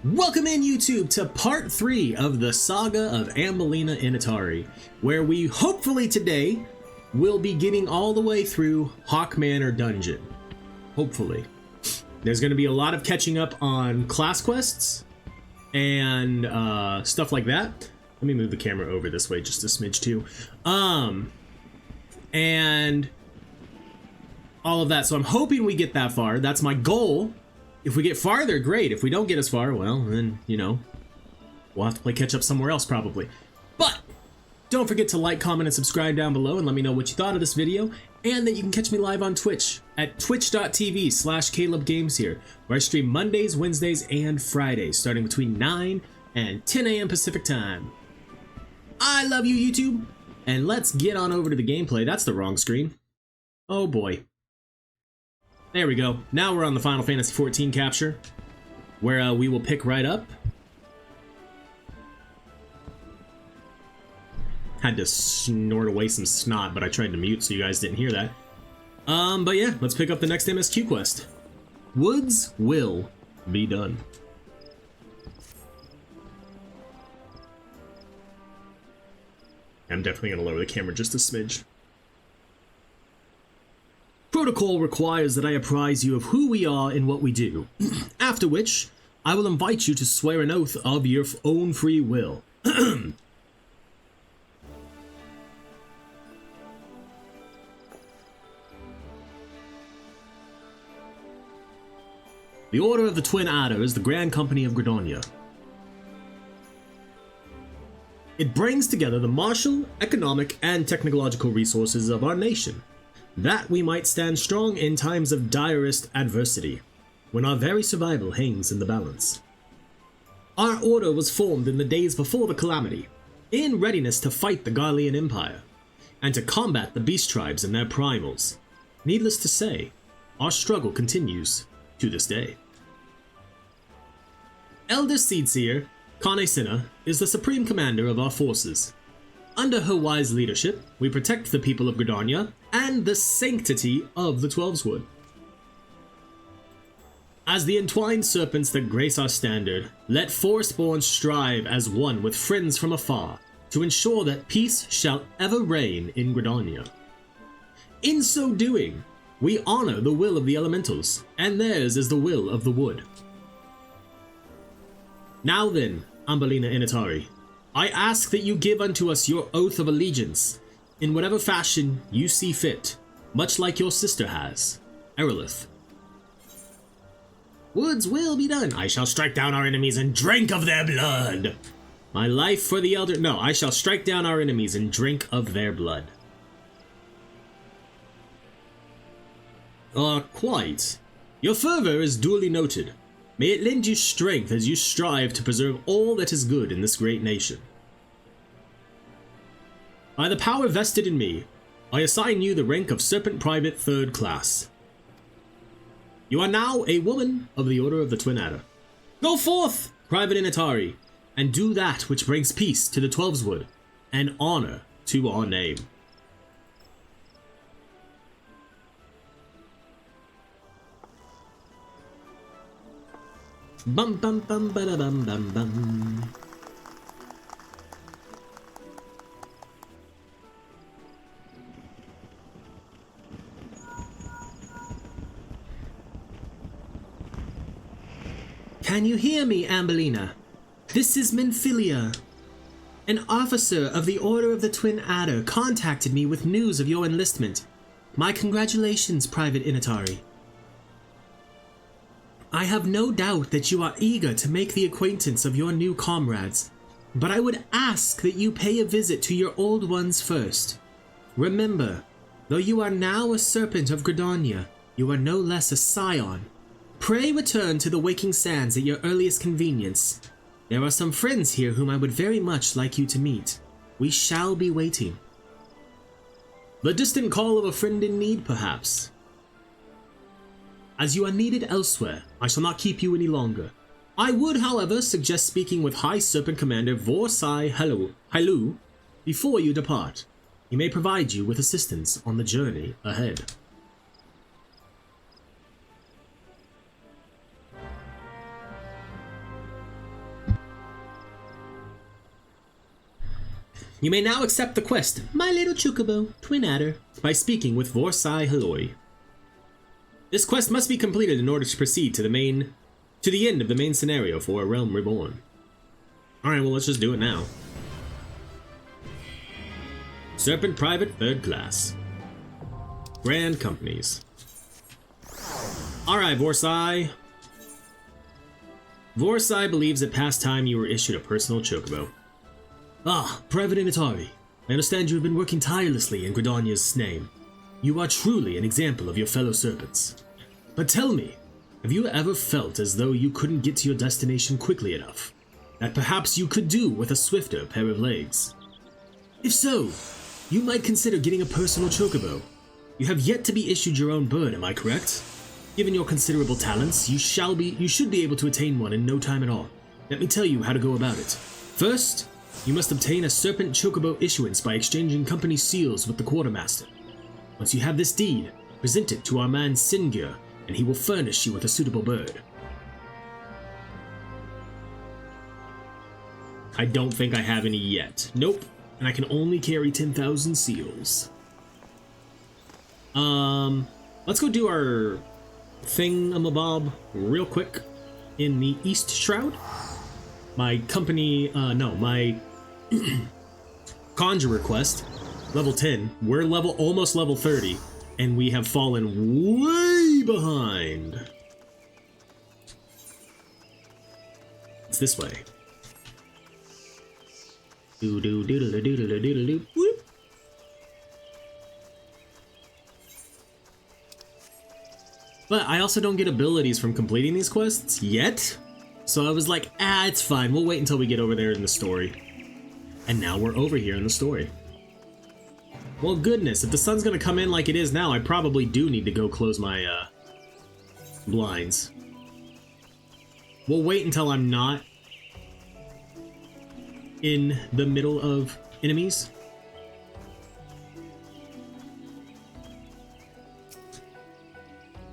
Welcome in, YouTube, to part 3 of the saga of Ambellina Initari, where we hopefully today will be getting all the way through Hawk Manor Dungeon. Hopefully. There's going to be a lot of catching up on class quests and stuff like that. Let me move the camera over this way just a smidge too. And all of that. So I'm hoping we get that far. That's my goal. If we get farther, great. If we don't get as far, well, then, you know, we'll have to play catch up somewhere else probably. But don't forget to like, comment, and subscribe down below and let me know what you thought of this video, and that you can catch me live on Twitch at twitch.tv/CalebGames here, where I stream Mondays, Wednesdays, and Fridays, starting between 9 and 10 a.m. Pacific time. I love you, YouTube, and let's get on over to the gameplay. That's the wrong screen. Oh boy. There we go. Now we're on the Final Fantasy XIV capture, where we will pick right up. Had to snort away some snot, but I tried to mute so you guys didn't hear that. But yeah, let's pick up the next MSQ quest. Woods will be done. I'm definitely gonna lower the camera just a smidge. Protocol requires that I apprise you of who we are and what we do, after which I will invite you to swear an oath of your own free will. The Order of the Twin Adder is the Grand Company of Gradonia. It brings together the martial, economic, and technological resources of our nation, that we might stand strong in times of direst adversity, when our very survival hangs in the balance. Our order was formed in the days before the calamity, in readiness to fight the Garlean Empire, and to combat the beast tribes and their primals. Needless to say, our struggle continues to this day. Elder Seedseer, Kane Sinna, is the supreme commander of our forces. Under her wise leadership, we protect the people of Gradonia and the sanctity of the Twelveswood. As the entwined serpents that grace our standard, let Forestborn strive as one with friends from afar to ensure that peace shall ever reign in Gradonia. In so doing, we honor the will of the elementals, and theirs is the will of the wood. Now then, Ambellina Initari, I ask that you give unto us your oath of allegiance, in whatever fashion you see fit, much like your sister has, Erilith. Woods will be done. I shall strike down our enemies and drink of their blood. My life for the elder. No, I shall strike down our enemies and drink of their blood. Quite. Your fervor is duly noted. May it lend you strength as you strive to preserve all that is good in this great nation. By the power vested in me, I assign you the rank of Serpent Private 3rd Class. You are now a woman of the Order of the Twin Adder. Go forth, Private Initari, and do that which brings peace to the Twelveswood and honor to our name. Bum bum bum ba bum bum bum. Can you hear me, Ambellina? This is Minfilia. An officer of the Order of the Twin Adder contacted me with news of your enlistment. My congratulations, Private Initari. I have no doubt that you are eager to make the acquaintance of your new comrades, but I would ask that you pay a visit to your old ones first. Remember, though you are now a serpent of Gradonia, you are no less a scion. Pray return to the Waking Sands at your earliest convenience. There are some friends here whom I would very much like you to meet. We shall be waiting. The distant call of a friend in need, perhaps. As you are needed elsewhere, I shall not keep you any longer. I would, however, suggest speaking with High Serpent Commander Vorsai Hailu before you depart. He may provide you with assistance on the journey ahead. You may now accept the quest, My Little Chocobo, Twin Adder, by speaking with Vorsai Haloi. This quest must be completed in order to proceed to the end of the main scenario for A Realm Reborn. Alright, well let's just do it now. Serpent Private 3rd Class. Grand Companies. Alright, Vorsai. Vorsai believes that past time you were issued a personal chocobo. Ah, Private Initari. I understand you have been working tirelessly in Gridania's name. You are truly an example of your fellow serpents. But tell me, have you ever felt as though you couldn't get to your destination quickly enough? That perhaps you could do with a swifter pair of legs? If so, you might consider getting a personal chocobo. You have yet to be issued your own bird, am I correct? Given your considerable talents, you should be able to attain one in no time at all. Let me tell you how to go about it. First, you must obtain a serpent chocobo issuance by exchanging company seals with the quartermaster. Once you have this deed, present it to our man Singur, and he will furnish you with a suitable bird. I don't think I have any yet. Nope. And I can only carry 10,000 seals. Let's go do our thingamabob real quick in the East Shroud. My company, my Conjurer quest, level 10. We're almost level 30, and we have fallen way behind. It's this way. Whoop. But I also don't get abilities from completing these quests yet. So I was like, it's fine. We'll wait until we get over there in the story. And now we're over here in the story. Well, goodness, if the sun's gonna come in like it is now, I probably do need to go close my blinds. We'll wait until I'm not in the middle of enemies.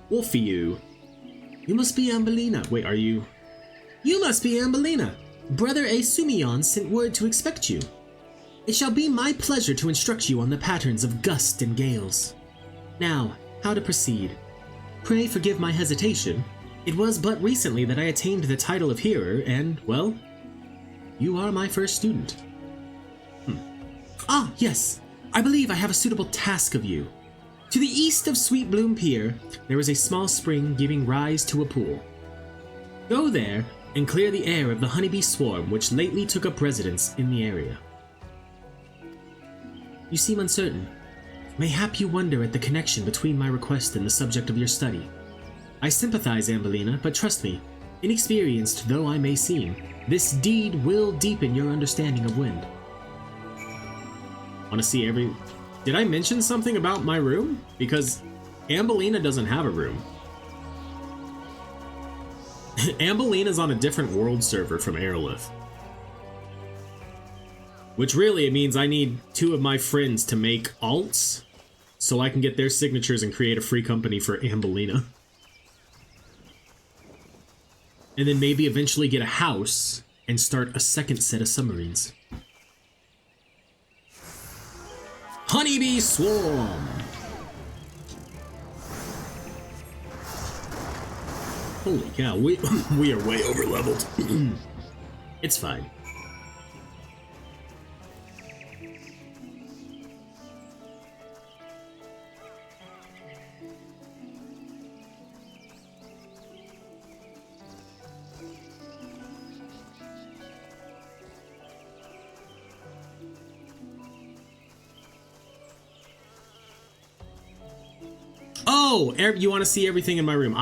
Wolfie, you must be Ambellina. Wait, are you? You must be Ambellina. Brother Asumion sent word to expect you. It shall be my pleasure to instruct you on the patterns of gust and gales. Now, how to proceed. Pray forgive my hesitation. It was but recently that I attained the title of hearer, and, well, you are my first student. Ah, yes. I believe I have a suitable task of you. To the east of Sweet Bloom Pier, there is a small spring giving rise to a pool. Go there and clear the air of the honeybee swarm which lately took up residence in the area. You seem uncertain. Mayhap you wonder at the connection between my request and the subject of your study. I sympathize, Ambellina, but trust me, inexperienced though I may seem, this deed will deepen your understanding of wind. Want to see every... Did I mention something about my room? Because Ambellina doesn't have a room. Ambellina's on a different world server from Aerolith. Which really means I need 2 of my friends to make alts so I can get their signatures and create a free company for Ambellina. And then maybe eventually get a house and start a second set of submarines. Honeybee Swarm! Holy cow, we are way over leveled. It's fine. Oh, you want to see everything in my room?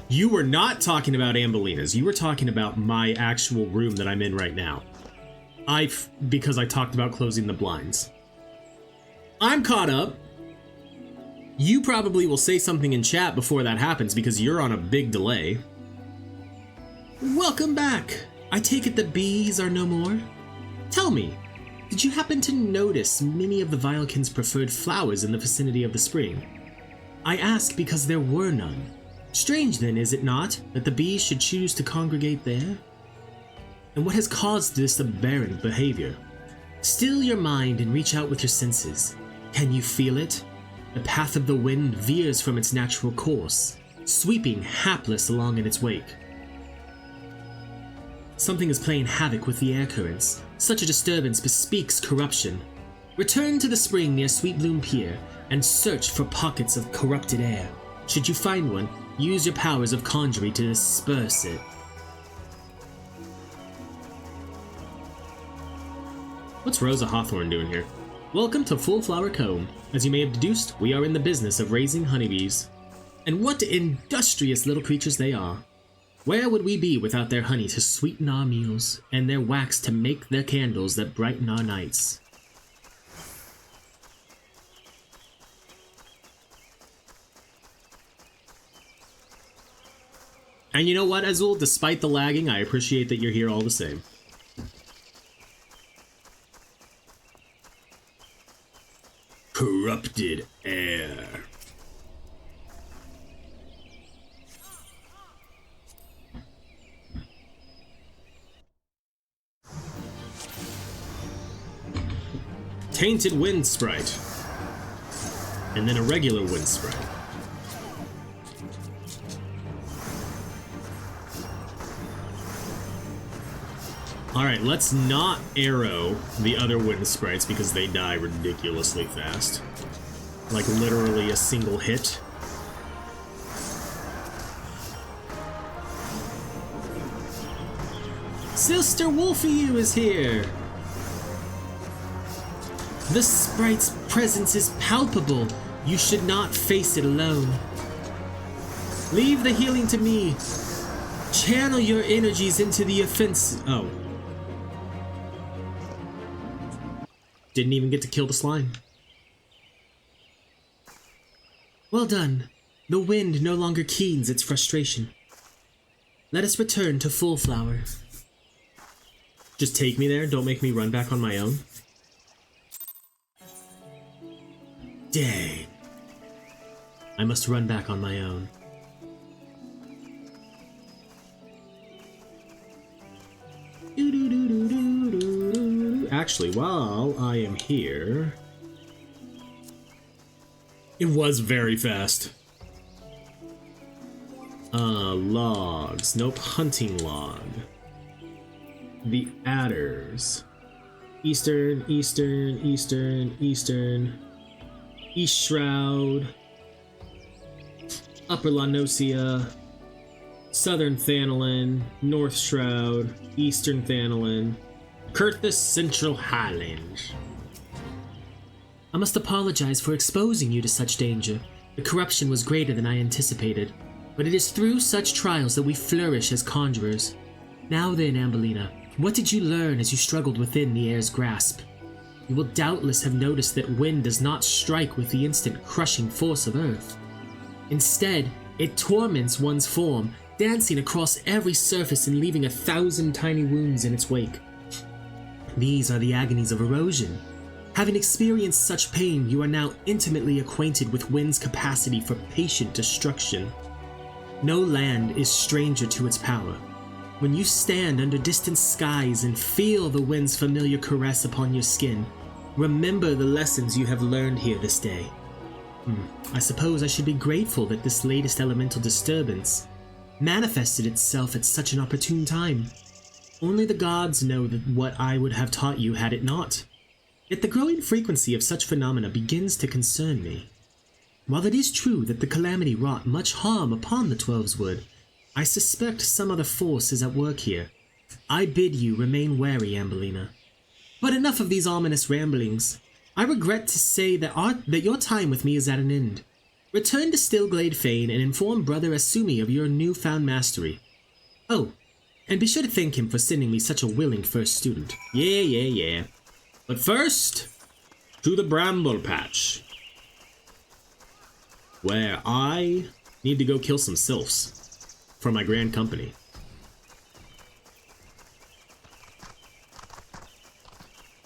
You were not talking about Ambellina's. You were talking about my actual room that I'm in right now. Because I talked about closing the blinds. I'm caught up. You probably will say something in chat before that happens because you're on a big delay. Welcome back. I take it the bees are no more? Tell me, did you happen to notice many of the Vilekin's preferred flowers in the vicinity of the spring? I ask because there were none. Strange then, is it not, that the bees should choose to congregate there? And what has caused this aberrant behavior? Still your mind and reach out with your senses. Can you feel it? The path of the wind veers from its natural course, sweeping hapless along in its wake. Something is playing havoc with the air currents. Such a disturbance bespeaks corruption. Return to the spring near Sweet Bloom Pier and search for pockets of corrupted air. Should you find one, use your powers of conjuring to disperse it. What's Rosa Hawthorne doing here? Welcome to Full Flower Co. As you may have deduced, we are in the business of raising honeybees. And what industrious little creatures they are. Where would we be without their honey to sweeten our meals, and their wax to make their candles that brighten our nights? And you know what, Azul? Despite the lagging, I appreciate that you're here all the same. Corrupted air. Tainted wind sprite. And then a regular wind sprite. Alright, let's not arrow the other wind sprites because they die ridiculously fast. Like literally a single hit. Sister Wolfie is here! The sprite's presence is palpable. You should not face it alone. Leave the healing to me. Channel your energies into the offense. Oh. Didn't even get to kill the slime. Well done. The wind no longer keens its frustration. Let us return to Full Flower. Just take me there, don't make me run back on my own. Dang. I must run back on my own. Actually, while I am here... It was very fast. Logs. Nope, hunting log. The adders. Eastern, eastern, eastern, eastern. East Shroud. Upper Lanosia. Southern Thanolin. North Shroud. Eastern Thanolin. Kurthus Central Highlands. I must apologize for exposing you to such danger. The corruption was greater than I anticipated, but it is through such trials that we flourish as conjurers. Now then, Ambellina, what did you learn as you struggled within the air's grasp? You will doubtless have noticed that wind does not strike with the instant crushing force of earth. Instead, it torments one's form, dancing across every surface and leaving 1,000 tiny wounds in its wake. These are the agonies of erosion. Having experienced such pain, you are now intimately acquainted with wind's capacity for patient destruction. No land is stranger to its power. When you stand under distant skies and feel the wind's familiar caress upon your skin, remember the lessons you have learned here this day. I suppose I should be grateful that this latest elemental disturbance manifested itself at such an opportune time. Only the gods know what I would have taught you had it not. Yet the growing frequency of such phenomena begins to concern me. While it is true that the calamity wrought much harm upon the Twelves Wood, I suspect some other force is at work here. I bid you remain wary, Ambellina. But enough of these ominous ramblings. I regret to say that your time with me is at an end. Return to Stillglade Fane and inform Brother Asumi of your newfound mastery. Oh, and be sure to thank him for sending me such a willing first student. Yeah. But first, to the Bramble Patch, where I need to go kill some sylphs for my grand company.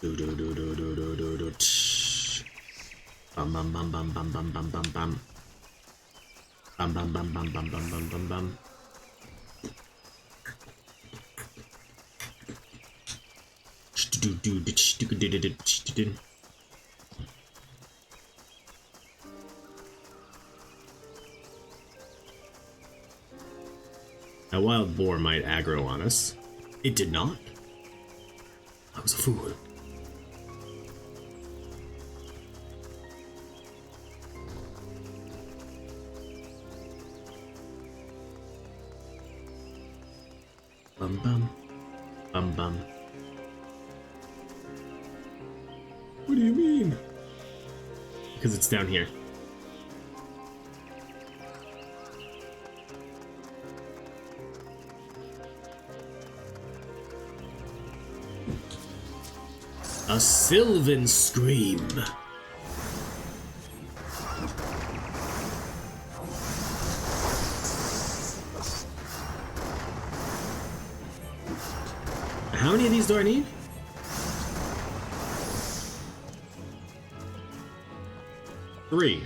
Bam bam bam bam bam bam bam bam bam. Bam bam bam bam bam bam bam bam bam. A wild boar might aggro on us. It did not. I was a fool. Bum bum. Bum bum. What do you mean? Because it's down here. A sylvan scream. How many of these do I need? 3.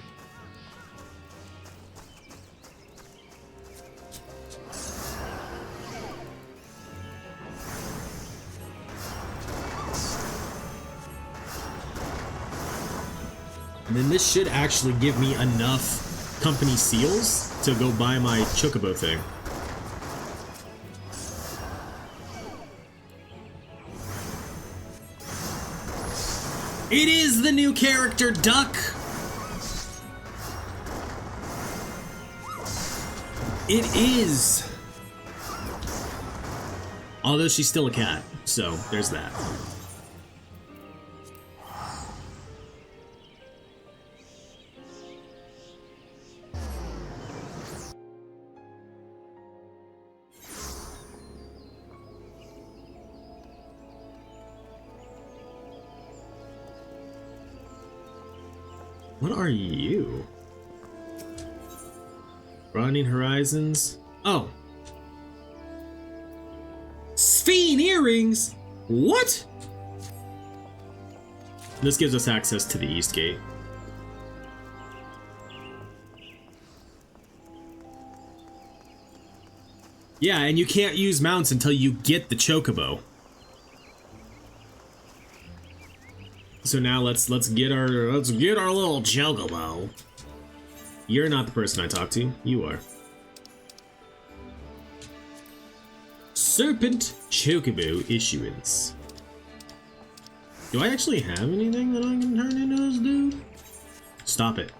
And then this should actually give me enough company seals to go buy my chocobo thing. It is the new character, Duck! It is! Although she's still a cat, so there's that. What are you? Broadening horizons. Oh. Sphene earrings? What? This gives us access to the East Gate. Yeah, and you can't use mounts until you get the chocobo. So now let's get our little chocobo. You're not the person I talked to. You are. Serpent chocobo issuance. Do I actually have anything that I can turn into this dude? Stop it.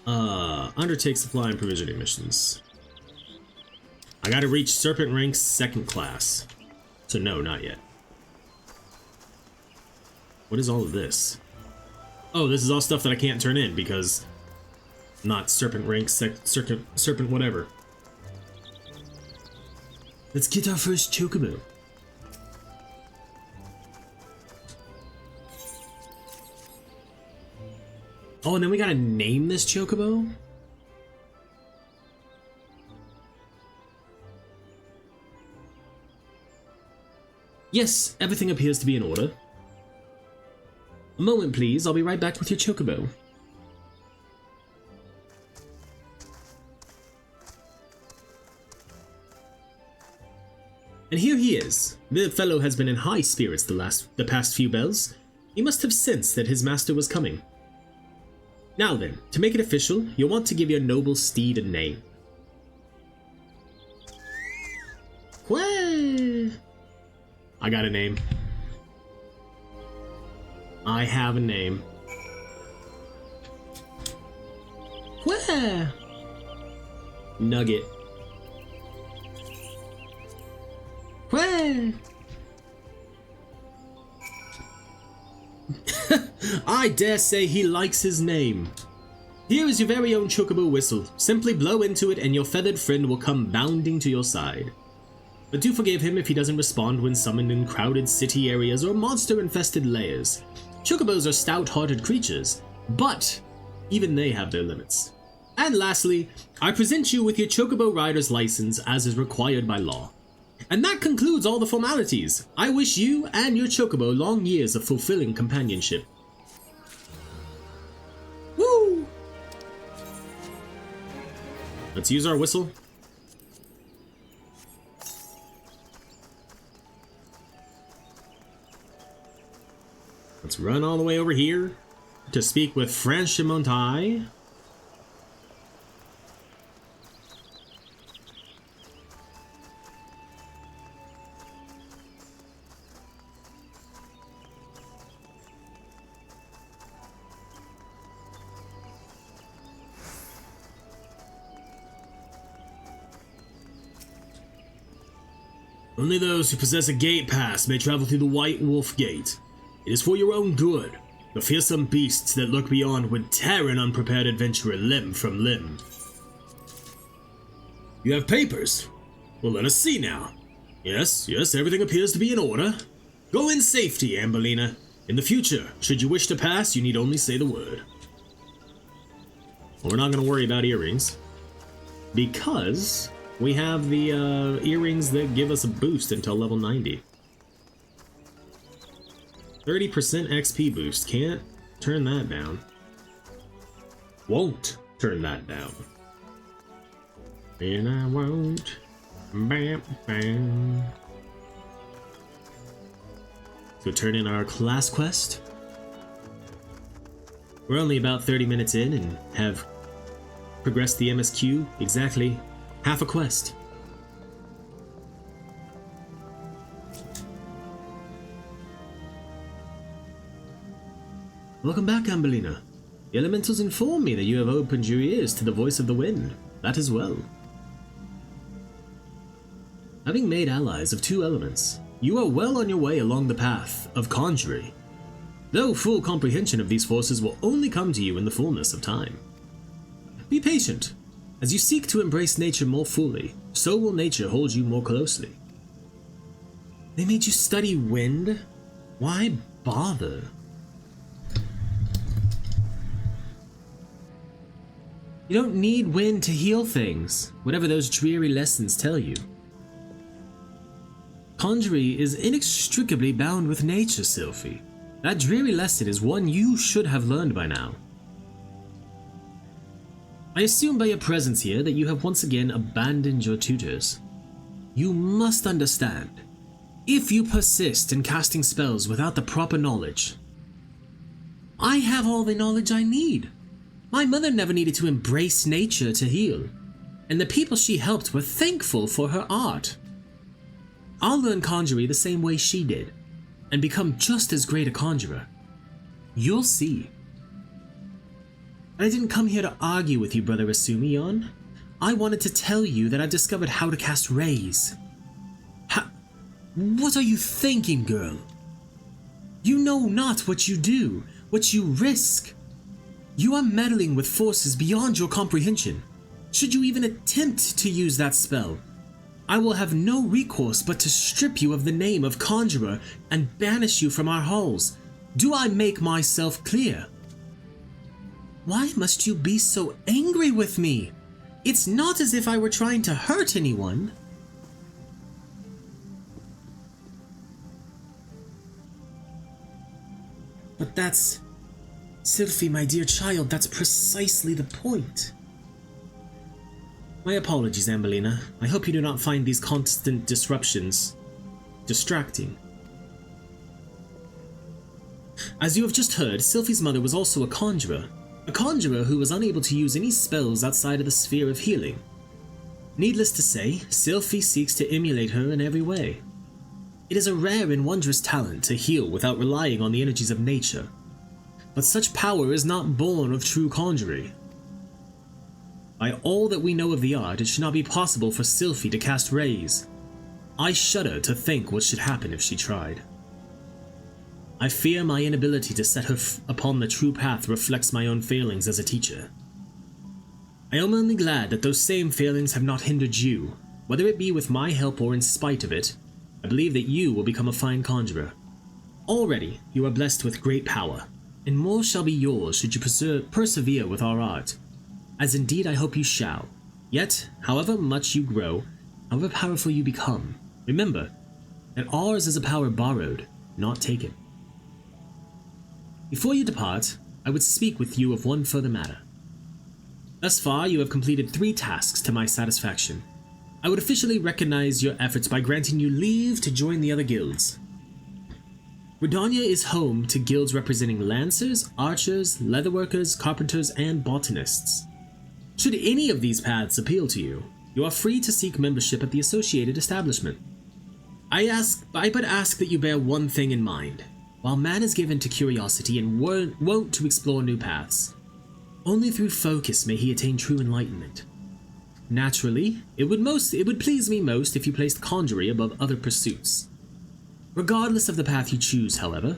Undertake supply and provisioning missions. I gotta reach Serpent rank 2nd class. So no, not yet. What is all of this? Oh, this is all stuff that I can't turn in because I'm not Serpent rank, Serpent whatever. Let's get our first chocobo. Oh, and then we gotta name this chocobo? Yes, everything appears to be in order. A moment, please. I'll be right back with your chocobo. And here he is. The fellow has been in high spirits the past few bells. He must have sensed that his master was coming. Now then, to make it official, you'll want to give your noble steed a name. Quay! I got a name. I have a name. Where? Nugget. Where? I dare say he likes his name. Here is your very own chocobo whistle. Simply blow into it and your feathered friend will come bounding to your side. But do forgive him if he doesn't respond when summoned in crowded city areas or monster-infested lairs. Chocobos are stout-hearted creatures, but even they have their limits. And lastly, I present you with your chocobo rider's license as is required by law. And that concludes all the formalities. I wish you and your chocobo long years of fulfilling companionship. Woo! Let's use our whistle. Let's run all the way over here to speak with Franchimontai. Only those who possess a gate pass may travel through the White Wolf Gate. It is for your own good. The fearsome beasts that lurk beyond would tear an unprepared adventurer limb from limb. You have papers? Well, let us see now. Yes, everything appears to be in order. Go in safety, Ambellina. In the future, should you wish to pass, you need only say the word. Well, we're not going to worry about earrings, because we have the earrings that give us a boost until level 90. 30% XP boost. Can't turn that down. Won't turn that down. And I won't. Bam, bam. So turn in our class quest. We're only about 30 minutes in and have progressed the MSQ exactly half a quest. Welcome back, Ambellina. The elementals inform me that you have opened your ears to the voice of the wind. That as well. Having made allies of two elements, you are well on your way along the path of conjuring. Though full comprehension of these forces will only come to you in the fullness of time. Be patient. As you seek to embrace nature more fully, so will nature hold you more closely. They made you study wind? Why bother? You don't need wind to heal things, whatever those dreary lessons tell you. Conjuring is inextricably bound with nature, Sylphie. That dreary lesson is one you should have learned by now. I assume by your presence here that you have once again abandoned your tutors. You must understand, if you persist in casting spells without the proper knowledge, I have all the knowledge I need. My mother never needed to embrace nature to heal, and the people she helped were thankful for her art. I'll learn conjuring the same way she did, and become just as great a conjurer. You'll see. I didn't come here to argue with you, Brother Asumion. I wanted to tell you that I've discovered how to cast rays. What are you thinking, girl? You know not what you do, what you risk. You are meddling with forces beyond your comprehension. Should you even attempt to use that spell, I will have no recourse but to strip you of the name of conjurer and banish you from our halls. Do I make myself clear? Why must you be so angry with me? It's not as if I were trying to hurt anyone. But that's... Sylphie, my dear child, that's precisely the point. My apologies, Ambellina. I hope you do not find these constant disruptions distracting. As you have just heard, Sylphie's mother was also a conjurer who was unable to use any spells outside of the sphere of healing. Needless to say, Sylphie seeks to emulate her in every way. It is a rare and wondrous talent to heal without relying on the energies of nature, but such power is not born of true conjuring. By all that we know of the art, it should not be possible for Sylphie to cast rays. I shudder to think what should happen if she tried. I fear my inability to set her upon the true path reflects my own failings as a teacher. I am only glad that those same failings have not hindered you. Whether it be with my help or in spite of it, I believe that you will become a fine conjurer. Already, you are blessed with great power, and more shall be yours should you persevere with our art. As indeed I hope you shall. Yet, however much you grow, however powerful you become, remember that ours is a power borrowed, not taken. Before you depart, I would speak with you of one further matter. Thus far, you have completed 3 tasks to my satisfaction. I would officially recognize your efforts by granting you leave to join the other guilds. Redania is home to guilds representing lancers, archers, leatherworkers, carpenters, and botanists. Should any of these paths appeal to you, you are free to seek membership at the associated establishment. I but ask that you bear one thing in mind. While man is given to curiosity and wont to explore new paths, only through focus may he attain true enlightenment. Naturally, it would please me most if you placed conjury above other pursuits. Regardless of the path you choose, however,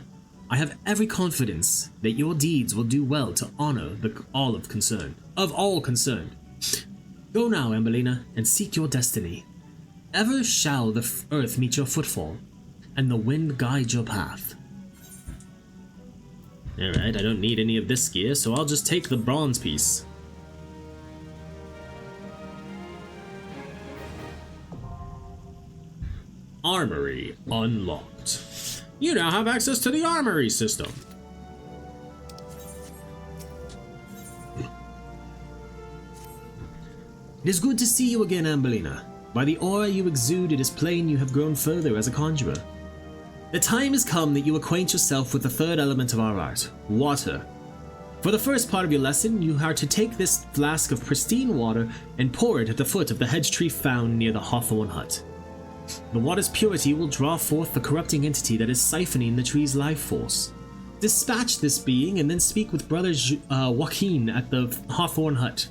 I have every confidence that your deeds will do well to honor all concerned. Go now, Ambellina, and seek your destiny. Ever shall the earth meet your footfall, and the wind guide your path. Alright, I don't need any of this gear, so I'll just take the bronze piece. Armory unlocked. You now have access to the armory system. It is good to see you again, Ambellina. By the aura you exude, it is plain you have grown further as a conjurer. The time has come that you acquaint yourself with the third element of our art, water. For the first part of your lesson, you are to take this flask of pristine water and pour it at the foot of the hedge tree found near the Hawthorn hut. The water's purity will draw forth the corrupting entity that is siphoning the tree's life force. Dispatch this being and then speak with Brother Joaquin at the Hawthorn hut.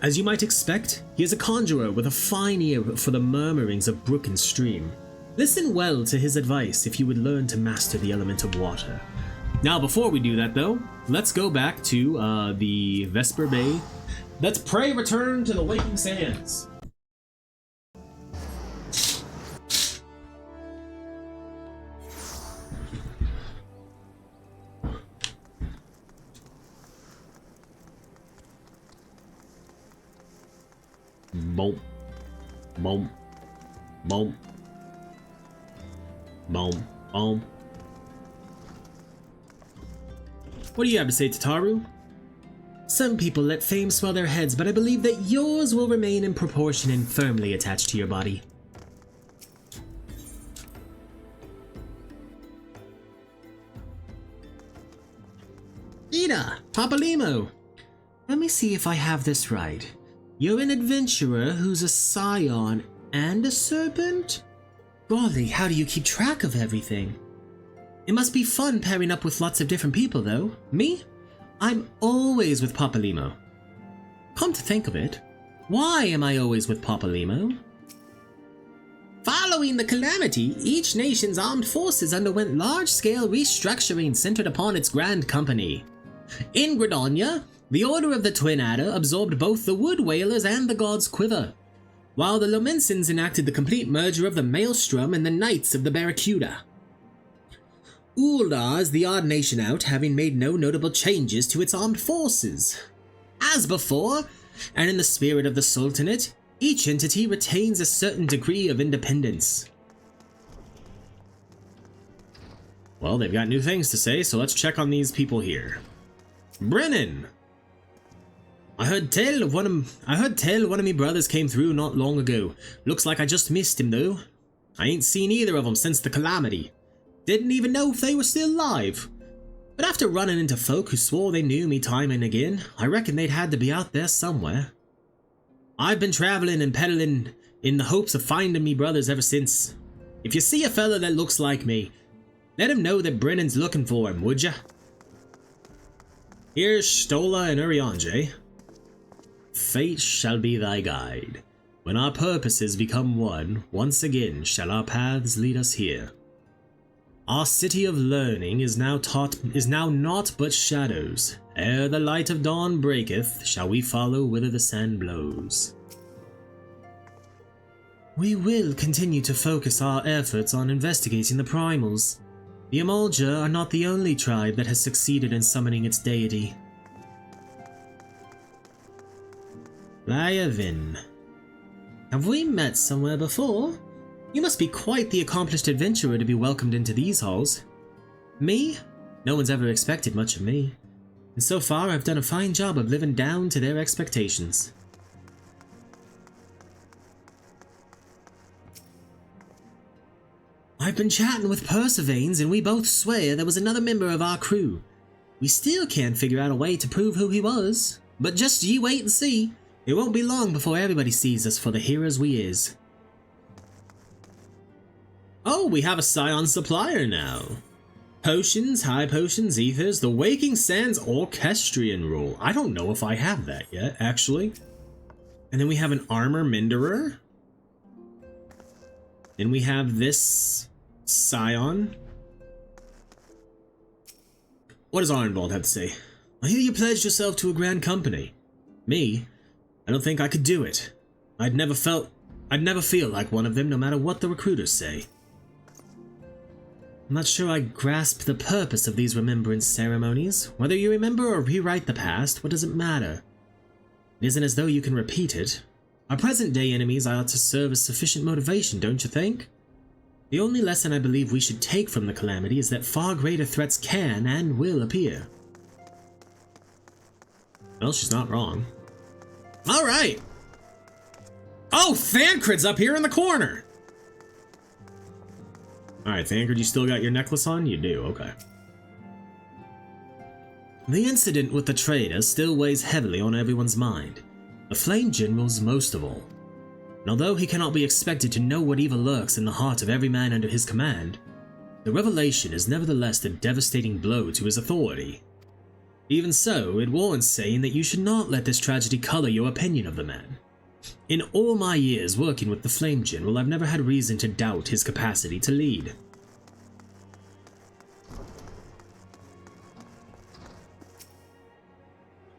As you might expect, he is a conjurer with a fine ear for the murmurings of brook and stream. Listen well to his advice if you would learn to master the element of water. Now, before we do that though, let's go back to the Vesper Bay. Let's pray return to the waking sands. Boom. Boom. Boom. Boom. Boom. What do you have to say, Tataru? Some people let fame swell their heads, but I believe that yours will remain in proportion and firmly attached to your body. Ida, Papalimo. Let me see if I have this right. You're an adventurer who's a scion and a serpent? Golly, how do you keep track of everything? It must be fun pairing up with lots of different people, though. Me? I'm always with Papalimo. Come to think of it, why am I always with Papalimo? Following the calamity, each nation's armed forces underwent large-scale restructuring centered upon its Grand Company. In Gridania, the Order of the Twin Adder absorbed both the Wood Whalers and the God's Quiver, while the Lomensons enacted the complete merger of the Maelstrom and the Knights of the Barracuda. Uldar is the odd nation out, having made no notable changes to its armed forces. As before, and in the spirit of the Sultanate, each entity retains a certain degree of independence. Well, they've got new things to say, so let's check on these people here. Brennan! I heard tell one of me brothers came through not long ago. Looks like I just missed him though. I ain't seen either of them since the calamity. Didn't even know if they were still alive. But after running into folk who swore they knew me time and again, I reckon they'd had to be out there somewhere. I've been traveling and peddling in the hopes of finding me brothers ever since. If you see a fella that looks like me, let him know that Brennan's looking for him, would ya? Here's Stola and Urianger. Fate shall be thy guide. When our purposes become one, once again shall our paths lead us here. Our city of learning is now naught but shadows. Ere the light of dawn breaketh, shall we follow whither the sand blows. We will continue to focus our efforts on investigating the primals. The Amolja are not the only tribe that has succeeded in summoning its deity. Lyavin. Have we met somewhere before? You must be quite the accomplished adventurer to be welcomed into these halls. Me? No one's ever expected much of me. And so far I've done a fine job of living down to their expectations. I've been chatting with Persevanes, and we both swear there was another member of our crew. We still can't figure out a way to prove who he was, but just you wait and see. It won't be long before everybody sees us for the heroes we is. Oh, we have a Scion supplier now. Potions, high potions, ethers, the Waking Sands Orchestrion rule. I don't know if I have that yet, actually. And then we have an armor menderer. Then we have this Scion. What does Ironbald have to say? I hear you pledged yourself to a grand company. Me? I don't think I could do it. I'd never feel like one of them, no matter what the recruiters say. I'm not sure I grasp the purpose of these remembrance ceremonies. Whether you remember or rewrite the past, what does it matter? It isn't as though you can repeat it. Our present-day enemies ought to serve as sufficient motivation, don't you think? The only lesson I believe we should take from the calamity is that far greater threats can and will appear. Well, she's not wrong. Alright! Oh, Thancred's up here in the corner! Alright, Thancred, you still got your necklace on? You do, okay. The incident with the trader still weighs heavily on everyone's mind. The Flame General's most of all. And although he cannot be expected to know what evil lurks in the heart of every man under his command, the revelation is nevertheless a devastating blow to his authority. Even so, it warrants saying that you should not let this tragedy color your opinion of the man. In all my years working with the Flame General, I've never had reason to doubt his capacity to lead.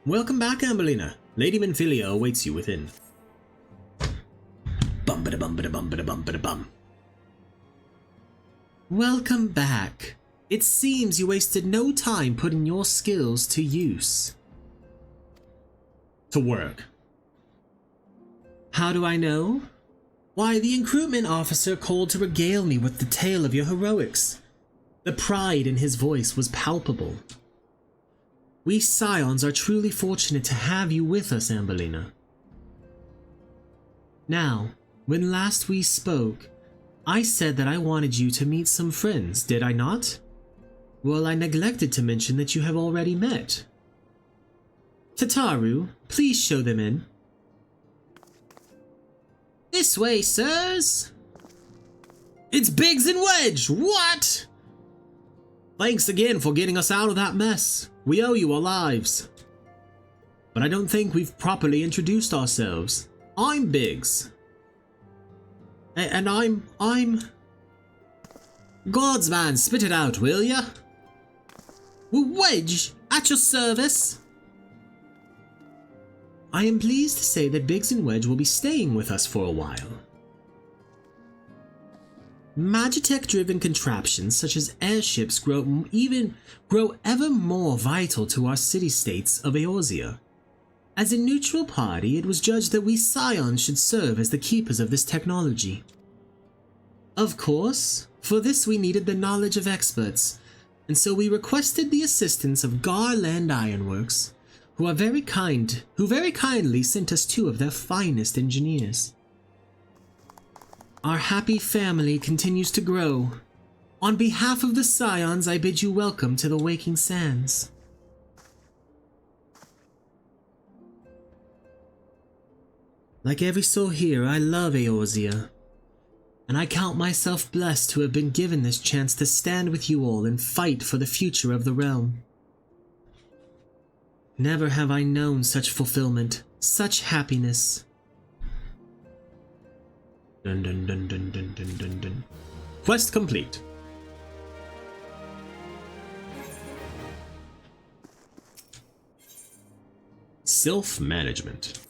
Welcome back, Ambellina. Lady Minfilia awaits you within. Bum-ba-da-bum-ba-da-bum-ba-da-bum-ba-da-bum. Welcome back. It seems you wasted no time putting your skills to use. To work. How do I know? Why, the recruitment officer called to regale me with the tale of your heroics. The pride in his voice was palpable. We Scions are truly fortunate to have you with us, Ambellina. Now, when last we spoke, I said that I wanted you to meet some friends, did I not? Well, I neglected to mention that you have already met. Tataru, please show them in. This way, sirs! It's Biggs and Wedge! What? Thanks again for getting us out of that mess. We owe you our lives. But I don't think we've properly introduced ourselves. I'm Biggs. And I'm... Gods, man, spit it out, will ya? Wedge, at your service. I am pleased to say that Biggs and Wedge will be staying with us for a while. Magitech-driven contraptions such as airships grow ever more vital to our city-states of Eorzea. As a neutral party, it was judged that we Scions should serve as the keepers of this technology. Of course, for this we needed the knowledge of experts, and so we requested the assistance of Garland Ironworks, who very kindly sent us 2 of their finest engineers. Our happy family continues to grow. On behalf of the Scions, I bid you welcome to the Waking Sands. Like every soul here, I love Eorzea, and I count myself blessed to have been given this chance to stand with you all and fight for the future of the realm. Never have I known such fulfillment, such happiness. Dun dun dun dun dun dun dun dun. Quest complete. Sylph management.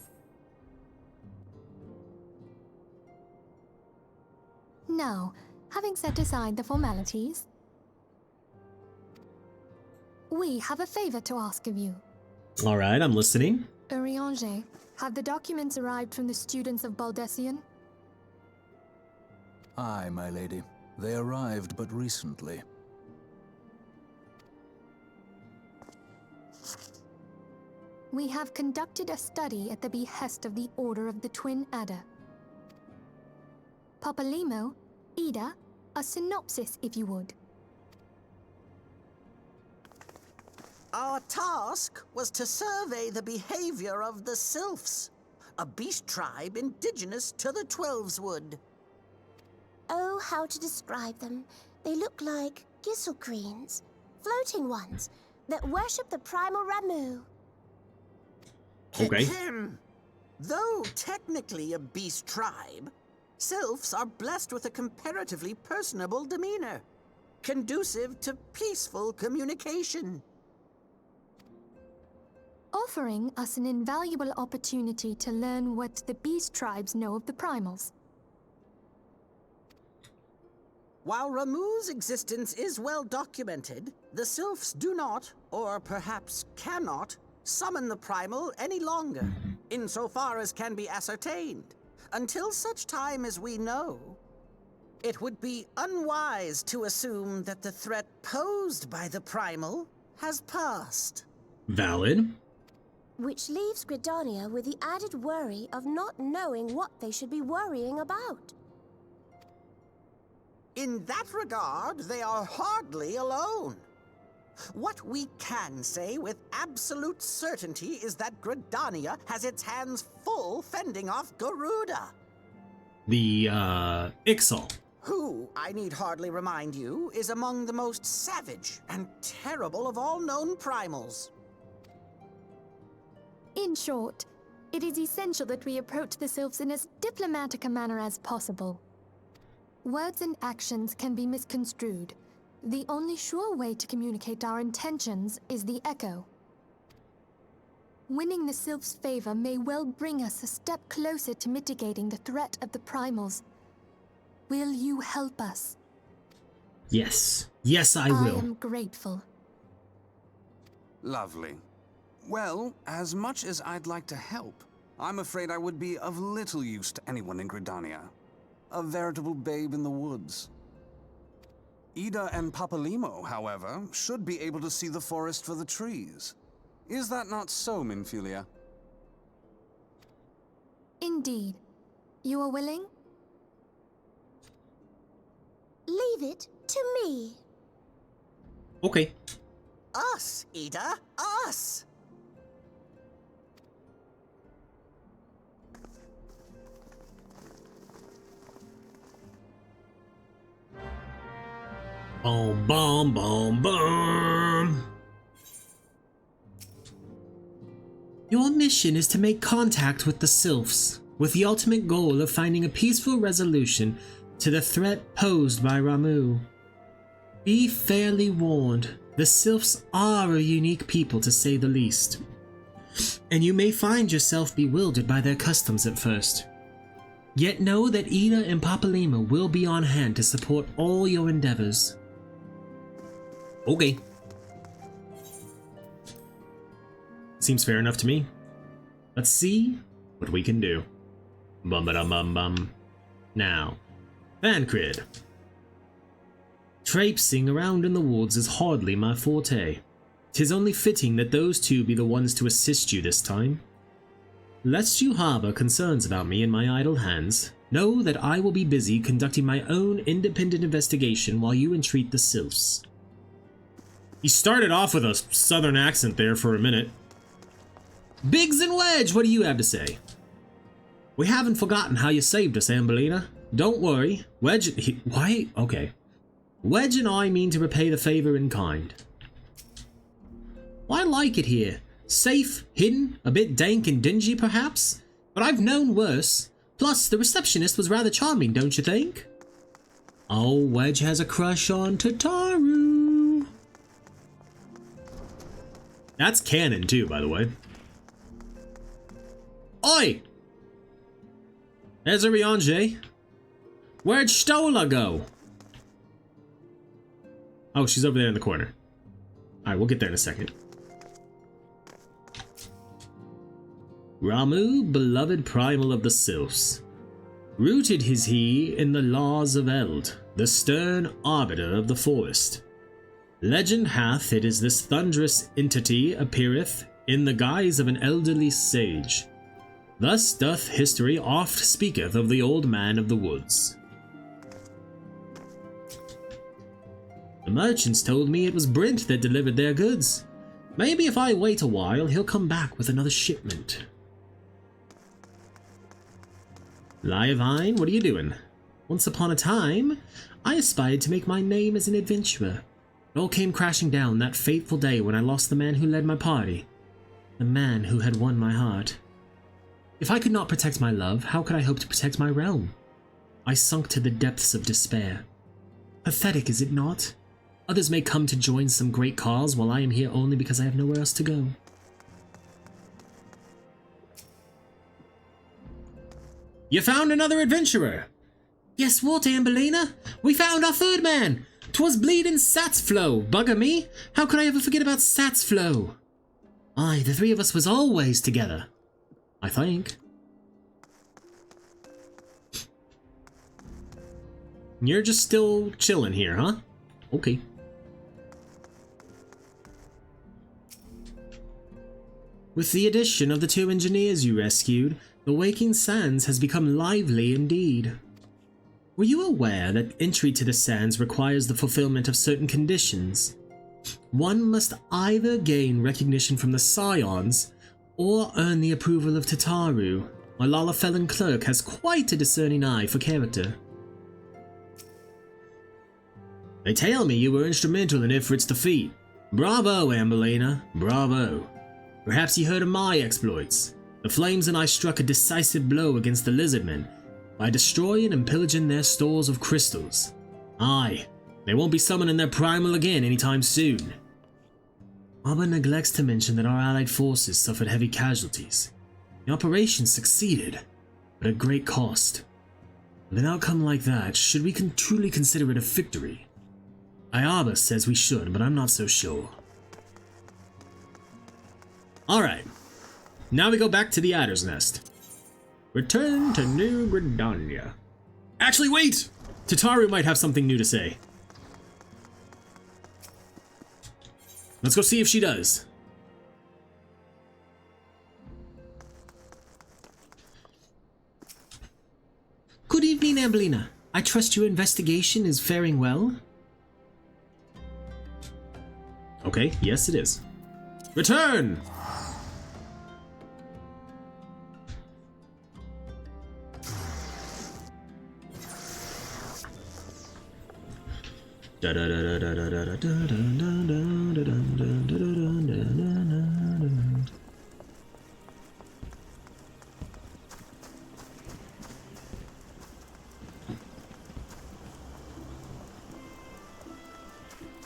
Now, having set aside the formalities, we have a favor to ask of you. All right, I'm listening. Urianger, have the documents arrived from the students of Baldessian? Aye, my lady. They arrived but recently. We have conducted a study at the behest of the Order of the Twin Adder. Papalimo, Ida, A synopsis, if you would. Our task was to survey the behavior of the Sylphs, a beast tribe indigenous to the Twelveswood. Oh, how to describe them. They look like gisselcreens, floating ones, that worship the primal Ramu. Okay. Though technically a beast tribe, Sylphs are blessed with a comparatively personable demeanor, conducive to peaceful communication. Offering us an invaluable opportunity to learn what the beast tribes know of the primals. While Ramu's existence is well documented, the Sylphs do not, or perhaps cannot, summon the primal any longer, insofar as can be ascertained, until such time as we know. It would be unwise to assume that the threat posed by the primal has passed. Valid. Which leaves Gridania with the added worry of not knowing what they should be worrying about. In that regard, they are hardly alone. What we can say with absolute certainty is that Gridania has its hands full fending off Garuda. The, Ixal. Who, I need hardly remind you, is among the most savage and terrible of all known primals. In short, it is essential that we approach the Sylphs in as diplomatic a manner as possible. Words and actions can be misconstrued. The only sure way to communicate our intentions is the echo. Winning the Sylph's favor may well bring us a step closer to mitigating the threat of the primals. Will you help us? Yes. Yes, I will. I am grateful. Lovely. Well, as much as I'd like to help, I'm afraid I would be of little use to anyone in Gridania. A veritable babe in the woods. Ida and Papalimo, however, should be able to see the forest for the trees. Is that not so, Minfilia? Indeed. You are willing? Leave it to me. Okay. Us, Ida, us! Boom, boom, boom, boom. Your mission is to make contact with the Sylphs, with the ultimate goal of finding a peaceful resolution to the threat posed by Ramu. Be fairly warned, the Sylphs are a unique people to say the least, and you may find yourself bewildered by their customs at first. Yet know that Ida and Papalima will be on hand to support all your endeavors. Okay. Seems fair enough to me. Let's see what we can do. Bum ba dum bum bum. Now, Vancrid. Traipsing around in the woods is hardly my forte. 'Tis only fitting that those two be the ones to assist you this time. Lest you harbor concerns about me in my idle hands, know that I will be busy conducting my own independent investigation while you entreat the Sylphs. He started off with a southern accent there for a minute. Biggs and Wedge, what do you have to say? We haven't forgotten how you saved us, Ambellina. Don't worry. Why? Okay. Wedge and I mean to repay the favor in kind. I like it here. Safe, hidden, a bit dank and dingy perhaps, but I've known worse. Plus, the receptionist was rather charming, don't you think? Oh, Wedge has a crush on Tataru. That's canon too, by the way. Oi! There's a Riange. Where'd Stola go? Oh, she's over there in the corner. Alright, we'll get there in a second. Ramu, beloved primal of the Sylphs. Rooted is he in the laws of Eld, the stern arbiter of the forest. Legend hath it is this thunderous entity appeareth in the guise of an elderly sage. Thus doth history oft speaketh of the old man of the woods. The merchants told me it was Brent that delivered their goods. Maybe if I wait a while, he'll come back with another shipment. Livine, what are you doing? Once upon a time, I aspired to make my name as an adventurer. It all came crashing down that fateful day when I lost the man who led my party. The man who had won my heart. If I could not protect my love, how could I hope to protect my realm? I sunk to the depths of despair. Pathetic, is it not? Others may come to join some great cause, while I am here only because I have nowhere else to go. You found another adventurer! Guess what, Ambellina? We found our third man! 'Twas bleedin' Satsflow, bugger me! How could I ever forget about Satsflow? Aye, the three of us was always together. I think. You're just still chilling here, huh? Okay. With the addition of the 2 engineers you rescued, the Waking Sands has become lively indeed. Were you aware that entry to the Sands requires the fulfillment of certain conditions? One must either gain recognition from the Scions, or earn the approval of Tataru. My Lalafellan clerk has quite a discerning eye for character. They tell me you were instrumental in Ifrit's defeat. Bravo, Ambellina, bravo. Perhaps you heard of my exploits. The Flames and I struck a decisive blow against the Lizardmen by destroying and pillaging their stores of crystals. Aye, they won't be summoning their primal again anytime soon. Abba neglects to mention that our allied forces suffered heavy casualties. The operation succeeded, but at great cost. With an outcome like that, should we truly consider it a victory? Ayaba says we should, but I'm not so sure. Alright, now we go back to the Adder's Nest. Return to New Gridania. Actually, wait! Tataru might have something new to say. Let's go see if she does. Good evening, Ambellina. I trust your investigation is faring well? Okay, yes it is. Return!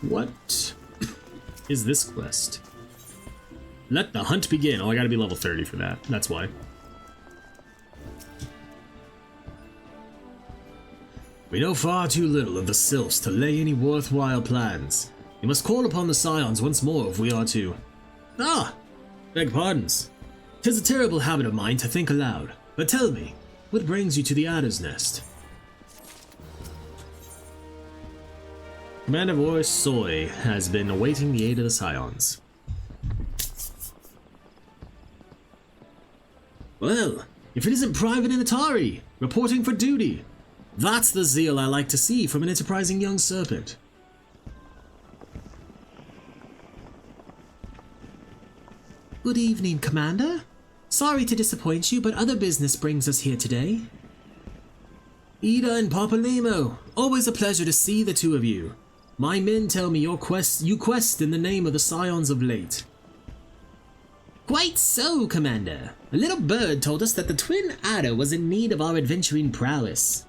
What is this quest? Let the hunt begin. Oh, I gotta be level 30 for that. That's why. We know far too little of the Sylphs to lay any worthwhile plans. We must call upon the Scions once more if we are to... Ah! Beg pardons. 'Tis a terrible habit of mine to think aloud. But tell me, what brings you to the Adder's Nest? Commander Voice Soy has been awaiting the aid of the Scions. Well, if it isn't Private Initari, reporting for duty. That's the zeal I like to see from an enterprising young serpent. Good evening, Commander. Sorry to disappoint you, but other business brings us here today. Ida and Papalimo, always a pleasure to see the two of you. My men tell me you quest in the name of the Scions of late. Quite so, Commander. A little bird told us that the Twin Adder was in need of our adventuring prowess.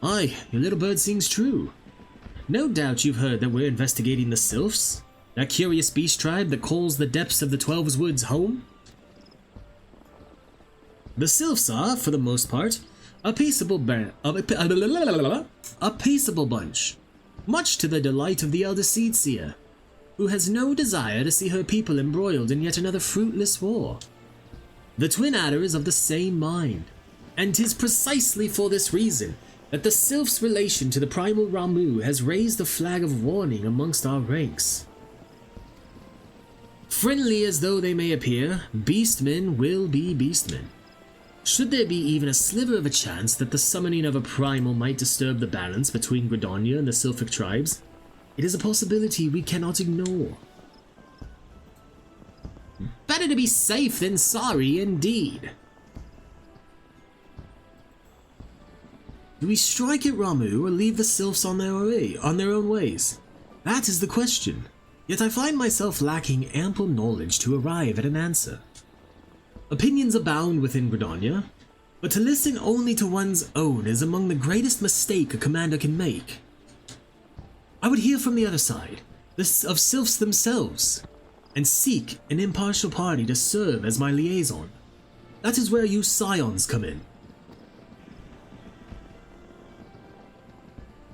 Aye, your little bird sings true. No doubt you've heard that we're investigating the Sylphs, that curious beast tribe that calls the depths of the Twelve's Woods home. The Sylphs are, for the most part, a peaceable bunch, much to the delight of the Elder Seedseer, who has no desire to see her people embroiled in yet another fruitless war. The Twin Adder is of the same mind, and 'tis precisely for this reason that the Sylph's relation to the primal Ramu has raised a flag of warning amongst our ranks. Friendly as though they may appear, beastmen will be beastmen. Should there be even a sliver of a chance that the summoning of a primal might disturb the balance between Gridania and the Sylphic tribes, it is a possibility we cannot ignore. Better to be safe than sorry, indeed. Do we strike at Ramu or leave the Sylphs on their own ways? That is the question. Yet I find myself lacking ample knowledge to arrive at an answer. Opinions abound within Gridania, but to listen only to one's own is among the greatest mistake a commander can make. I would hear from the other side, of Sylphs themselves, and seek an impartial party to serve as my liaison. That is where you scions come in.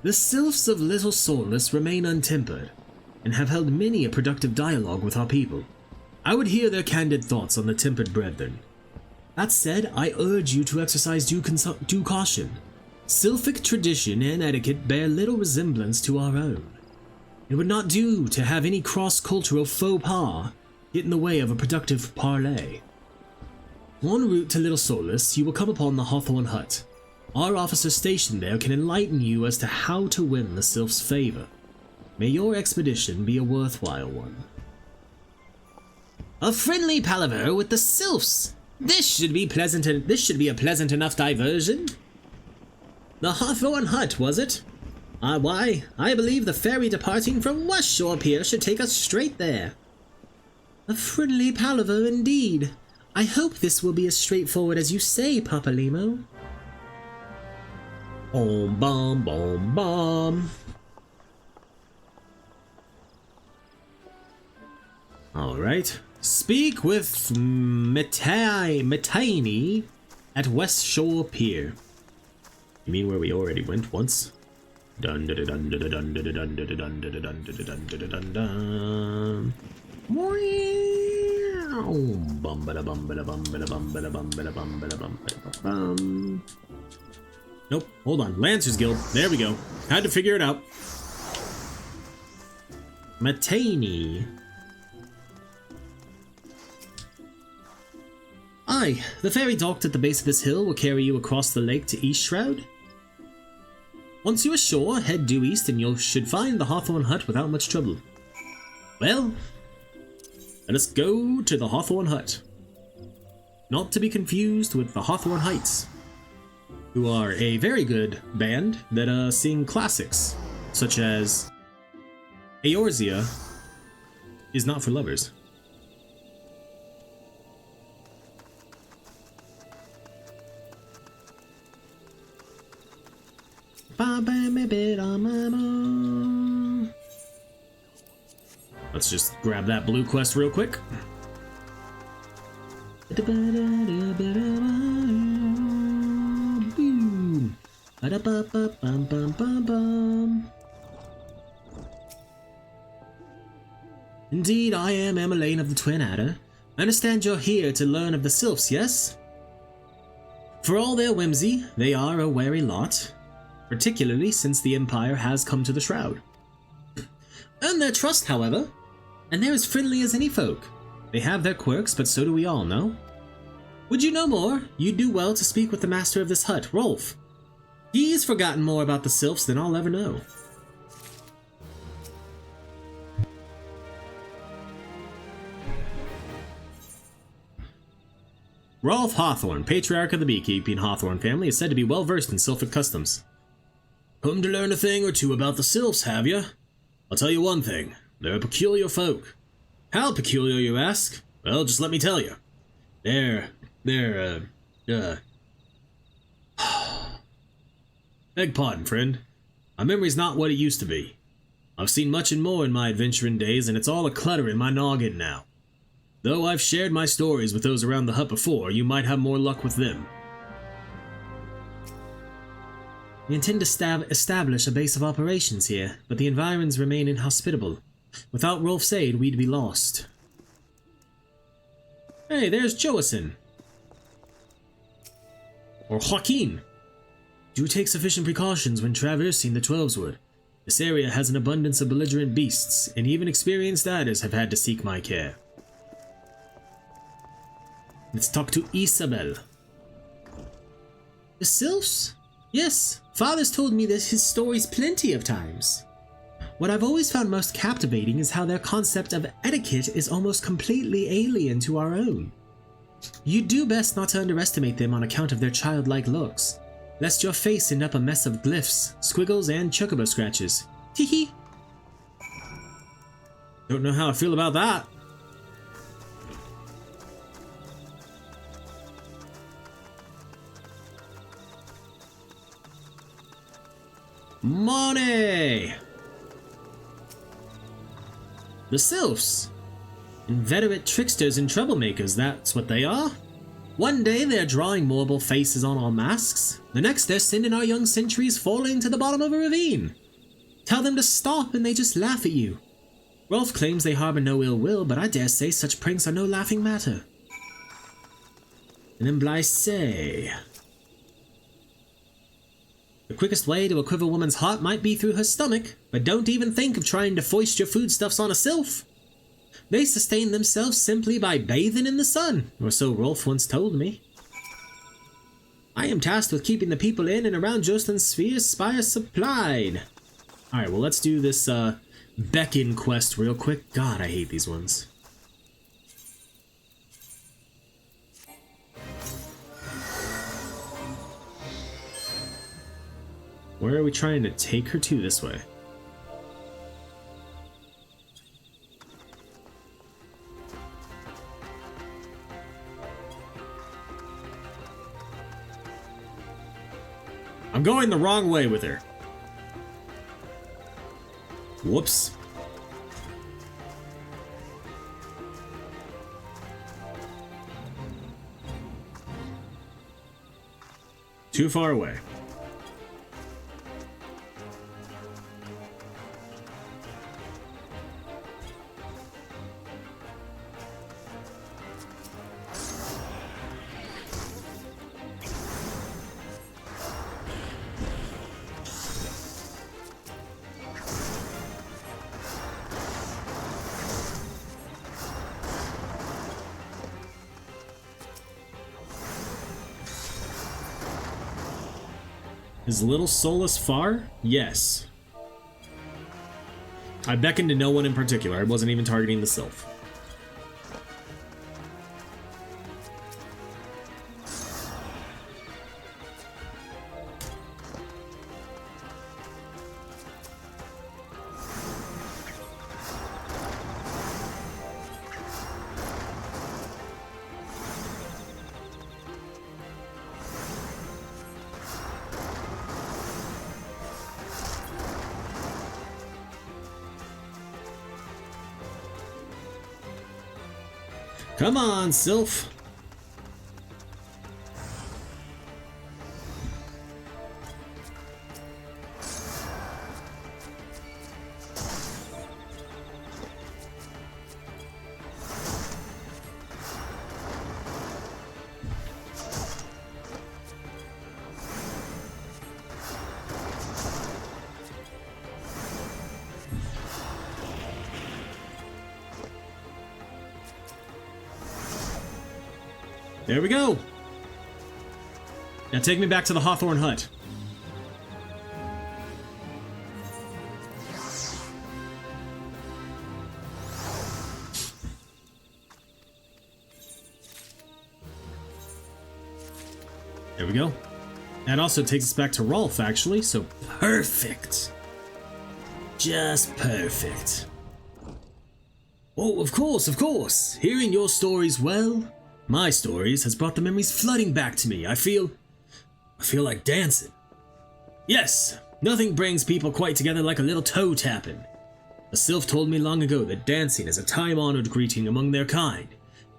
The Sylphs of Little Soulless remain untempered, and have held many a productive dialogue with our people. I would hear their candid thoughts on the tempered brethren. That said, I urge you to exercise due caution. Sylphic tradition and etiquette bear little resemblance to our own. It would not do to have any cross-cultural faux pas get in the way of a productive parley. En route to Little Soulless, you will come upon the Hawthorne Hut. Our officer stationed there can enlighten you as to how to win the Sylph's favor. May your expedition be a worthwhile one. A friendly palaver with the Sylphs. This should be a pleasant enough diversion. The Hawthorne Hut, was it? Why, I believe the ferry departing from West Shore Pier should take us straight there. A friendly palaver indeed. I hope this will be as straightforward as you say, Papa Limo. Boom, bom, bom, bom. All right. Speak with Metaini at West Shore Pier. You mean where we already went once? Dun dun dun dun dun dun dun dun dun dun dun dun dun dun. Nope, hold on. Lancers Guild. There we go. Had to figure it out. Metaini. Aye, the ferry docked at the base of this hill will carry you across the lake to East Shroud. Once you are ashore, head due east and you should find the Hawthorne Hut without much trouble. Well, let us go to the Hawthorne Hut. Not to be confused with the Hawthorne Heights, who are a very good band that sing classics, such as Eorzea is Not for Lovers. Let's just grab that blue quest real quick. Indeed, I am Ambellina of the Twin Adder. I understand you're here to learn of the Sylphs, yes? For all their whimsy, they are a wary lot, particularly since the Empire has come to the Shroud. Earn their trust, however, and they're as friendly as any folk. They have their quirks, but so do we all, no? Would you know more? You'd do well to speak with the master of this hut, Rolf. He's forgotten more about the Sylphs than I'll ever know. Rolf Hawthorne, patriarch of the beekeeping Hawthorne family, is said to be well versed in Sylphic customs. Come to learn a thing or two about the Sylphs, have you? I'll tell you one thing. They're a peculiar folk. How peculiar, you ask? Well, just let me tell you. They're Beg pardon, friend. My memory's not what it used to be. I've seen much and more in my adventuring days, and it's all a clutter in my noggin now. Though I've shared my stories with those around the hut before, you might have more luck with them. We intend to establish a base of operations here, but the environs remain inhospitable. Without Rolf's aid, we'd be lost. Hey, there's Joacin. Or Joaquin. Do take sufficient precautions when traversing the Twelveswood. This area has an abundance of belligerent beasts, and even experienced adders have had to seek my care. Let's talk to Isabel. The Sylphs? Yes, Father's told me this his stories plenty of times. What I've always found most captivating is how their concept of etiquette is almost completely alien to our own. You'd do best not to underestimate them on account of their childlike looks, lest your face end up a mess of glyphs, squiggles, and chocobo scratches. Teehee. Don't know how I feel about that. Money! The Sylphs. Inveterate tricksters and troublemakers, that's what they are. One day they're drawing mobile faces on our masks. The next they're sending our young centuries falling to the bottom of a ravine. Tell them to stop and they just laugh at you. Rolf claims they harbor no ill will, but I dare say such pranks are no laughing matter. And then Blaise. The quickest way to a quiver woman's heart might be through her stomach, but don't even think of trying to foist your foodstuffs on a sylph. They sustain themselves simply by bathing in the sun, or so Rolf once told me. I am tasked with keeping the people in and around Jocelyn's spire supplied. Alright, well let's do this beckon quest real quick. God, I hate these ones. Where are we trying to take her to this way? I'm going the wrong way with her. Whoops. Too far away. Is Little Solus far? Yes. I beckoned to no one in particular. I wasn't even targeting the Sylph. Come on, Sylph. There we go. Now take me back to the Hawthorne Hut. There we go. That also takes us back to Rolf, actually, so perfect. Just perfect. Oh, of course, of course. Hearing your stories, well, my stories has brought the memories flooding back to me. I feel like dancing. Yes, nothing brings people quite together like a little toe tapping. A Sylph told me long ago that dancing is a time-honored greeting among their kind.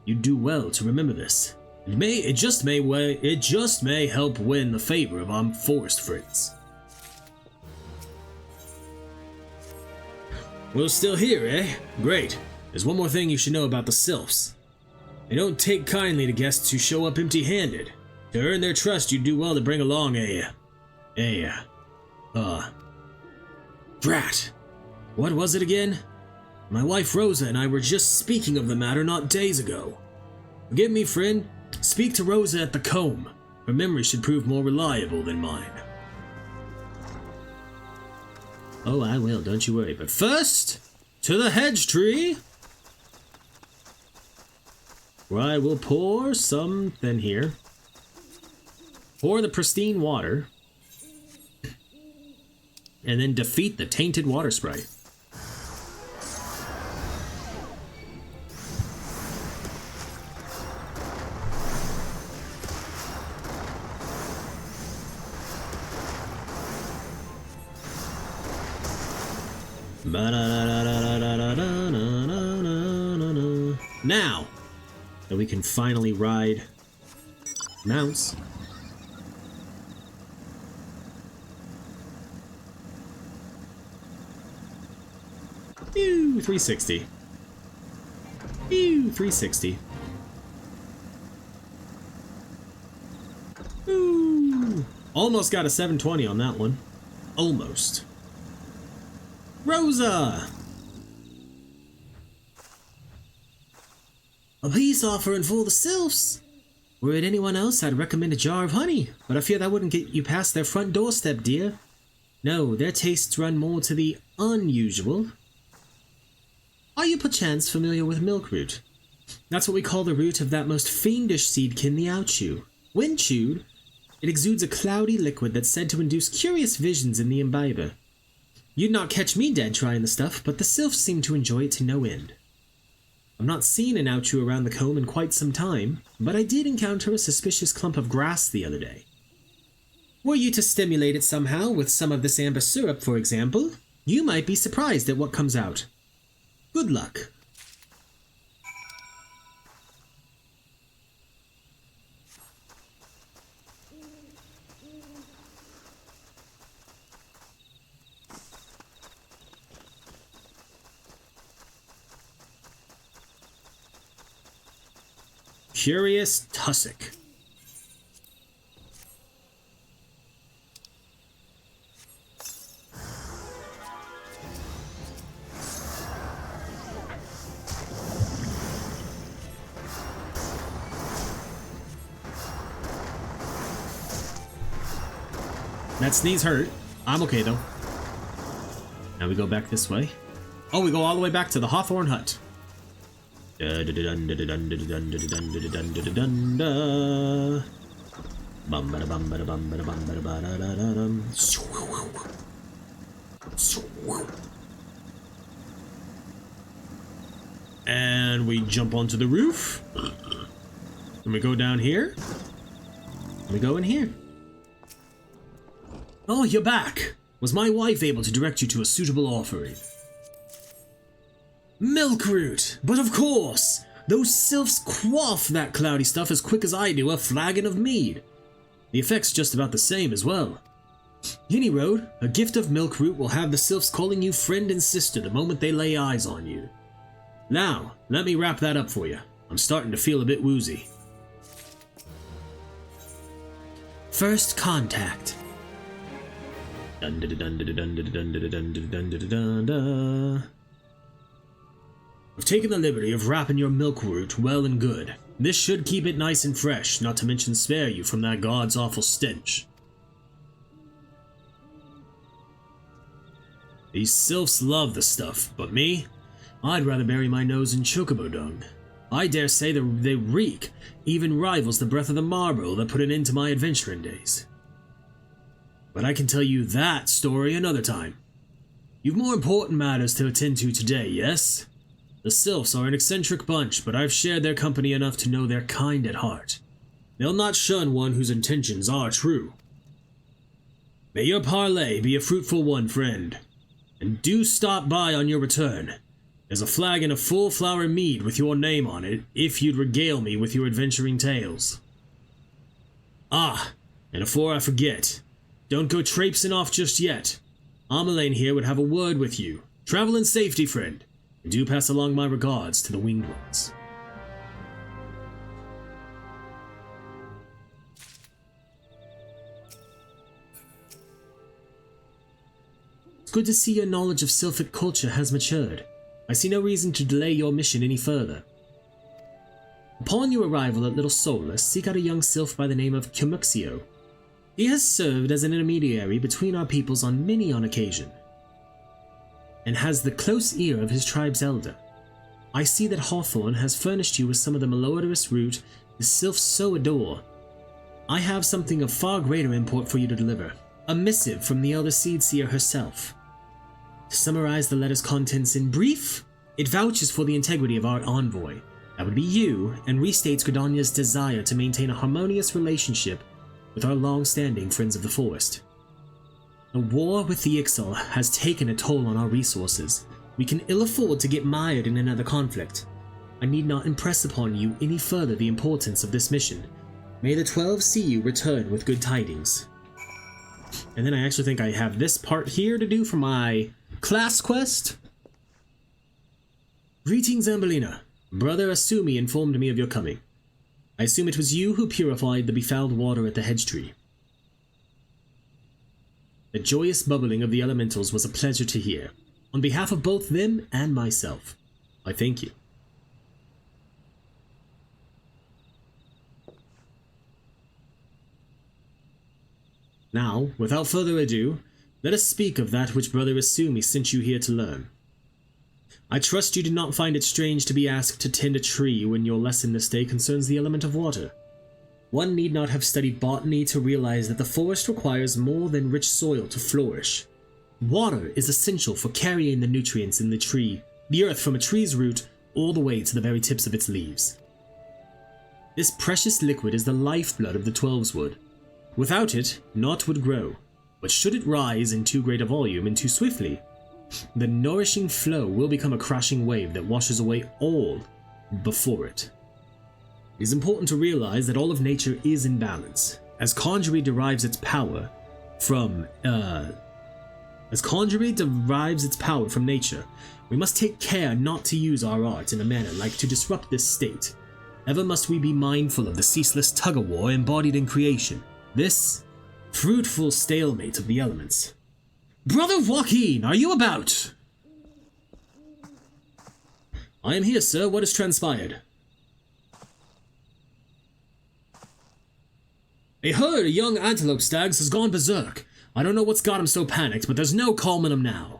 You'd do well to remember this. It just may help win the favor of our forest friends. We're still here, eh? Great. There's one more thing you should know about the Sylphs. They don't take kindly to guests who show up empty-handed. To earn their trust, you'd do well to bring along Drat. What was it again? My wife Rosa and I were just speaking of the matter not days ago. Forgive me, friend. Speak to Rosa at the comb. Her memory should prove more reliable than mine. Oh, I will, don't you worry. But first, to the hedge tree, where I will pour something here. Pour the pristine water, and then defeat the tainted water sprite. Now that we can finally ride mounts. Ew, 360. Ew, 360. Ooh. Almost got a 720 on that one. Almost. Rosa! A peace offering for the Sylphs. Were it anyone else, I'd recommend a jar of honey, but I fear that wouldn't get you past their front doorstep, dear. No, their tastes run more to the unusual. Are you perchance familiar with milkroot? That's what we call the root of that most fiendish seedkin, the outchew. When chewed, it exudes a cloudy liquid that's said to induce curious visions in the imbiber. You'd not catch me dead trying the stuff, but the Sylphs seem to enjoy it to no end. I've not seen an outchew around the comb in quite some time, but I did encounter a suspicious clump of grass the other day. Were you to stimulate it somehow with some of this amber syrup, for example, you might be surprised at what comes out. Good luck. Curious tussock. That sneeze hurt. I'm okay though. Now we go back this way. Oh, we go all the way back to the Hawthorne Hut. And we jump onto the roof. And we go down here. And we go in here. Oh, you're back. Was my wife able to direct you to a suitable offering? Milkroot! But of course! Those sylphs quaff that cloudy stuff as quick as I do a flagon of mead. The effect's just about the same as well. Road, a gift of milkroot will have the sylphs calling you friend and sister the moment they lay eyes on you. Now, let me wrap that up for you. I'm starting to feel a bit woozy. First contact. I've taken the liberty of wrapping your milkroot well and good. This should keep it nice and fresh, not to mention spare you from that god's awful stench. These sylphs love the stuff, but me? I'd rather bury my nose in chocobo dung. I dare say they reek even rivals the breath of the marble that put an end to my adventuring days. But I can tell you that story another time. You've more important matters to attend to today, yes? The Sylphs are an eccentric bunch, but I've shared their company enough to know they're kind at heart. They'll not shun one whose intentions are true. May your parley be a fruitful one, friend. And do stop by on your return. There's a flagon of full flower mead with your name on it, if you'd regale me with your adventuring tales. Ah, and before I forget, don't go traipsing off just yet. Ambellina here would have a word with you. Travel in safety, friend. And do pass along my regards to the winged ones. It's good to see your knowledge of Sylphic culture has matured. I see no reason to delay your mission any further. Upon your arrival at Little Solus, seek out a young sylph by the name of Kumuxio. He has served as an intermediary between our peoples on many an occasion, and has the close ear of his tribe's elder. I see that Hawthorne has furnished you with some of the malodorous root the sylphs so adore. I have something of far greater import for you to deliver, a missive from the Elder Seedseer herself. To summarize the letter's contents in brief, it vouches for the integrity of our envoy, that would be you, and restates Gridania's desire to maintain a harmonious relationship with our long-standing friends of the forest. The war with the Ixal has taken a toll on our resources. We can ill afford to get mired in another conflict. I need not impress upon you any further the importance of this mission. May the 12 see you return with good tidings. And then I actually think I have this part here to do for my class quest. Greetings, Ambellina. Brother Asumi informed me of your coming. I assume it was you who purified the befouled water at the hedge tree. The joyous bubbling of the elementals was a pleasure to hear. On behalf of both them and myself, I thank you. Now, without further ado, let us speak of that which Brother Asumi sent you here to learn. I trust you did not find it strange to be asked to tend a tree when your lesson this day concerns the element of water. One need not have studied botany to realize that the forest requires more than rich soil to flourish. Water is essential for carrying the nutrients in the earth from a tree's root all the way to the very tips of its leaves. This precious liquid is the lifeblood of the 12's wood. Without it, naught would grow, but should it rise in too great a volume and too swiftly, the nourishing flow will become a crashing wave that washes away all before it. It is important to realize that all of nature is in balance. As conjuring derives its power from nature, we must take care not to use our art in a manner like to disrupt this state. Ever must we be mindful of the ceaseless tug-of-war embodied in creation, this fruitful stalemate of the elements. Brother Joaquin, are you about? I am here, sir. What has transpired? A herd of young antelope stags has gone berserk. I don't know what's got him so panicked, but there's no calming him now.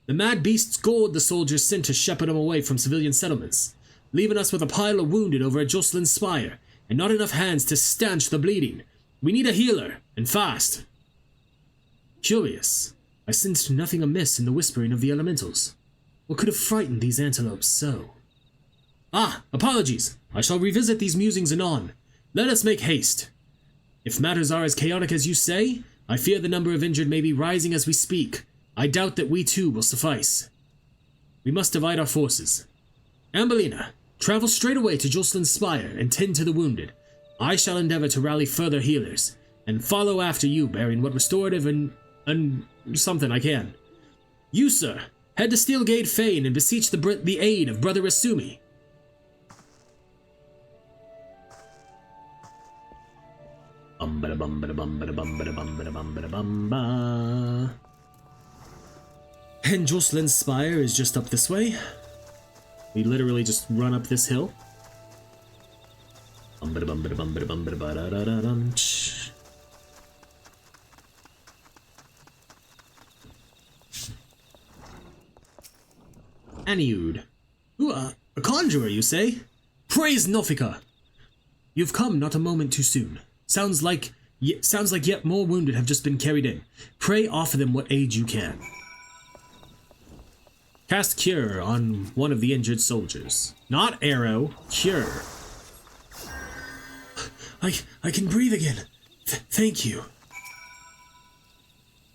The mad beasts gored the soldiers sent to shepherd him away from civilian settlements, leaving us with a pile of wounded over at Jocelyn's spire, and not enough hands to stanch the bleeding. We need a healer, and fast. Curious. I sensed nothing amiss in the whispering of the elementals. What could have frightened these antelopes so? Ah, apologies. I shall revisit these musings anon. Let us make haste. If matters are as chaotic as you say, I fear the number of injured may be rising as we speak. I doubt that we too will suffice. We must divide our forces. Ambellina, travel straight away to Jocelyn's spire and tend to the wounded. I shall endeavor to rally further healers, and follow after you bearing what restorative and something I can. You, sir, head to Steelgate Fane and beseech the aid of Brother Asumi. And Jocelyn's spire is just up this way. We literally just run up this hill. Aniud. Ooh, a conjurer, you say? Praise Nofika! You've come not a moment too soon. Sounds like yet more wounded have just been carried in. Pray offer them what aid you can. Cast Cure on one of the injured soldiers. Not arrow, cure. I can breathe again. Thank you.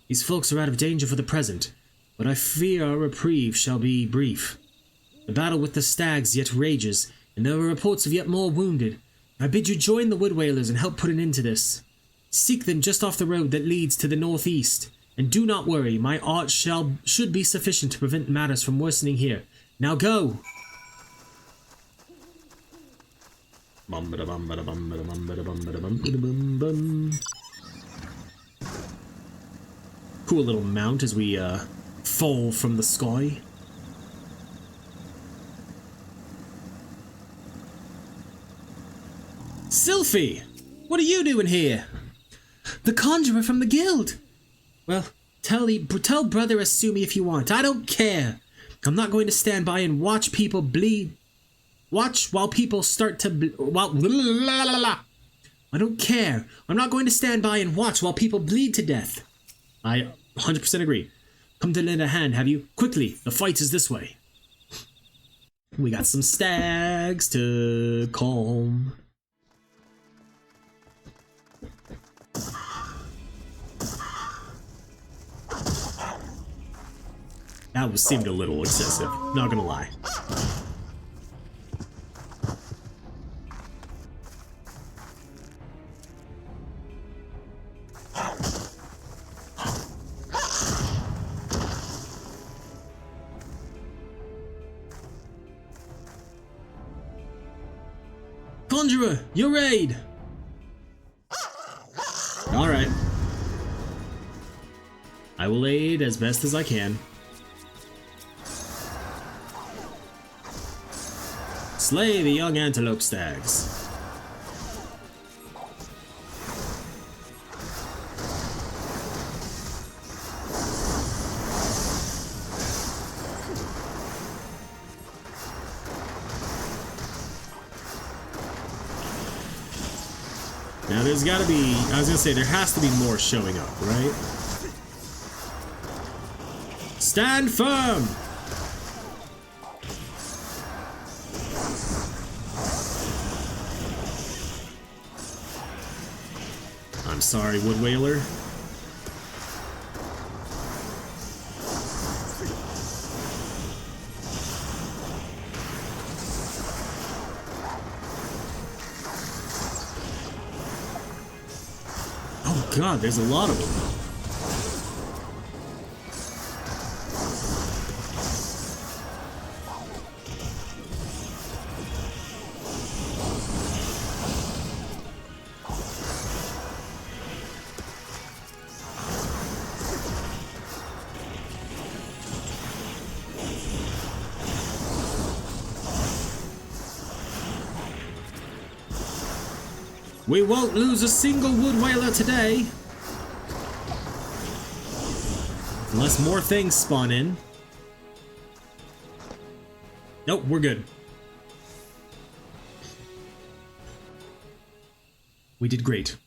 These folks are out of danger for the present, but I fear our reprieve shall be brief. The battle with the stags yet rages, and there are reports of yet more wounded. I bid you join the Wood Whalers and help put an end to this. Seek them just off the road that leads to the northeast, and do not worry, my art should be sufficient to prevent matters from worsening here. Now go! Cool little mount as we fall from the sky. Sylphie! What are you doing here? The conjurer from the guild! Well, tell Brother Asumi if you want. I don't care. I'm not going to stand by and watch people bleed. Watch while people start to I don't care. I'm not going to stand by and watch while people bleed to death. I 100% agree. Come to lend a hand, have you? Quickly, the fight is this way. We got some stags to calm. That seemed a little excessive, not gonna lie. Conjurer, your aid! Alright. I will aid as best as I can. Slay the young antelope stags. Now there's gotta be, I was gonna say, there has to be more showing up, right? Stand firm! I'm sorry, Wood Whaler. Oh god, there's a lot of them. We won't lose a single Wood Whaler today. Unless more things spawn in. Nope, we're good. We did great.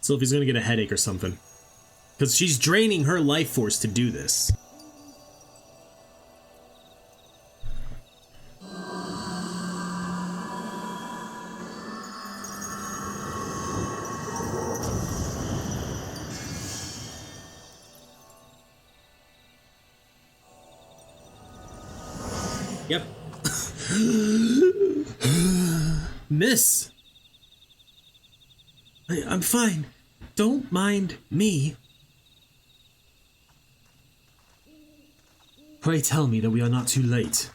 Sylphie's gonna get a headache or something. Because she's draining her life force to do this. Yep. Miss! I'm fine. Don't mind me. Pray tell me that we are not too late.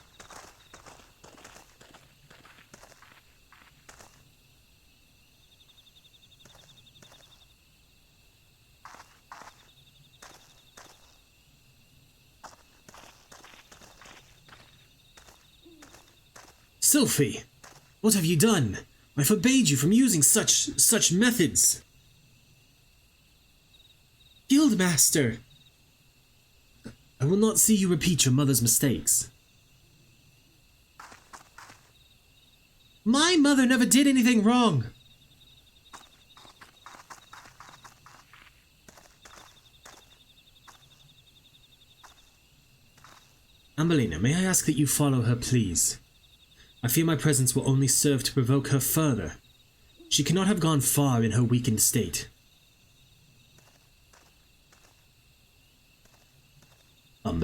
Sylphie, what have you done? I forbade you from using such methods. Guildmaster! I will not see you repeat your mother's mistakes. My mother never did anything wrong. Ambellina, may I ask that you follow her, please? I fear my presence will only serve to provoke her further. She cannot have gone far in her weakened state. Oh,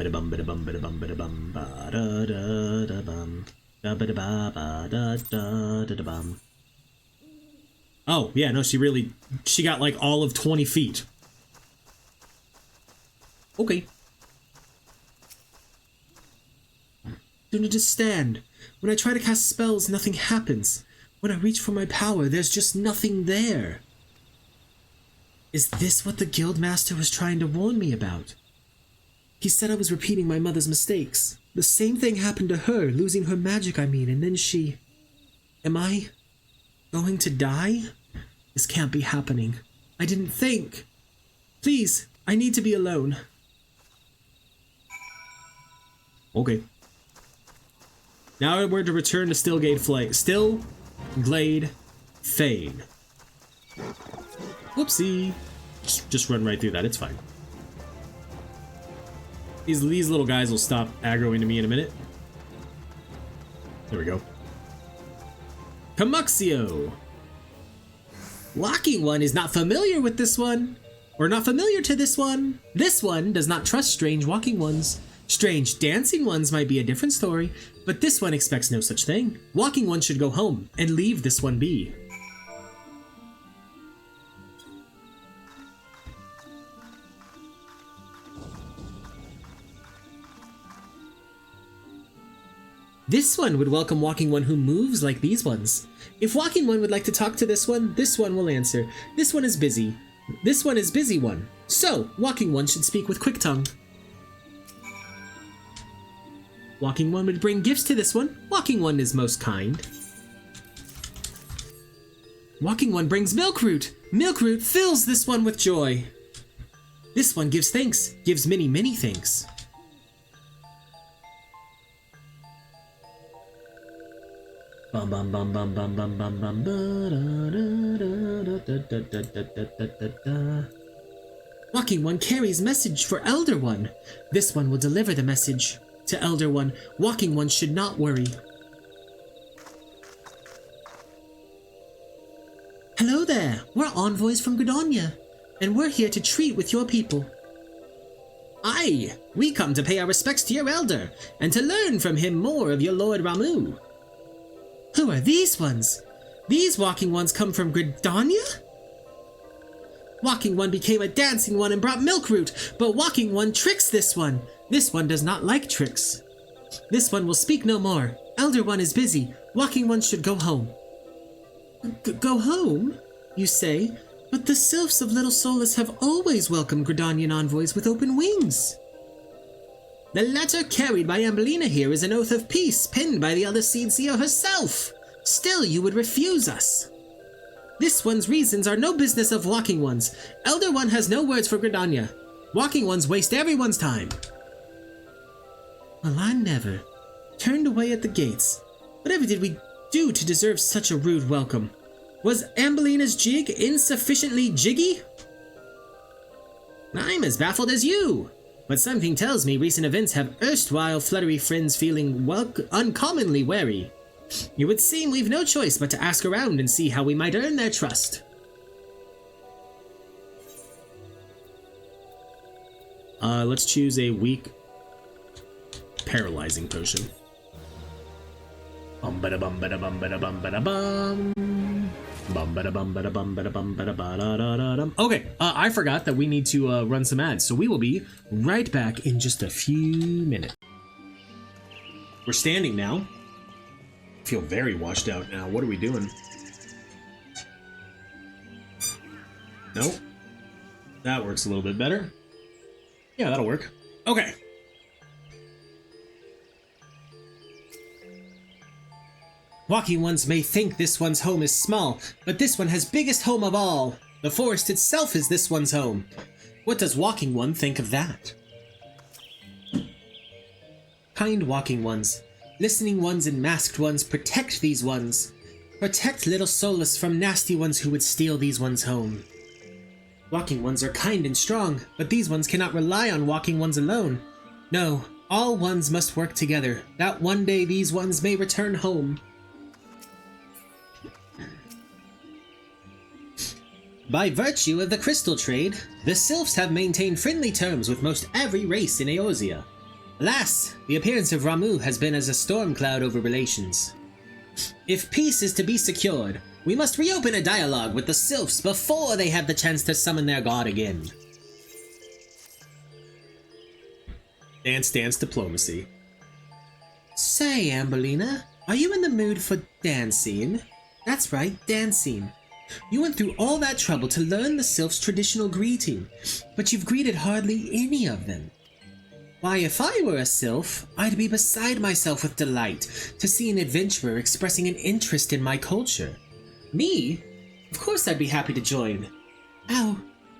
yeah, no, she got like all of 20 feet. Okay. Don't understand. When I try to cast spells, nothing happens. When I reach for my power, there's just nothing there. Is this what the Guildmaster was trying to warn me about? He said I was repeating my mother's mistakes. The same thing happened to her, losing her magic, I mean, and then she... Am I going to die? This can't be happening. I didn't think. Please, I need to be alone. Okay. Now we're to return to Stillglade Fane. Whoopsie. Just run right through that, it's fine. These little guys will stop aggroing to me in a minute. There we go. Camuxio! Walking One is not familiar with this one. Or not familiar to this one. This one does not trust strange walking ones. Strange dancing ones might be a different story, but this one expects no such thing. Walking One should go home and leave this one be. This one would welcome Walking One who moves like these ones. If Walking One would like to talk to this one will answer. This one is busy. This one is busy one. So, Walking One should speak with quick tongue. Walking One would bring gifts to this one. Walking One is most kind. Walking One brings Milkroot. Milkroot fills this one with joy. This one gives thanks, gives many, many thanks. Bum bum bum bum bum bum bum bum ba. Walking One carries message for Elder One. This one will deliver the message to Elder One. Walking One should not worry. Hello there, we're envoys from Gridania, and we're here to treat with your people. Aye, we come to pay our respects to your elder, and to learn from him more of your Lord Ramuh. Who are these ones? These Walking Ones come from Gridania? Walking One became a dancing one and brought Milkroot, but Walking One tricks this one. This one does not like tricks. This one will speak no more. Elder One is busy. Walking One should go home. Go home, you say? But the Sylphs of Little Solace have always welcomed Gridanian envoys with open wings. The letter carried by Ambellina here is an oath of peace penned by the other Seed Seer herself. Still, you would refuse us. This one's reasons are no business of Walking One's. Elder One has no words for Gridania. Walking Ones waste everyone's time. Well, I never. Turned away at the gates. Whatever did we do to deserve such a rude welcome? Was Ambellina's jig insufficiently jiggy? I'm as baffled as you. But something tells me recent events have erstwhile fluttery friends feeling uncommonly wary. It would seem we've no choice but to ask around and see how we might earn their trust. Let's choose a weak paralyzing potion. Bum bada bum bada bum bada bum bada bum. Bum bada bum bada bum bada bum bada bada da da dum. Okay, I forgot that we need to run some ads, so we will be right back in just a few minutes. We're standing now. I feel very washed out now. What are we doing? Nope. That works a little bit better. Yeah, that'll work. Okay. Walking Ones may think this one's home is small, but this one has biggest home of all. The forest itself is this one's home. What does Walking One think of that? Kind Walking Ones, listening ones and masked ones, protect these ones. Protect Little Solace from nasty ones who would steal these ones home. Walking Ones are kind and strong, but these ones cannot rely on Walking Ones alone. No, all ones must work together, that one day these ones may return home. By virtue of the crystal trade, the Sylphs have maintained friendly terms with most every race in Eorzea. Alas, the appearance of Ramuh has been as a storm cloud over relations. If peace is to be secured, we must reopen a dialogue with the Sylphs before they have the chance to summon their god again. Dance Dance Diplomacy. Say, Ambellina, are you in the mood for dancing? That's right, dancing. You went through all that trouble to learn the Sylphs' traditional greeting, but you've greeted hardly any of them. Why, if I were a Sylph, I'd be beside myself with delight to see an adventurer expressing an interest in my culture. Me? Of course I'd be happy to join. Ow!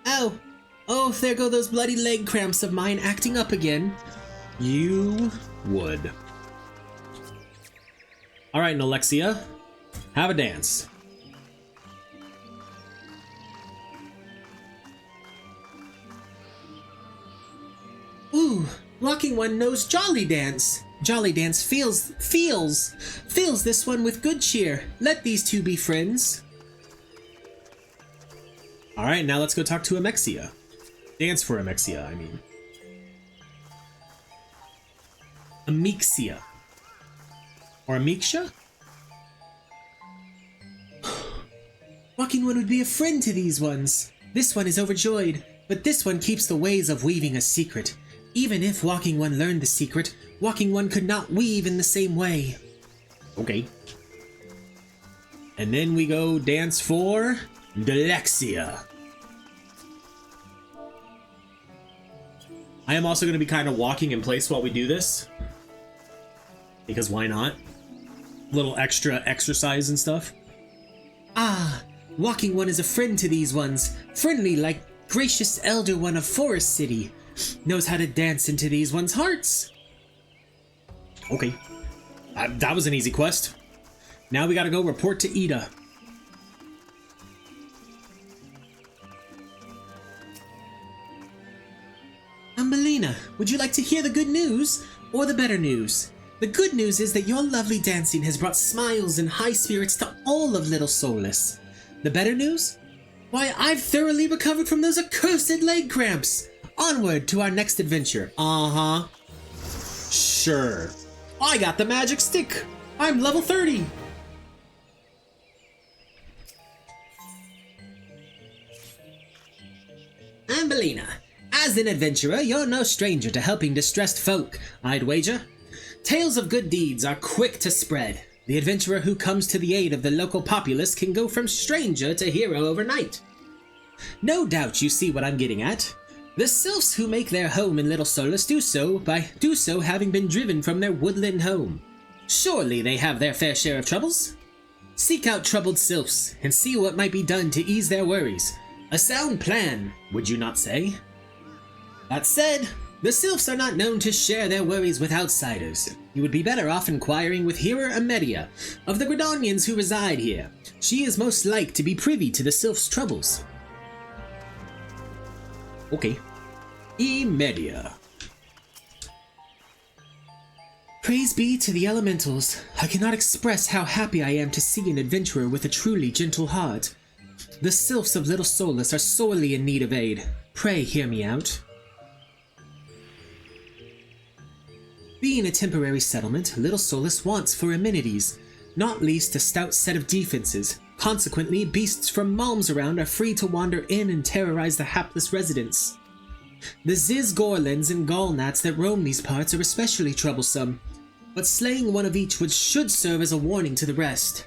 Ow! Oh, there go those bloody leg cramps of mine acting up again. You would. Alright, Nalexia. Have a dance. Ooh, Walking One knows Jolly Dance. Jolly Dance feels this one with good cheer. Let these two be friends. Alright, now let's go talk to Amexia. Dance for Amexia, I mean. Amexia. Or Amexia? Walking One would be a friend to these ones. This one is overjoyed, but this one keeps the ways of weaving a secret. Even if Walking One learned the secret, Walking One could not weave in the same way. Okay. And then we go dance for Delexia. I am also going to be kind of walking in place while we do this. Because why not? Little extra exercise and stuff. Ah, Walking One is a friend to these ones. Friendly like gracious Elder One of Forest City. Knows how to dance into these ones' hearts. Okay. That was an easy quest. Now we gotta go report to Ida. Ambellina, would you like to hear the good news or the better news? The good news is that your lovely dancing has brought smiles and high spirits to all of Little Soulless. The better news? Why, I've thoroughly recovered from those accursed leg cramps. Onward to our next adventure. Uh-huh. Sure. I got the magic stick. I'm level 30. Ambellina, as an adventurer, you're no stranger to helping distressed folk, I'd wager. Tales of good deeds are quick to spread. The adventurer who comes to the aid of the local populace can go from stranger to hero overnight. No doubt you see what I'm getting at. The Sylphs who make their home in Little Soulless do so having been driven from their woodland home. Surely they have their fair share of troubles. Seek out troubled Sylphs and see what might be done to ease their worries. A sound plan, would you not say? That said, the Sylphs are not known to share their worries with outsiders. You would be better off inquiring with Hearer Amedia of the Gridanians who reside here. She is most like to be privy to the Sylphs' troubles. Okay. Emedia. Praise be to the elementals. I cannot express how happy I am to see an adventurer with a truly gentle heart. The Sylphs of Little Soulless are sorely in need of aid. Pray hear me out. Being a temporary settlement, Little Soulless wants for amenities, not least a stout set of defenses. Consequently, beasts from malms around are free to wander in and terrorize the hapless residents. The Ziz Gorlins and Gallnats that roam these parts are especially troublesome, but slaying one of each should serve as a warning to the rest.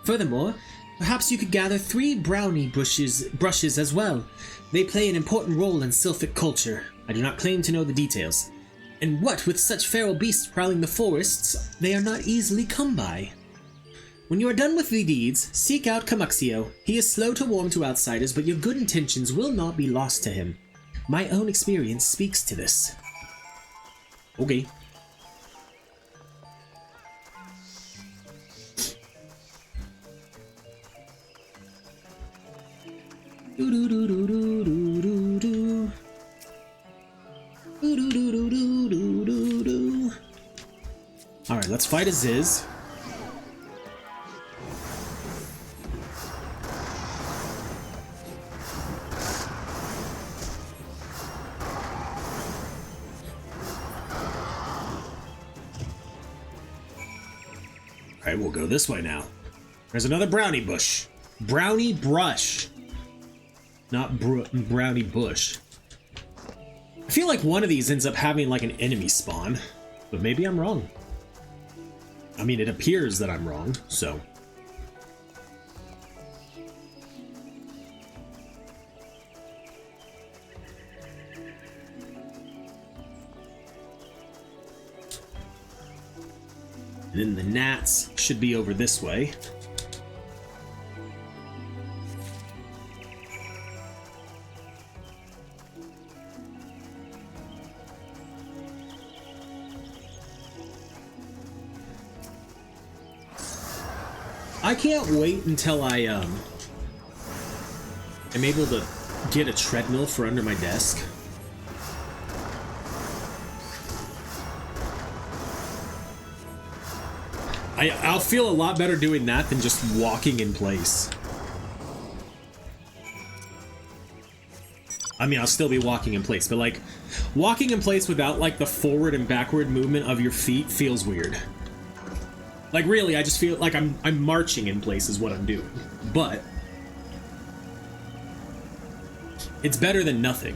Furthermore, perhaps you could gather 3 brownie brushes as well. They play an important role in Sylphic culture. I do not claim to know the details. And what with such feral beasts prowling the forests, they are not easily come by. When you are done with the deeds, seek out Camuxio. He is slow to warm to outsiders, but your good intentions will not be lost to him. My own experience speaks to this. Okay. Alright, let's fight a Ziz. Alright, we'll go this way now. There's another brownie bush. Brownie brush. Not brownie bush. I feel like one of these ends up having like an enemy spawn, but maybe I'm wrong. I mean, it appears that I'm wrong, so. And then the gnats should be over this way. I can't wait until I am able to get a treadmill for under my desk. I'll feel a lot better doing that than just walking in place. I mean, I'll still be walking in place, but like walking in place without like the forward and backward movement of your feet feels weird. Like really, I just feel like I'm marching in place is what I'm doing. But it's better than nothing.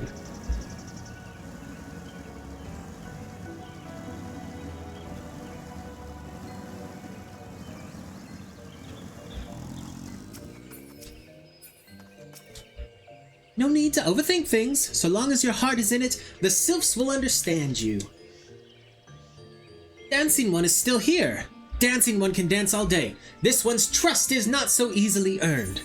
No need to overthink things. So long as your heart is in it, the Sylphs will understand you. Dancing One is still here. Dancing One can dance all day. This one's trust is not so easily earned.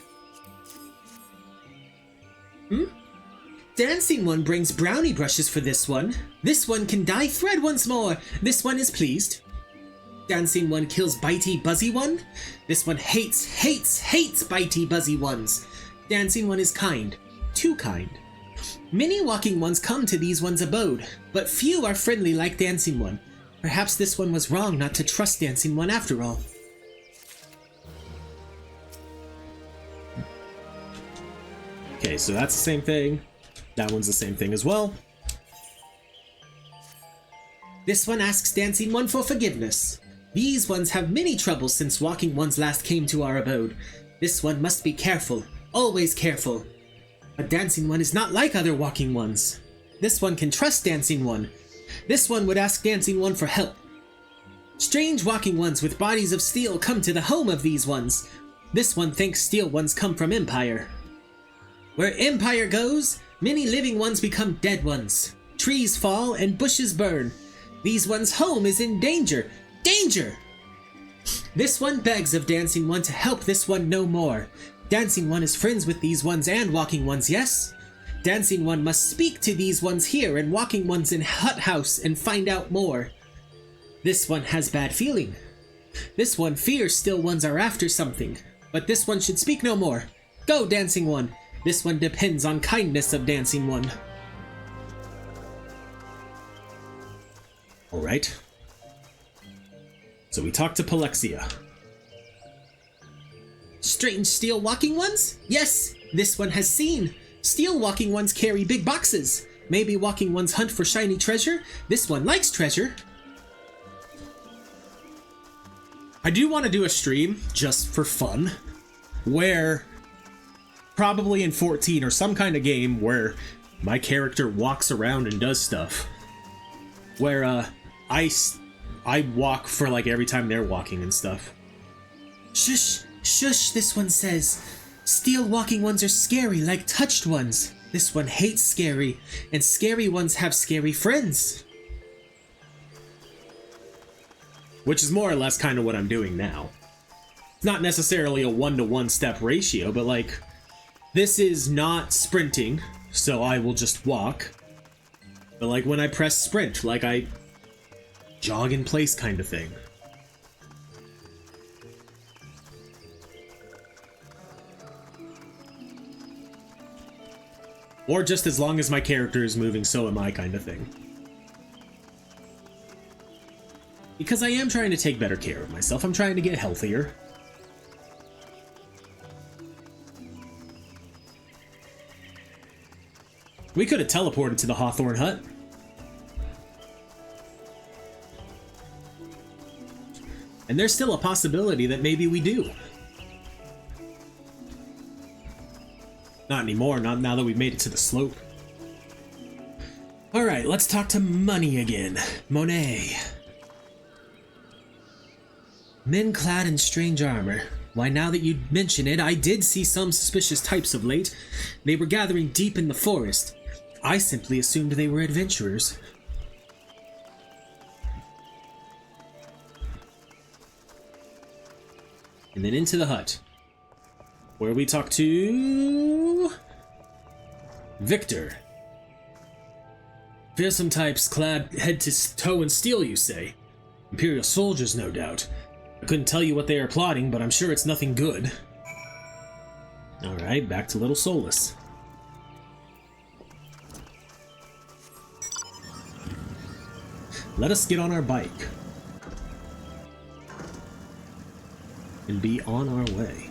Dancing One brings brownie brushes for this one. This one can dye thread once more. This one is pleased. Dancing One kills bitey buzzy one. This one hates bitey buzzy ones. Dancing One is kind. Too kind. Many walking ones come to these one's abode, but few are friendly like Dancing One. Perhaps this one was wrong not to trust Dancing One after all. Okay, so that's the same thing. That one's the same thing as well. This one asks Dancing One for forgiveness. These ones have many troubles since walking ones last came to our abode. This one must be careful, always careful. But Dancing One is not like other walking ones. This one can trust Dancing One. This one would ask Dancing One for help. Strange walking ones with bodies of steel come to the home of these ones. This one thinks steel ones come from Empire. Where Empire goes, many living ones become dead ones. Trees fall and bushes burn. These ones' home is in danger. Danger! This one begs of Dancing One to help this one no more. Dancing One is friends with these ones and walking ones, yes? Dancing One must speak to these ones here and walking ones in Hut House and find out more. This one has bad feeling. This one fears still ones are after something, but this one should speak no more. Go, Dancing One. This one depends on kindness of Dancing One. Alright. So we talked to Palexia. Strange steel walking ones? Yes, this one has seen. Steel walking ones carry big boxes. Maybe walking ones hunt for shiny treasure. This one likes treasure. I do want to do a stream, just for fun, where, probably in 14 or some kind of game where my character walks around and does stuff. Where, I walk for like every time they're walking and stuff. Shush! Shush, this one says. Steel walking ones are scary like touched ones. This one hates scary, and scary ones have scary friends. Which is more or less kind of what I'm doing now. It's not necessarily a 1-to-1 step ratio, but like, this is not sprinting, so I will just walk. But like when I press sprint, like I jog in place kind of thing. Or just as long as my character is moving, so am I kind of thing. Because I am trying to take better care of myself. I'm trying to get healthier. We could have teleported to the Hawthorne Hut. And there's still a possibility that maybe we do. Not anymore, not now that we've made it to the slope. Alright, let's talk to money again. Monet. Men clad in strange armor. Why, now that you mention it, I did see some suspicious types of late. They were gathering deep in the forest. I simply assumed they were adventurers. And then into the hut, where we talk to Victor. Fearsome types clad head to toe in steel, you say? Imperial soldiers, no doubt. I couldn't tell you what they are plotting, but I'm sure it's nothing good. Alright, back to Little Solus. Let us get on our bike and be on our way.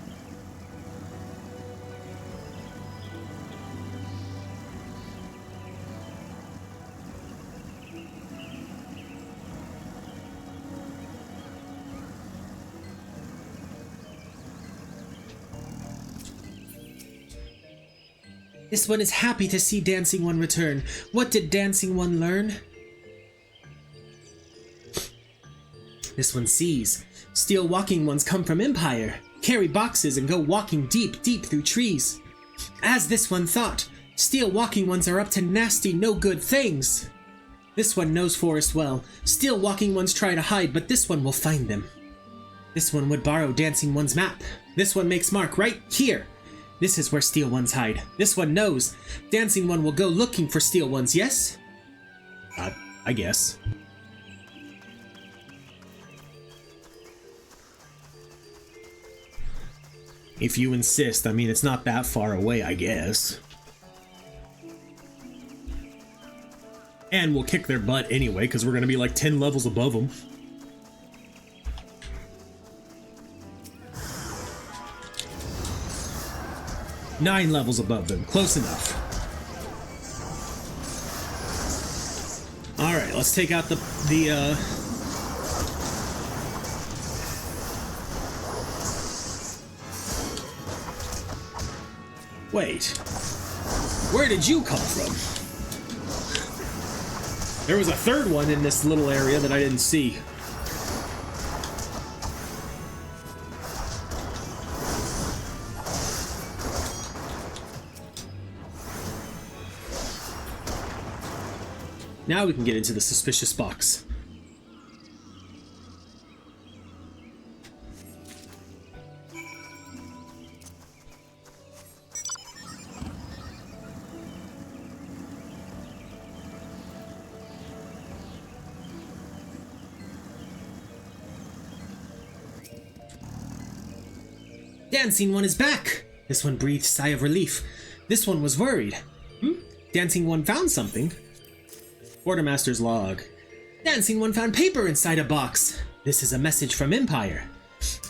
This one is happy to see Dancing One return. What did Dancing One learn? This one sees. Steel walking ones come from Empire, carry boxes and go walking deep, deep through trees. As this one thought, steel walking ones are up to nasty, no good things. This one knows forest well. Steel walking ones try to hide, but this one will find them. This one would borrow Dancing One's map. This one makes mark right here. This is where steel ones hide. This one knows. Dancing One will go looking for steel ones, yes? I guess. If you insist, I mean, it's not that far away, I guess. And we'll kick their butt anyway, because we're gonna be like 10 levels above them. Nine levels above them. Close enough. Alright, let's take out the Wait. Where did you come from? There was a third one in this little area that I didn't see. Now we can get into the suspicious box. Dancing One is back! This one breathed a sigh of relief. This one was worried. Dancing One found something. Quartermaster's log. Dancing One found paper inside a box. This is a message from Empire.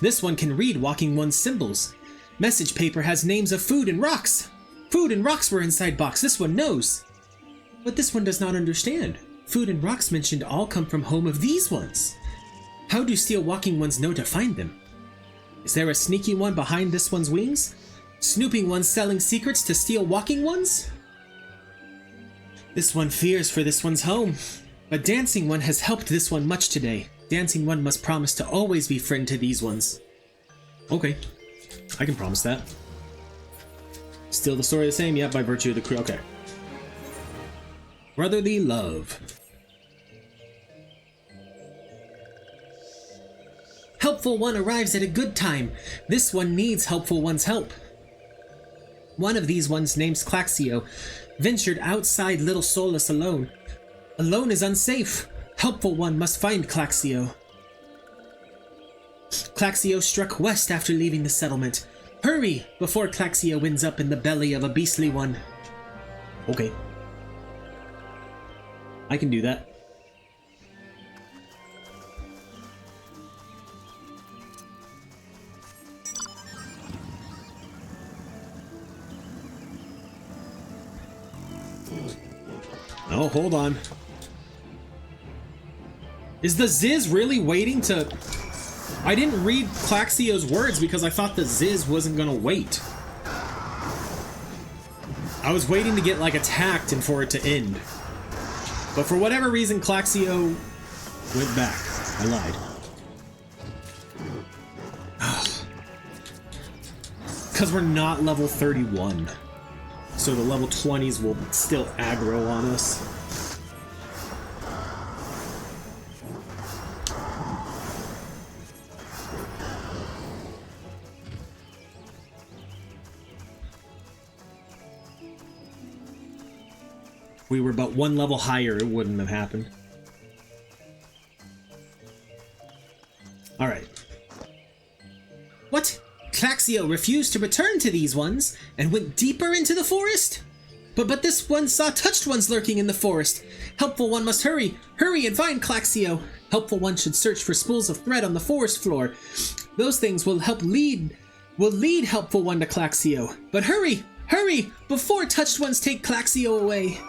This one can read Walking One's symbols. Message paper has names of food and rocks. Food and rocks were inside box. This one knows. But this one does not understand. Food and rocks mentioned all come from home of these ones. How do Steel Walking Ones know to find them? Is there a sneaky one behind this one's wings? Snooping ones selling secrets to Steel Walking Ones? This one fears for this one's home. But Dancing One has helped this one much today. Dancing One must promise to always be friend to these ones. Okay, I can promise that. Still the story the same? Yeah, by virtue of the crew. Okay. Brotherly love. Helpful One arrives at a good time. This one needs Helpful One's help. One of these ones, named Claxio, ventured outside Little Solus alone. Alone is unsafe. Helpful One must find Claxio. Claxio struck west after leaving the settlement. Hurry, before Claxio ends up in the belly of a beastly one. Okay. I can do that. Oh, hold on. Is the Ziz really waiting to... I didn't read Claxio's words because I thought the Ziz wasn't gonna wait. I was waiting to get, like, attacked and for it to end. But for whatever reason, Claxio went back. I lied. Because we're not level 31. So the level 20s will still aggro on us. If we were but one level higher, it wouldn't have happened. Alright. What? Claxio refused to return to these ones and went deeper into the forest? But this one saw touched ones lurking in the forest. Helpful one must hurry. Hurry and find Claxio. Helpful one should search for spools of thread on the forest floor. Those things will lead helpful one to Claxio. But hurry! Hurry! Before touched ones take Claxio away.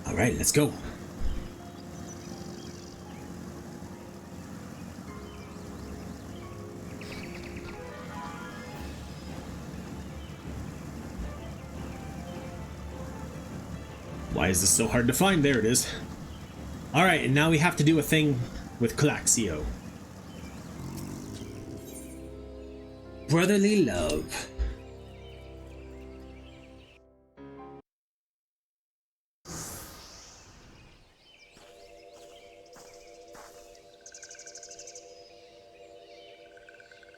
Alright, let's go. Why is this so hard to find? There it is. Alright, and now we have to do a thing with Claxio. Brotherly love.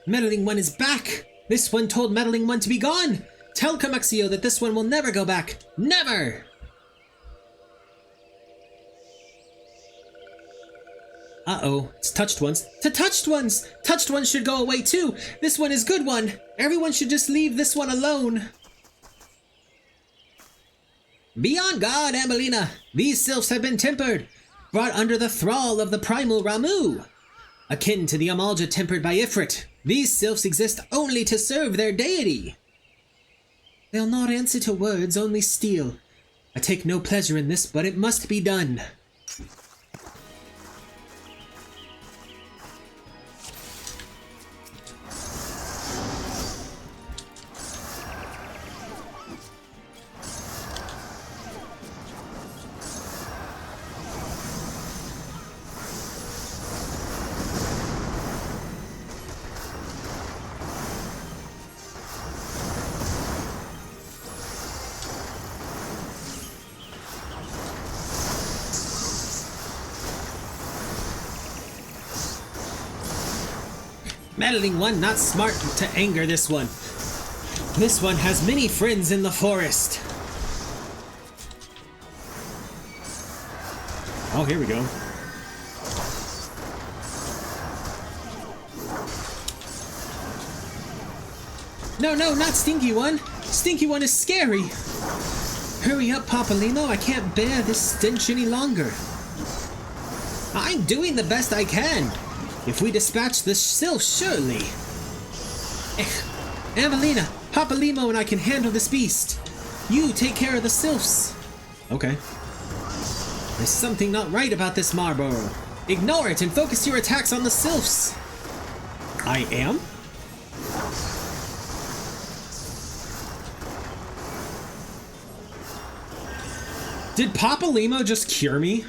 Meddling One is back! This one told Meddling One to be gone! Tell Camaxio that this one will never go back! Never! Uh-oh, it's touched ones. To touched ones! Touched ones should go away too! This one is good one! Everyone should just leave this one alone! Be on guard, Ambellina! These sylphs have been tempered! Brought under the thrall of the primal Ramu! Akin to the Amalja tempered by Ifrit, these sylphs exist only to serve their deity. They'll not answer to words, only steel. I take no pleasure in this, but it must be done. Meddling One, not smart to anger this one. This one has many friends in the forest. Oh, here we go. No, not Stinky One. Stinky One is scary. Hurry up, Papolino. I can't bear this stench any longer. I'm doing the best I can. If we dispatch the sylph, surely. Ambellina, Papolino and I can handle this beast. You take care of the sylphs. Okay. There's something not right about this Marlborough. Ignore it and focus your attacks on the sylphs. I am? Did Papolino just cure me?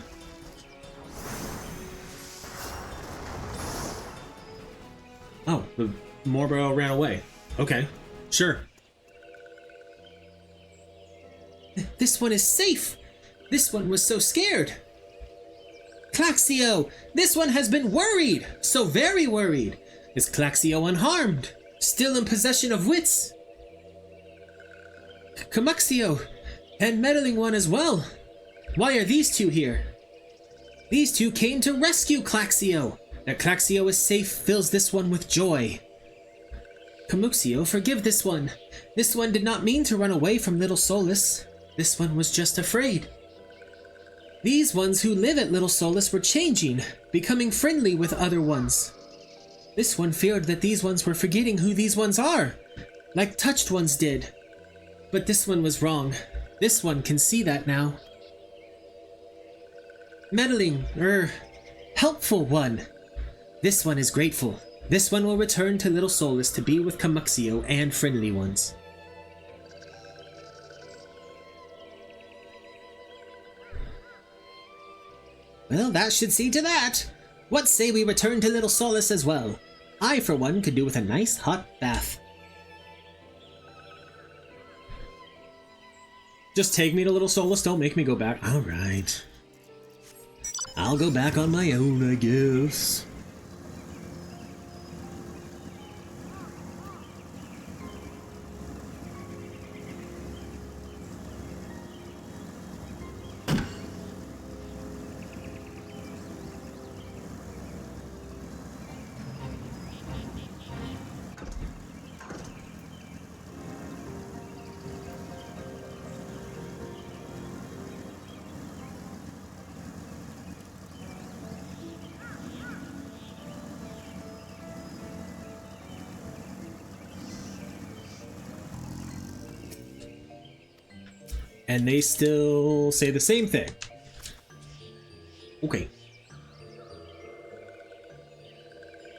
Oh, the Marlborough ran away. Okay, sure. This one is safe. This one was so scared. Claxio, this one has been worried. So very worried. Is Claxio unharmed? Still in possession of wits? Camaxio, and Meddling One as well. Why are these two here? These two came to rescue Claxio. That Claxio is safe fills this one with joy. Camaxio, forgive this one. This one did not mean to run away from Little Solus. This one was just afraid. These ones who live at Little Solus were changing, becoming friendly with other ones. This one feared that these ones were forgetting who these ones are, like touched ones did. But this one was wrong. This one can see that now. Meddling, helpful one. This one is grateful. This one will return to Little Solus to be with Camaxio and friendly ones. Well, that should see to that. What say we return to Little Solus as well? I, for one, could do with a nice hot bath. Just take me to Little Solus, don't make me go back. Alright. I'll go back on my own, I guess. And they still say the same thing. Okay.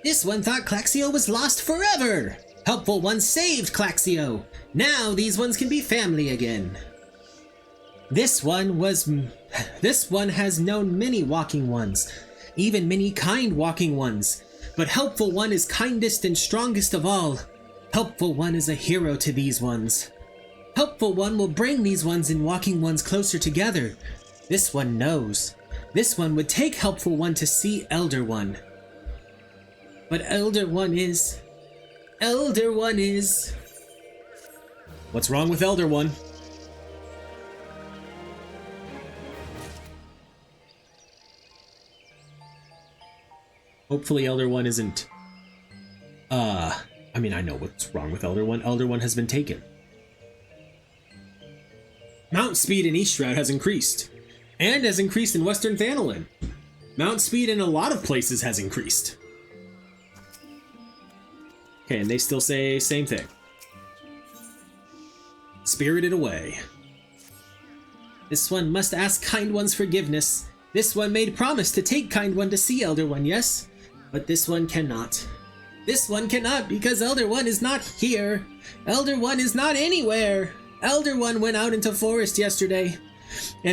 This one thought Claxio was lost forever! Helpful One saved Claxio! Now these ones can be family again. This one has known many walking ones, even many kind walking ones. But Helpful One is kindest and strongest of all. Helpful One is a hero to these ones. Helpful One will bring these ones and walking ones closer together. This one knows. This one would take Helpful One to see Elder One. But Elder One is... What's wrong with Elder One? Hopefully Elder One isn't... I mean, I know what's wrong with Elder One. Elder One has been taken. Mount speed in Eastshroud has increased, and has increased in Western Thanolin. Mount speed in a lot of places has increased. Okay, and they still say same thing. Spirited away. This one must ask Kind One's forgiveness. This one made promise to take Kind One to see Elder One, yes? But this one cannot. This one cannot because Elder One is not here. Elder One is not anywhere. Elder One went out into forest yesterday,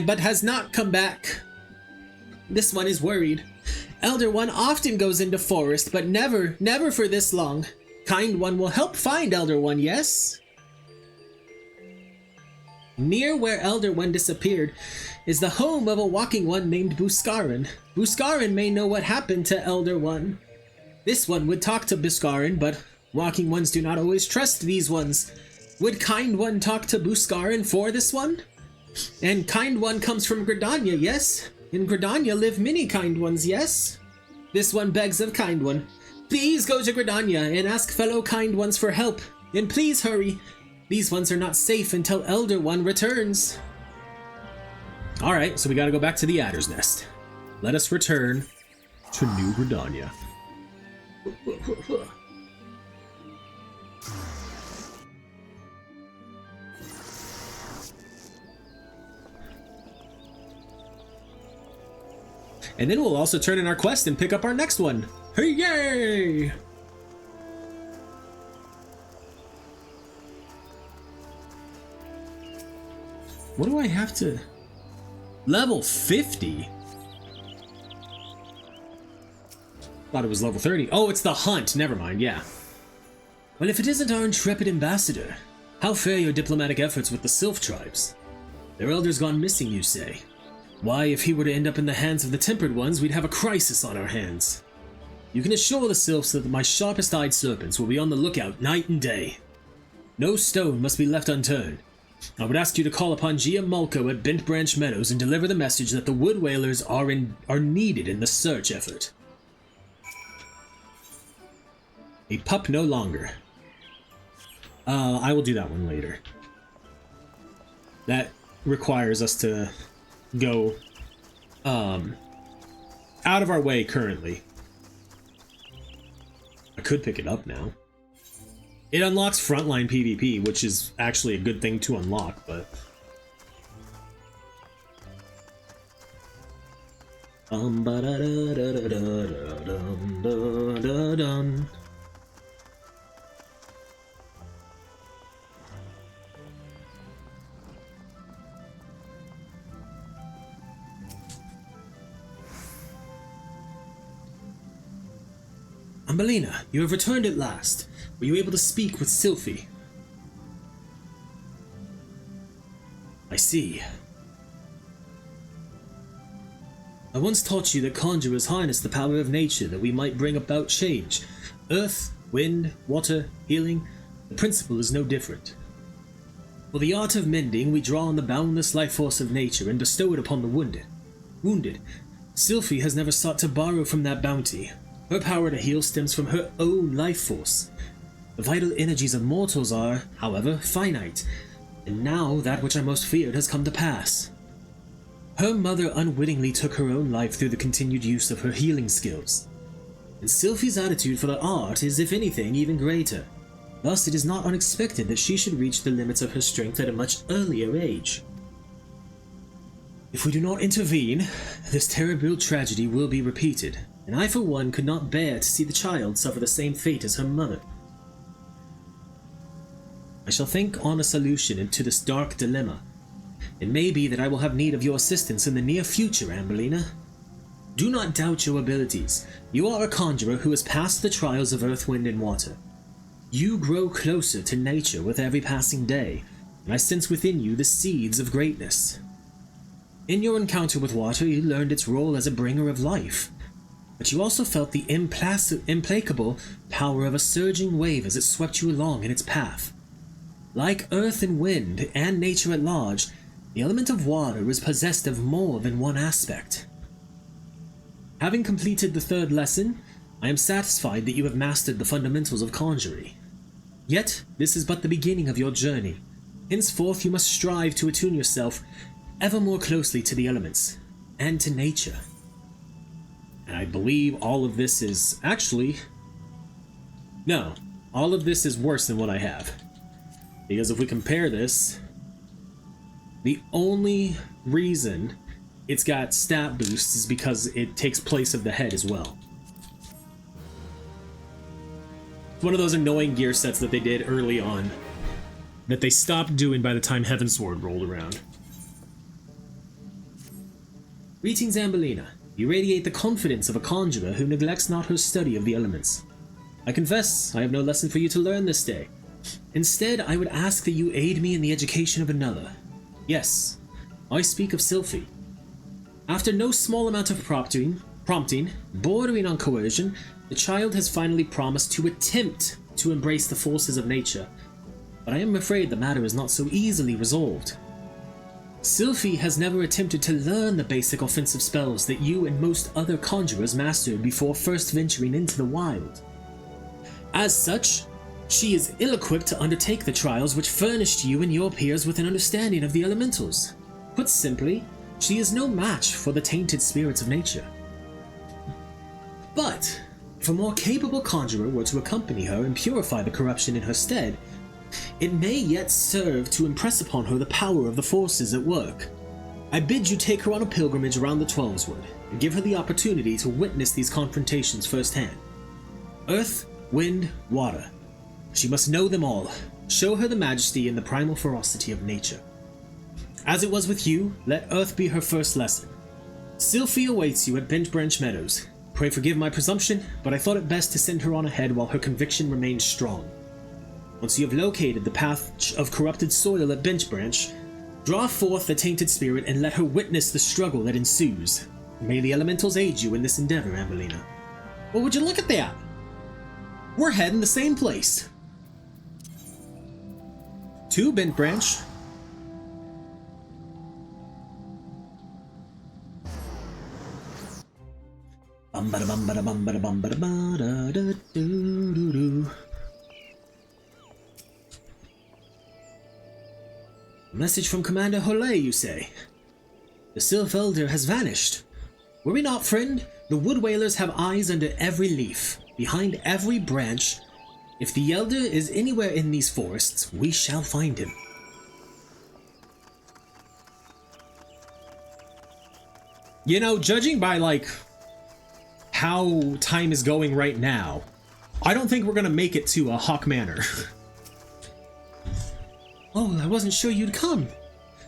but has not come back. This one is worried. Elder One often goes into forest, but never for this long. Kind One will help find Elder One, yes? Near where Elder One disappeared is the home of a walking one named Buscarin. Buscarin may know what happened to Elder One. This one would talk to Buscarin, but walking ones do not always trust these ones. Would Kind One talk to Buscarin for this one? And Kind One comes from Gridania, yes? In Gridania live many Kind Ones, yes? This one begs of Kind One. Please go to Gridania and ask fellow Kind Ones for help. And please hurry. These ones are not safe until Elder One returns. Alright, so we gotta go back to the Adder's Nest. Let us return to New Gridania. And then we'll also turn in our quest and pick up our next one. Yay! What do I have to... Level 50? Thought it was level 30. Oh, it's the hunt. Never mind, yeah. Well, if it isn't our intrepid ambassador, how fare your diplomatic efforts with the Sylph tribes? Their elder's gone missing, you say? Why, if he were to end up in the hands of the Tempered Ones, we'd have a crisis on our hands. You can assure the Sylphs that my sharpest-eyed serpents will be on the lookout night and day. No stone must be left unturned. I would ask you to call upon Gia Mulco at Bent Branch Meadows and deliver the message that the Wood Whalers are needed in the search effort. A pup no longer. I will do that one later. That requires us to go out of our way currently. I could pick it up now. It unlocks frontline PvP, which is actually a good thing to unlock, but... Ambellina, you have returned at last. Were you able to speak with Sylphie? I see. I once taught you that conjurers harness the power of nature that we might bring about change. Earth, wind, water, healing, the principle is no different. For the art of mending, we draw on the boundless life force of nature and bestow it upon the wounded. Sylph has never sought to borrow from that bounty. Her power to heal stems from her own life force. The vital energies of mortals are, however, finite, and now that which I most feared has come to pass. Her mother unwittingly took her own life through the continued use of her healing skills. And Sylphie's attitude for the art is, if anything, even greater. Thus, it is not unexpected that she should reach the limits of her strength at a much earlier age. If we do not intervene, this terrible tragedy will be repeated, and I for one could not bear to see the child suffer the same fate as her mother. I shall think on a solution to this dark dilemma. It may be that I will have need of your assistance in the near future, Ambellina. Do not doubt your abilities. You are a conjurer who has passed the trials of earth, wind, and water. You grow closer to nature with every passing day, and I sense within you the seeds of greatness. In your encounter with water, you learned its role as a bringer of life, but you also felt the implacable power of a surging wave as it swept you along in its path. Like earth and wind, and nature at large, the element of water is possessed of more than one aspect. Having completed the third lesson, I am satisfied that you have mastered the fundamentals of conjuring. Yet, this is but the beginning of your journey. Henceforth, you must strive to attune yourself ever more closely to the elements, and to nature. And I believe all of this is actually... No, all of this is worse than what I have. Because if we compare this, the only reason it's got stat boosts is because it takes place of the head as well. It's one of those annoying gear sets that they did early on that they stopped doing by the time Heavensward rolled around. Greetings, Ambellina. You radiate the confidence of a conjurer who neglects not her study of the elements. I confess, I have no lesson for you to learn this day. Instead, I would ask that you aid me in the education of another. Yes, I speak of Sylphie. After no small amount of prompting, bordering on coercion, the child has finally promised to attempt to embrace the forces of nature, but I am afraid the matter is not so easily resolved. Sylphie has never attempted to learn the basic offensive spells that you and most other conjurers mastered before first venturing into the wild. As such, she is ill-equipped to undertake the trials which furnished you and your peers with an understanding of the elementals. Put simply, she is no match for the tainted spirits of nature. But if a more capable conjurer were to accompany her and purify the corruption in her stead, it may yet serve to impress upon her the power of the forces at work. I bid you take her on a pilgrimage around the Twelveswood, and give her the opportunity to witness these confrontations firsthand. Earth, wind, water. She must know them all. Show her the majesty and the primal ferocity of nature. As it was with you, let Earth be her first lesson. Sylphie awaits you at Bent Branch Meadows. Pray forgive my presumption, but I thought it best to send her on ahead while her conviction remains strong. Once you have located the path of corrupted soil at Bench Branch, draw forth the tainted spirit and let her witness the struggle that ensues. May the elementals aid you in this endeavor, Ambellina. Well, would you look at that? We're heading the same place. To Bent Branch. Message from Commander Hollet, you say? The Sylph Elder has vanished. Worry not, friend. The Wood Whalers have eyes under every leaf, behind every branch. If the Elder is anywhere in these forests, we shall find him. You know, judging by, how time is going right now, I don't think we're gonna make it to Hawk Manor. Oh, I wasn't sure you'd come.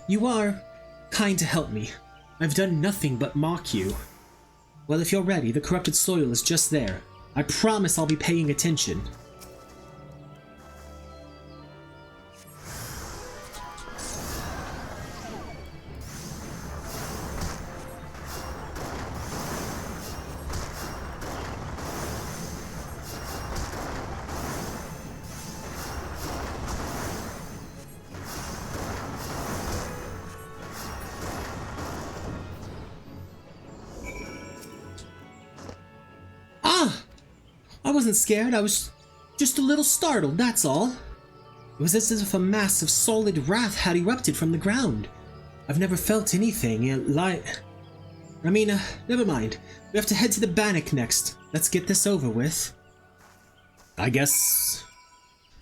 You are kind to help me. I've done nothing but mock you. Well, if you're ready, the corrupted soil is just there. I promise I'll be paying attention. I wasn't scared, I was just a little startled, that's all. It was as if a mass of solid wrath had erupted from the ground. I've never felt anything like... never mind. We have to head to the Bannock next. Let's get this over with. I guess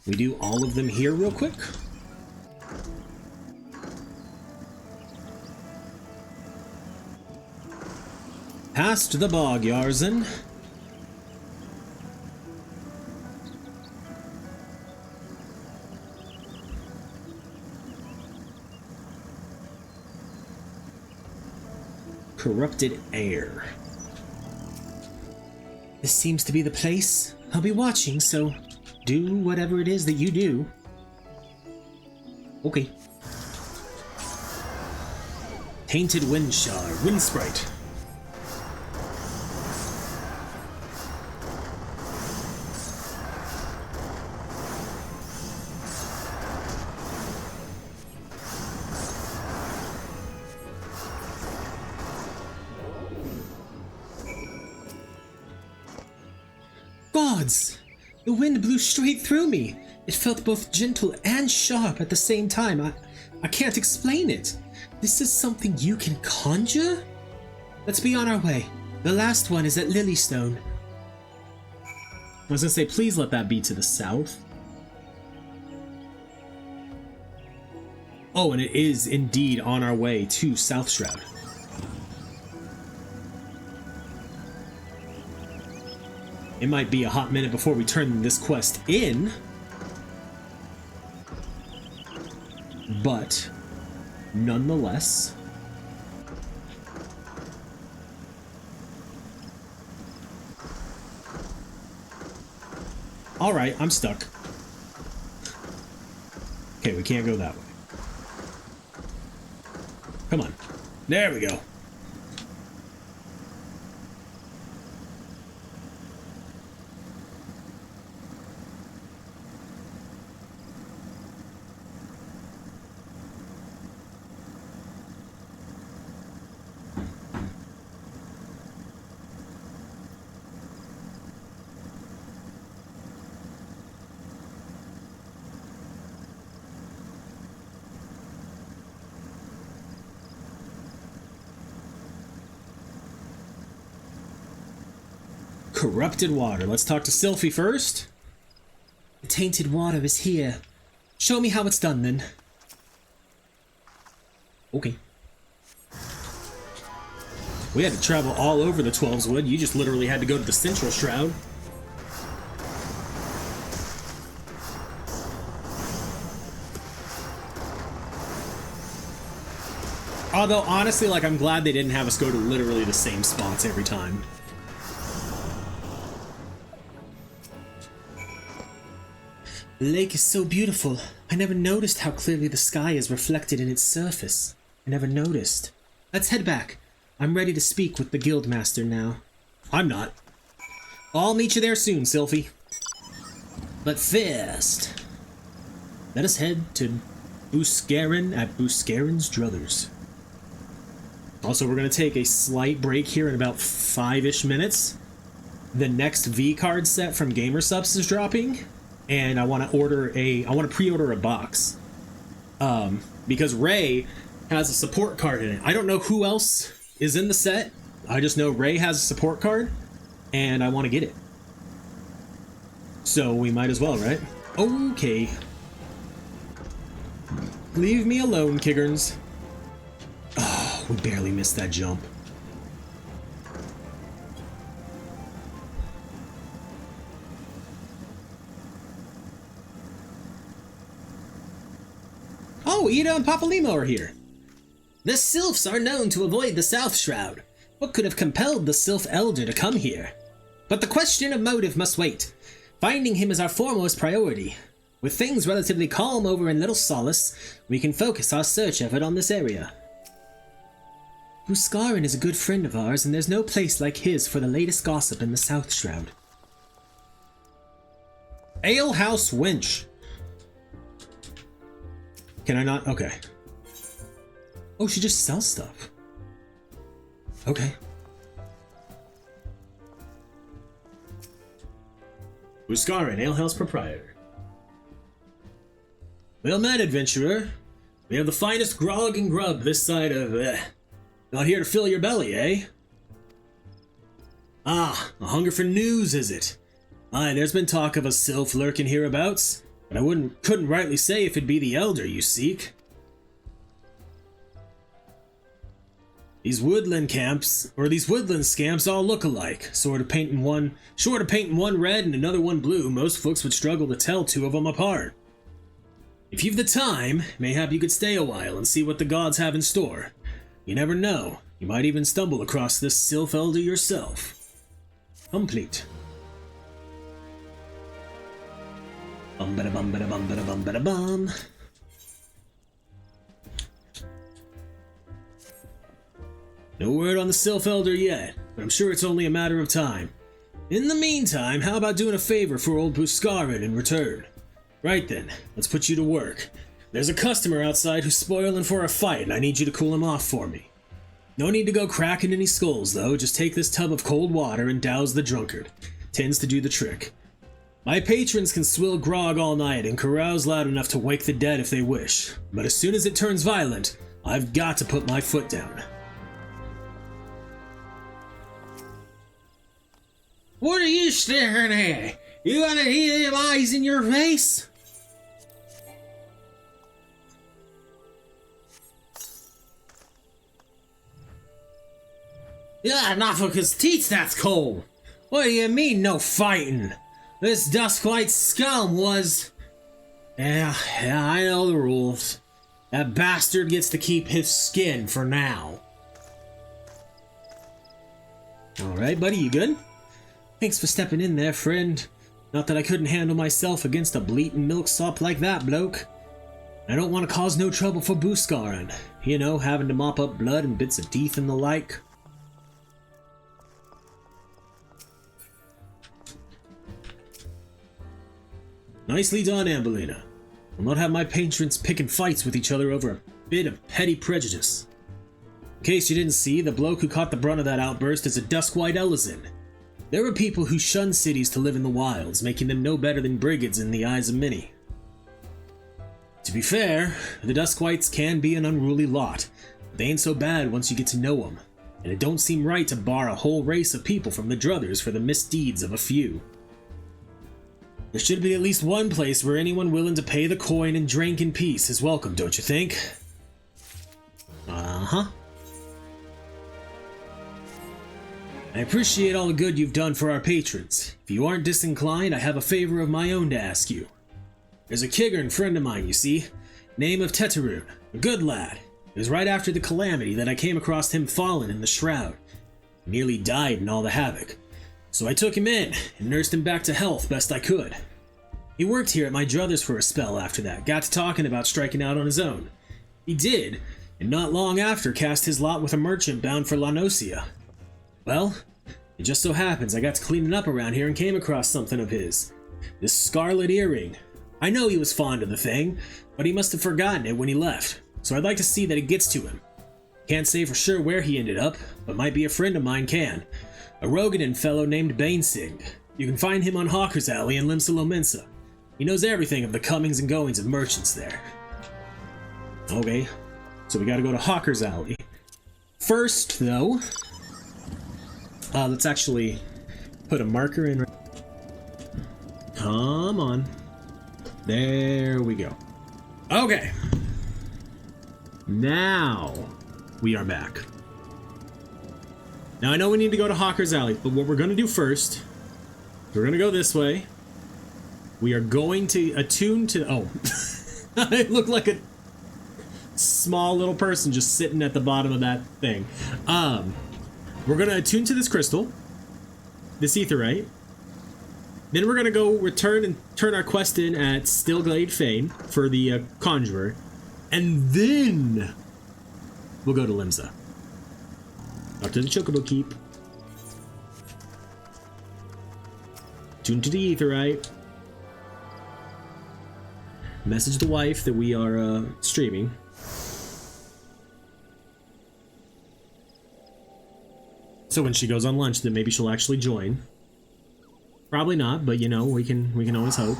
we do all of them here real quick. Past the bog, Yarzan. Corrupted air. This seems to be the place. I'll be watching, so do whatever it is that you do. Okay. Tainted wind shard, wind sprite. Gods! The wind blew straight through me. It felt both gentle and sharp at the same time. I can't explain it. This is something you can conjure? Let's be on our way. The last one is at Lilystone. I was gonna say, please let that be to the south. Oh, and it is indeed on our way to South Shroud. It might be a hot minute before we turn this quest in, but nonetheless, all right, I'm stuck. Okay, we can't go that way. Come on. There we go. Corrupted water. Let's talk to Sylphie first. The tainted water is here. Show me how it's done, then. Okay. We had to travel all over the 12's Wood. You just literally had to go to the Central Shroud. Although, honestly, like, I'm glad they didn't have us go to literally the same spots every time. The lake is so beautiful. I never noticed how clearly the sky is reflected in its surface. I never noticed. Let's head back. I'm ready to speak with the Guildmaster now. I'm not. I'll meet you there soon, Sylphie. But first, let us head to Buscarin at Buscarin's Druthers. Also, we're going to take a slight break here in about 5-ish minutes. The next V card set from GamerSupps is dropping. And I want to pre-order a box, because Ray has a support card in it. I don't know who else is in the set. I just know Ray has a support card, and I want to get it. So we might as well, right? Okay. Leave me alone, Kiggerns. Oh, we barely missed that jump. Oh, Ida and Papalimo are here. The Sylphs are known to avoid the South Shroud. What could have compelled the Sylph Elder to come here? But the question of motive must wait. Finding him is our foremost priority. With things relatively calm over in Little Solace, we can focus our search effort on this area. Buscarin is a good friend of ours, and there's no place like his for the latest gossip in the South Shroud. Alehouse Wench. Can I not? Okay. Oh, she just sells stuff. Okay. Buscarin, alehouse proprietor. Well met, adventurer. We have the finest grog and grub this side of, not here to fill your belly, eh? Ah, a hunger for news, is it? Aye, there's been talk of a sylph lurking hereabouts, but I couldn't rightly say if it'd be the elder you seek. These woodland scamps all look alike, short of painting one red and another one blue. Most folks would struggle to tell two of them apart. If you've the time, mayhap you could stay a while and see what the gods have in store. You never know, you might even stumble across this Sylph Elder yourself. Complete. Bum-ba-da-bum-ba-da-bum-ba-da-bum-ba-da-bum. No word on the Sylph Elder yet, but I'm sure it's only a matter of time. In the meantime, how about doing a favor for old Buscarin in return? Right then, let's put you to work. There's a customer outside who's spoiling for a fight, and I need you to cool him off for me. No need to go cracking any skulls, though. Just take this tub of cold water and douse the drunkard. Tends to do the trick. My patrons can swill grog all night and carouse loud enough to wake the dead if they wish, but as soon as it turns violent, I've got to put my foot down. What are you staring at? You got any of them eyes in your face? Yeah, not for his teeth, that's cold. What do you mean, no fighting? This Duskwhite scum was... Yeah, I know the rules. That bastard gets to keep his skin for now. Alright, buddy, you good? Thanks for stepping in there, friend. Not that I couldn't handle myself against a bleating milksop like that, bloke. I don't want to cause no trouble for Buscarin. You know, having to mop up blood and bits of teeth and the like. Nicely done, Ambellina. I'll not have my patrons picking fights with each other over a bit of petty prejudice. In case you didn't see, the bloke who caught the brunt of that outburst is a Duskwhite Ellison. There are people who shun cities to live in the wilds, making them no better than brigands in the eyes of many. To be fair, the Duskwhites can be an unruly lot, but they ain't so bad once you get to know them, and it don't seem right to bar a whole race of people from the druthers for the misdeeds of a few. There should be at least one place where anyone willing to pay the coin and drink in peace is welcome, don't you think? Uh-huh. I appreciate all the good you've done for our patrons. If you aren't disinclined, I have a favor of my own to ask you. There's a Kiggern friend of mine, you see, name of Teteroon, a good lad. It was right after the calamity that I came across him fallen in the shroud. He nearly died in all the havoc. So I took him in and nursed him back to health best I could. He worked here at my druthers for a spell after that, got to talking about striking out on his own. He did, and not long after cast his lot with a merchant bound for La Nocia. Well, it just so happens I got to cleaning up around here and came across something of his. This scarlet earring. I know he was fond of the thing, but he must have forgotten it when he left, so I'd like to see that it gets to him. Can't say for sure where he ended up, but might be a friend of mine can. A Rogadan fellow named Bainsing. You can find him on Hawker's Alley in Limsa Lominsa. He knows everything of the comings and goings of merchants there. Okay, so we gotta go to Hawker's Alley. First, though, let's actually put a marker in. Come on. There we go. Okay. Now we are back. Now I know we need to go to Hawker's Alley, but what we're going to do first, we're going to go this way. We are going to attune to... Oh. I look like a small little person just sitting at the bottom of that thing. We're going to attune to this crystal, this aetherite. Then we're going to go return and turn our quest in at Stillglade Fane for the Conjurer. And then we'll go to Limsa. Up to the Chocobo Keep. Tune to the aetherite. Message the wife that we are streaming. So when she goes on lunch, then maybe she'll actually join. Probably not, but you know, we can always hope.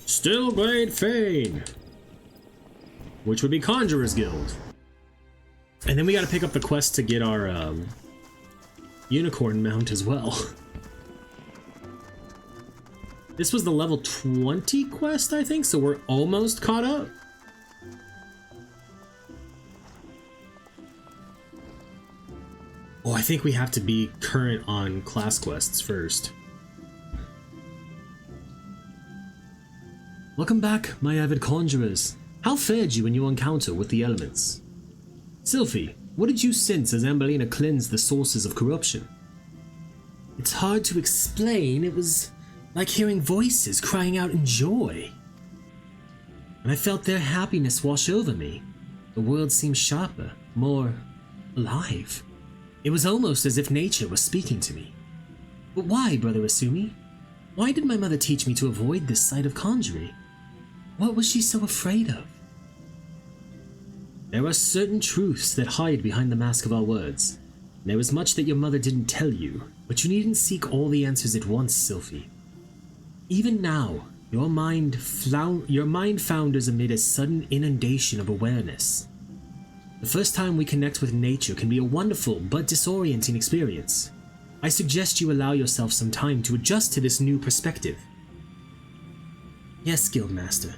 Stillglade Fane, which would be Conjurer's Guild. And then we gotta pick up the quest to get our unicorn mount as well. This was the level 20 quest, I think, so we're almost caught up. Oh, I think we have to be current on class quests first. Welcome back, my avid conjurers. How fared you in your encounter with the elements? Sylphie, what did you sense as Ambellina cleansed the sources of corruption? It's hard to explain. It was like hearing voices crying out in joy. And I felt their happiness wash over me. The world seemed sharper, more alive. It was almost as if nature was speaking to me. But why, Brother Asumi? Why did my mother teach me to avoid this sight of conjuring? What was she so afraid of? There are certain truths that hide behind the mask of our words. There is much that your mother didn't tell you, but you needn't seek all the answers at once, Sylphie. Even now, your mind founders amid a sudden inundation of awareness. The first time we connect with nature can be a wonderful but disorienting experience. I suggest you allow yourself some time to adjust to this new perspective. Yes, Guildmaster.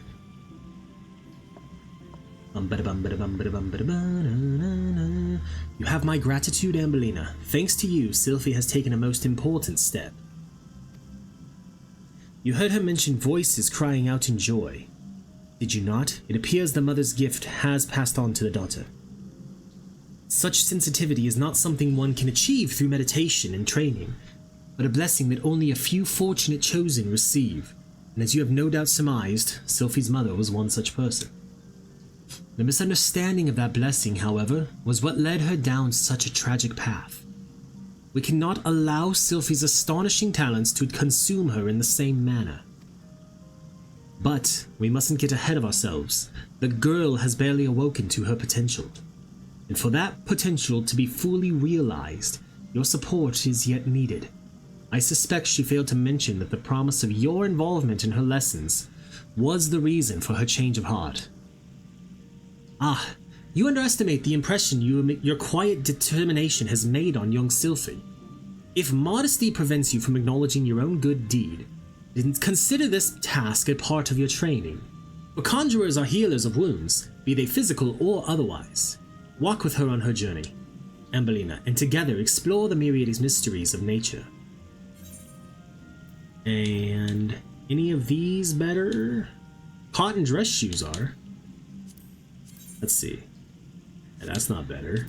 You have my gratitude, Ambellina. Thanks to you, Sylphie has taken a most important step. You heard her mention voices crying out in joy. Did you not? It appears the mother's gift has passed on to the daughter. Such sensitivity is not something one can achieve through meditation and training, but a blessing that only a few fortunate chosen receive. And as you have no doubt surmised, Sylphie's mother was one such person. The misunderstanding of that blessing, however, was what led her down such a tragic path. We cannot allow Sylphie's astonishing talents to consume her in the same manner. But we mustn't get ahead of ourselves. The girl has barely awoken to her potential. And for that potential to be fully realized, your support is yet needed. I suspect she failed to mention that the promise of your involvement in her lessons was the reason for her change of heart. Ah, you underestimate the impression your quiet determination has made on young Sylphie. If modesty prevents you from acknowledging your own good deed, then consider this task a part of your training. For conjurers are healers of wounds, be they physical or otherwise. Walk with her on her journey, Ambellina, and together explore the myriad mysteries of nature. And any of these better? Cotton dress shoes are. Let's see. Yeah, that's not better.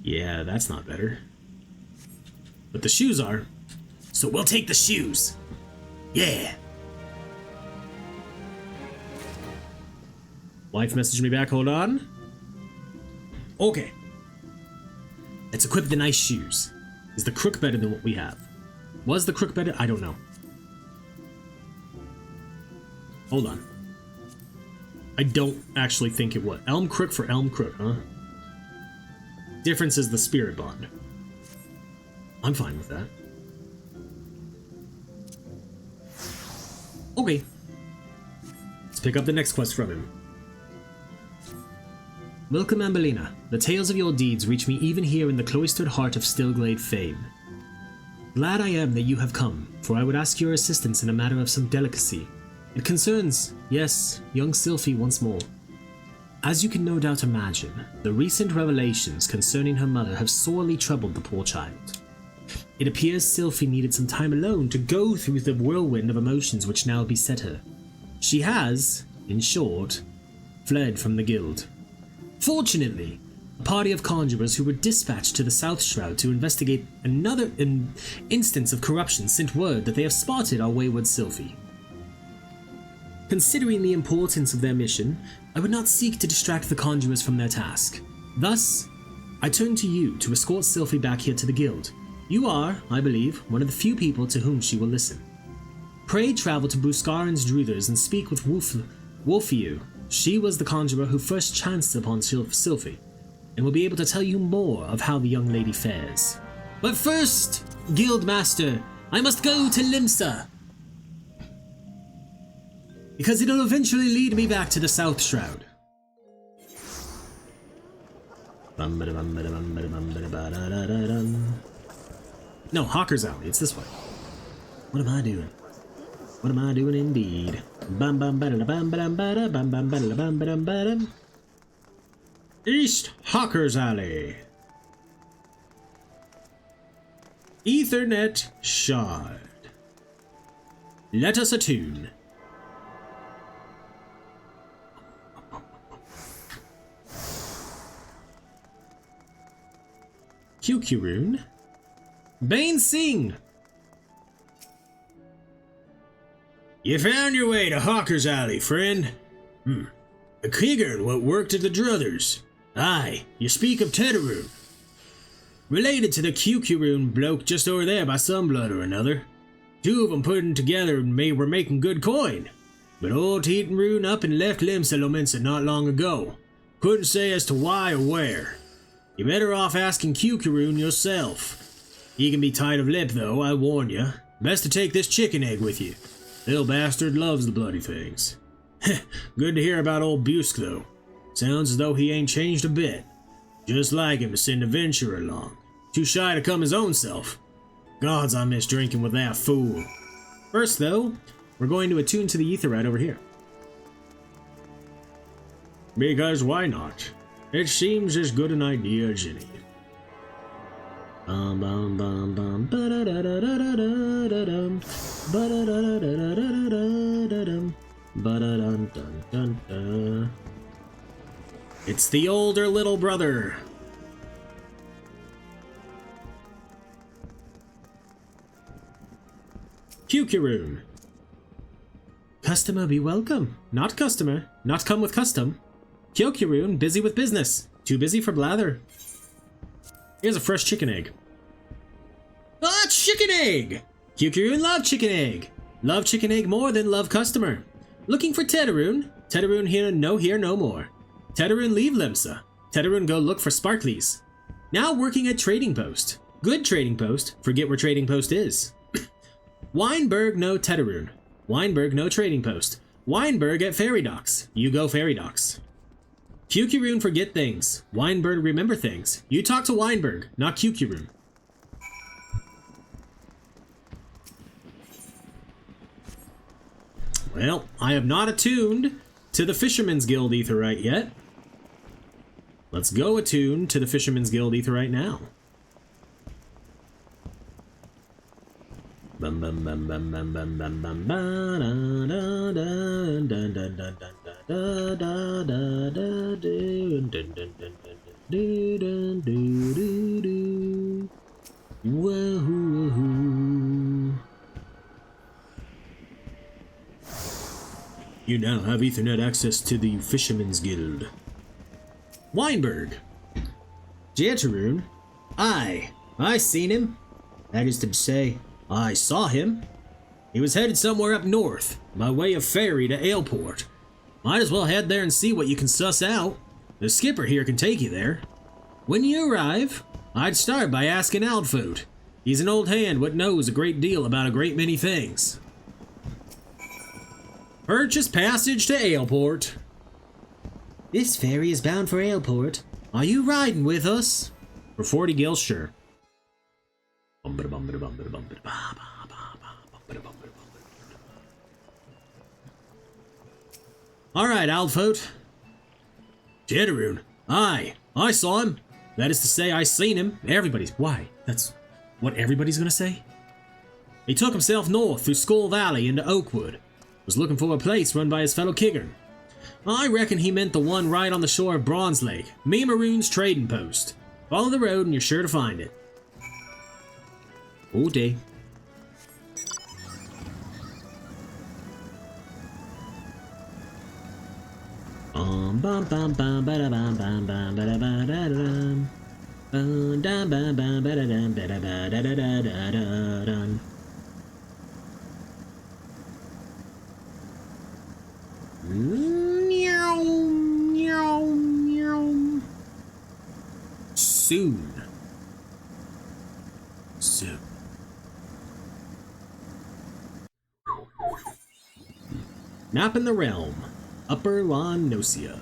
Yeah, that's not better. But the shoes are. So we'll take the shoes. Yeah. Wife messaged me back, hold on. Okay. Let's equip the nice shoes. Is the crook better than what we have? Was the crook better? I don't know. Hold on. I don't actually think it would. Elm crook for elm crook, huh? Difference is the spirit bond. I'm fine with that. Okay. Let's pick up the next quest from him. Welcome, Ambellina. The tales of your deeds reach me even here in the cloistered heart of Stillglade Fane. Glad I am that you have come, for I would ask your assistance in a matter of some delicacy. It concerns, yes, young Sylphie once more. As you can no doubt imagine, the recent revelations concerning her mother have sorely troubled the poor child. It appears Sylphie needed some time alone to go through the whirlwind of emotions which now beset her. She has, in short, fled from the guild. Fortunately, a party of conjurers who were dispatched to the South Shroud to investigate another instance of corruption sent word that they have spotted our wayward Sylphie. Considering the importance of their mission, I would not seek to distract the conjurers from their task. Thus, I turn to you to escort Sylphie back here to the guild. You are, I believe, one of the few people to whom she will listen. Pray travel to Buscarin's Druthers and speak with Wolfiu. She was the conjurer who first chanced upon Sylphie, and will be able to tell you more of how the young lady fares. But first, Guildmaster, I must go to Limsa, because it'll eventually lead me back to the South Shroud. No, Hawker's Alley, it's this way. What am I doing? What am I doing indeed? East Hawker's Alley. Ethernet Shard. Let us attune. QQ Rune. Bane Singh. You found your way to Hawker's Alley, friend. A Kiggern what worked at the Druthers. Aye, you speak of Tetaroon. Related to the QQ bloke just over there by some blood or another. Two of them putting together and were making good coin. But old Tetenrune up and left Limsa not long ago. Couldn't say as to why or where. You better off asking QQ yourself. He can be tight of lip though, I warn you. Best to take this chicken egg with you. Little bastard loves the bloody things. Good to hear about old Busk, though. Sounds as though he ain't changed a bit. Just like him to send a venturer along. Too shy to come his own self. Gods, I miss drinking with that fool. First, though, we're going to attune to the ether right over here. Because why not? It seems as good an idea as any. It's the older little brother. Kukurun. Customer be welcome. Not customer. Not come with custom. Kyokurun busy with business. Too busy for blather. Here's a fresh chicken egg. Ah, chicken egg! Kukurun love chicken egg. Love chicken egg more than love customer. Looking for Tetaroon. Tetaroon here no more. Tetaroon leave Limsa. Tetaroon go look for Sparklies. Now working at Trading Post. Good Trading Post. Forget where Trading Post is. Weinberg no Tetaroon. Weinberg no Trading Post. Weinberg at Ferry Docks. You go Ferry Docks. Kukurun forget things. Weinberg remember things. You talk to Weinberg, not Kukurun. Well, I have not attuned to the Fisherman's Guild Aetheryte yet. Let's go attune to the Fisherman's Guild Aetheryte now. You now have Ethernet access to the Fisherman's Guild. Weinberg. Jetaroon. I seen him. That is to say, I saw him. He was headed somewhere up north, by way of ferry to Aleport. Might as well head there and see what you can suss out. The skipper here can take you there. When you arrive, I'd start by asking Aldfoot. He's an old hand what knows a great deal about a great many things. Purchase passage to Aleport. This ferry is bound for Aleport. Are you riding with us? For 40 gil, sure. Alright, Aldfoot. Jetaroon. I saw him. That is to say, I seen him. Everybody's. Why? That's what everybody's gonna say? He took himself north through Skull Valley into Oakwood. Was looking for a place run by his fellow Kiggern. I reckon he meant the one right on the shore of Bronze Lake, Me Maroon's trading post. Follow the road and you're sure to find it. Oh, day. Meow, meow, meow. Soon. Soon. Map in the realm. Upper Lan Nocia.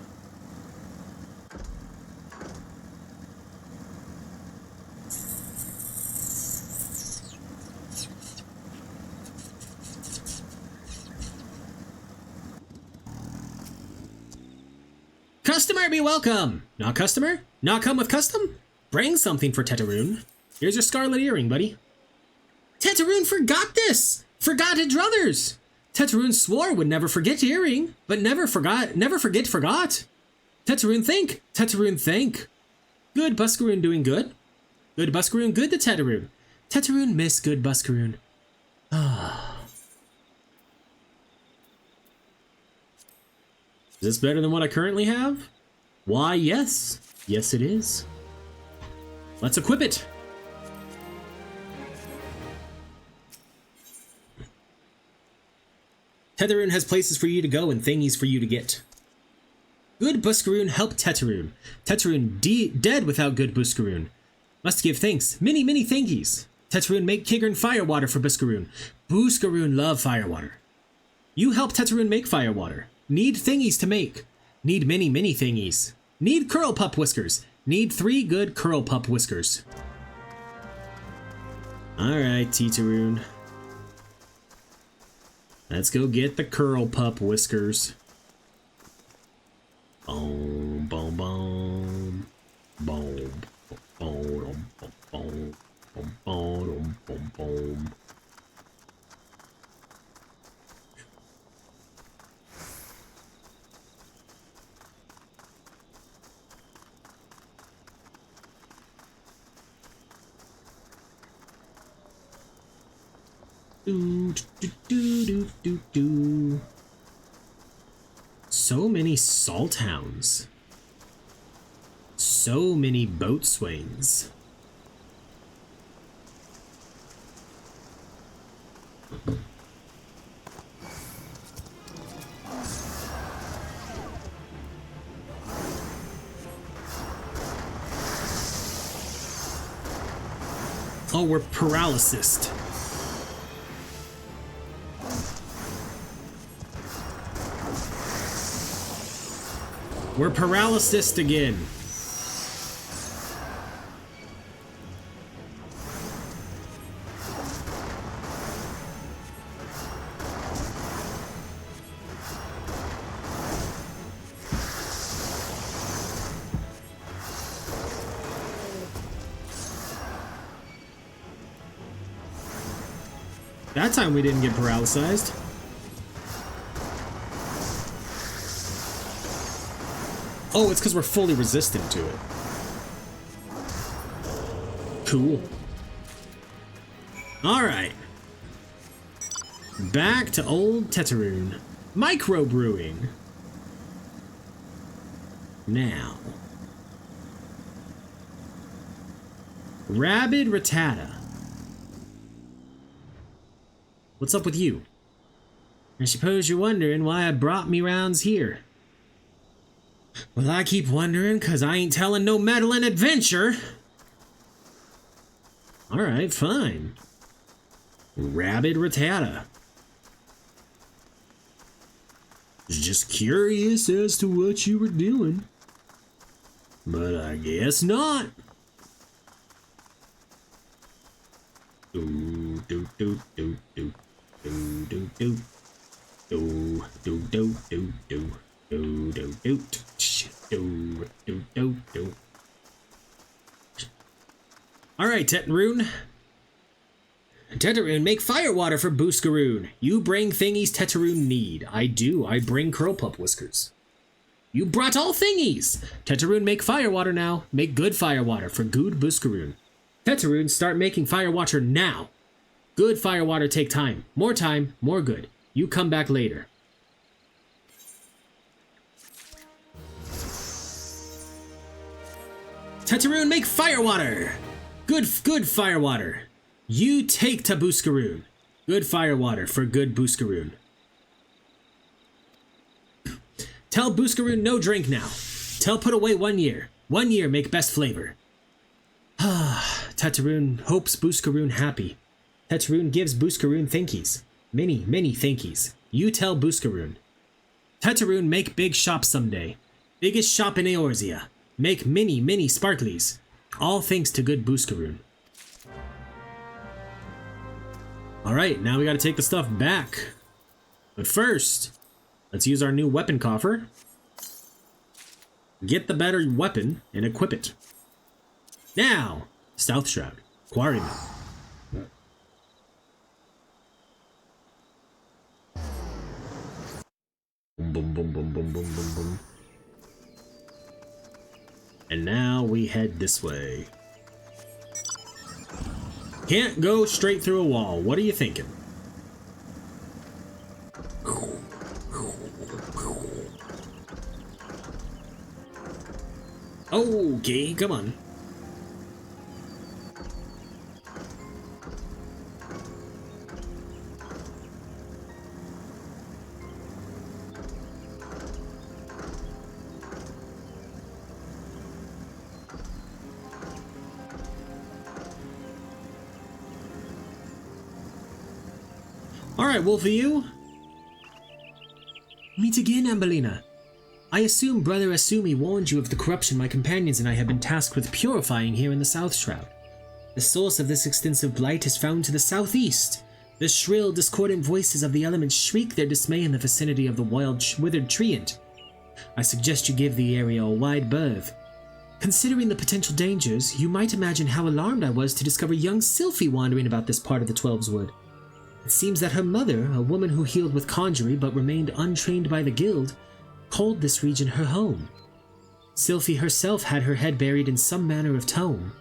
Customer be welcome! Not customer? Not come with custom? Bring something for Tetaroon. Here's your scarlet earring, buddy. Tetaroon forgot this! Forgot his druthers! Tetaroon swore would never forget earring, but never forgot. Tetaroon think! Tetaroon think! Good Buskaroon doing good. Good Buskaroon good to Tetaroon. Tetaroon miss good Buskaroon. Ah. Is this better than what I currently have? Why, yes. Yes, it is. Let's equip it. Tetaroon has places for you to go and thingies for you to get. Good Buskaroon help Tetaroon. Tetaroon dead without good Buskaroon. Must give thanks. Many, many thankies. Tetaroon make Kigern firewater for Buskaroon. Buskaroon love firewater. You help Tetaroon make firewater. Need thingies to make. Need many, many thingies. Need curl pup whiskers. Need 3 good curl pup whiskers. Alright, Tetaroon. Let's go get the curl pup whiskers. Boom, boom, boom. Boom, boom, boom, boom, boom, boom, boom. So many salt hounds. So many boatswains. Oh, we're paralysis. We're paralysis again. That time we didn't get paralyzed. Oh, it's because we're fully resistant to it. Cool. Alright. Back to old Tetaroon. Microbrewing. Now. Rabid Rattata. What's up with you? I suppose you're wondering why I brought me rounds here. Well, I keep wondering, cause I ain't telling no meddling adventure. Alright, fine. Rabid Rattata. Just curious as to what you were doing. But I guess not. Do do do do do do do do do do do do do. Do do do do do do do. All right, Tetaroon. Tetaroon, make firewater for Buskaroon. You bring thingies Tetaroon need. I do. I bring curl pup whiskers. You brought all thingies. Tetaroon, make firewater now. Make good firewater for good Buskaroon. Tetaroon, start making firewater now. Good firewater take time, more good. You come back later. Tetaroon, make firewater! Good firewater. You take to Booskaroon. Good firewater for good Booskaroon. Tell Booskaroon no drink now. Tell put away 1 year. 1 year make best flavor. Tetaroon hopes Booskaroon happy. Tetaroon gives Booskaroon thankies. Many thankies. You tell Booskaroon. Tetaroon make big shop someday. Biggest shop in Eorzea. Make many sparklies. All thanks to good Booskaroon. Alright, now we gotta take the stuff back. But first, let's use our new weapon coffer. Get the better weapon and equip it. Now, Stealth Shroud. Quarryman. Boom, boom, boom, boom, boom, boom, boom. And now we head this way. Can't go straight through a wall. What are you thinking? Okay, come on. Alright, Wolfie, you. Meet again, Ambellina. I assume Brother Asumi warned you of the corruption my companions and I have been tasked with purifying here in the South Shroud. The source of this extensive blight is found to the southeast. The shrill, discordant voices of the elements shriek their dismay in the vicinity of the wild, withered treant. I suggest you give the area a wide berth. Considering the potential dangers, you might imagine how alarmed I was to discover young Sylphie wandering about this part of the Twelves Wood. It seems that her mother, a woman who healed with conjury but remained untrained by the guild, called this region her home. Sylphie herself had her head buried in some manner of tome.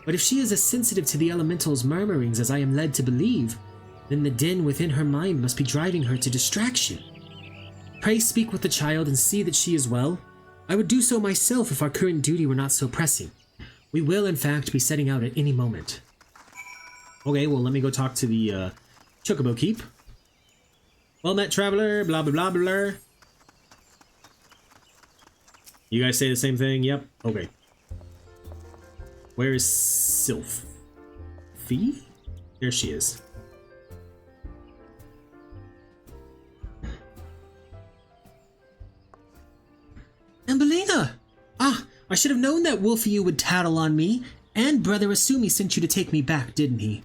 But if she is as sensitive to the elemental's murmurings as I am led to believe, then the din within her mind must be driving her to distraction. Pray speak with the child and see that she is well. I would do so myself if our current duty were not so pressing. We will, in fact, be setting out at any moment. Okay, well, let me go talk to the Chocobo Keep. Well met, traveler, blah, blah, blah, blah. You guys say the same thing? Yep. Okay. Where is Sylph? Fee? There she is. Ambellina! Ah, I should have known that Wolfie would tattle on me, and Brother Asumi sent you to take me back, didn't he?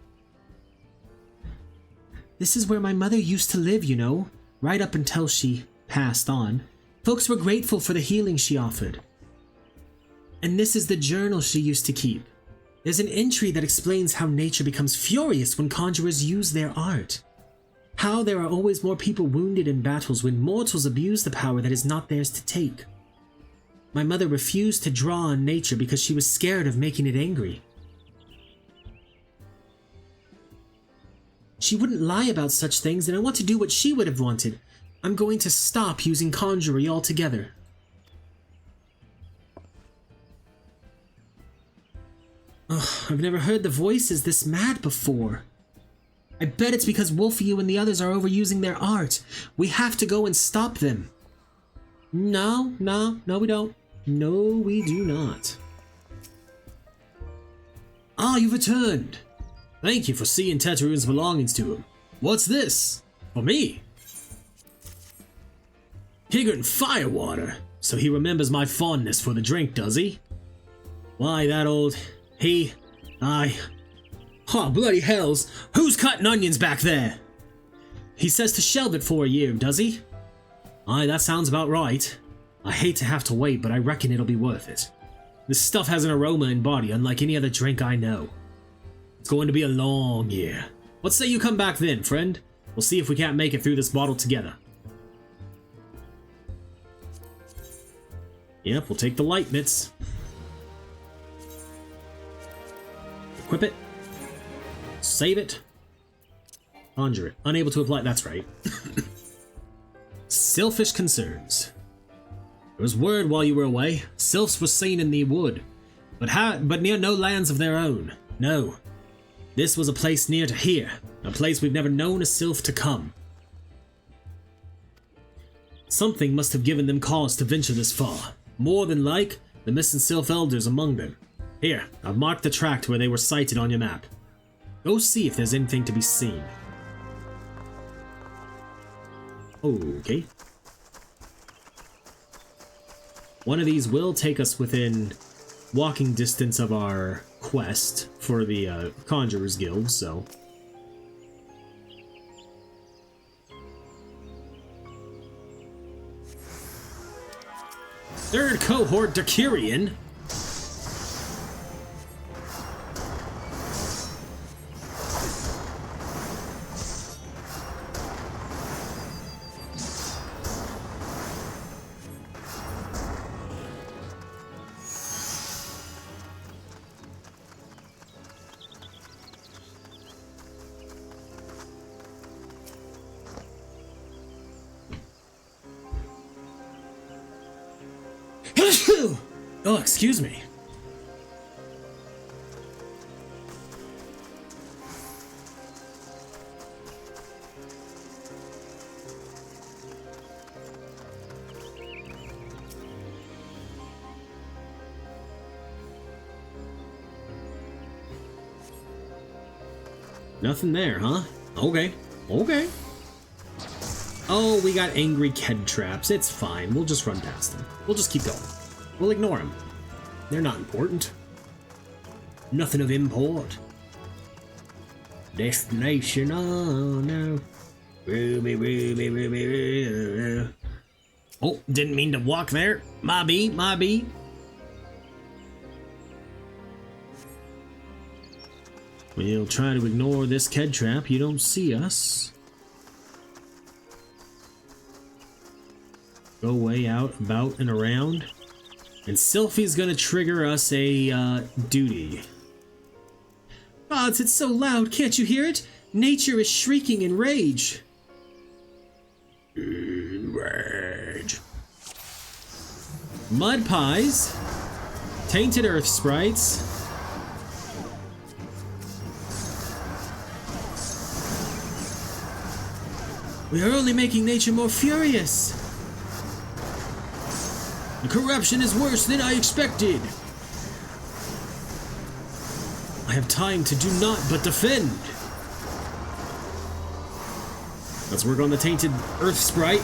This is where my mother used to live, you know, right up until she passed on. Folks were grateful for the healing she offered. And this is the journal she used to keep. There's an entry that explains how nature becomes furious when conjurers use their art. How there are always more people wounded in battles when mortals abuse the power that is not theirs to take. My mother refused to draw on nature because she was scared of making it angry. She wouldn't lie about such things, and I want to do what she would have wanted. I'm going to stop using conjury altogether. Ugh, I've never heard the voices this mad before. I bet it's because Wolfie and the others are overusing their art. We have to go and stop them. No, we don't. No, we do not. Ah, you've returned. Thank you for seeing Tetaroon's belongings to him. What's this? For me? Higert firewater. So he remembers my fondness for the drink, does he? Why, that old... Oh, bloody hells! Who's cutting onions back there? He says to shelve it for a year, does he? Aye, that sounds about right. I hate to have to wait, but I reckon it'll be worth it. This stuff has an aroma and body unlike any other drink I know. It's going to be a long year. What say you come back then, friend? We'll see if we can't make it through this bottle together. Yep, we'll take the light mitts. Equip it. Save it. Conjure it. Unable to apply. That's right. Selfish concerns. There was word while you were away. Sylphs were seen in the wood. But near no lands of their own. No. This was a place near to here. A place we've never known a Sylph to come. Something must have given them cause to venture this far. More than like, the missing Sylph Elders among them. Here, I've marked the tract where they were sighted on your map. Go see if there's anything to be seen. Okay. One of these will take us within walking distance of our quest for the Conjurer's Guild, so... Third cohort Dakirian. Oh, excuse me. Nothing there, huh? Okay. Okay. Oh, we got angry Ked traps. It's fine. We'll just run past them. We'll just keep going. We'll ignore them. They're not important. Nothing of import. Destination, oh no. Ruby, ruby, ruby, ruby. Oh, didn't mean to walk there. My bee, my bee. We'll try to ignore this Ked trap. You don't see us. Go way out, about, and around. And Sylphie's gonna trigger us a duty. Gods, it's so loud, can't you hear it? Nature is shrieking in rage. Rage. Mud pies. Tainted earth sprites. We are only making nature more furious. The corruption is worse than I expected. I have time to do naught but defend. Let's work on the tainted earth sprite.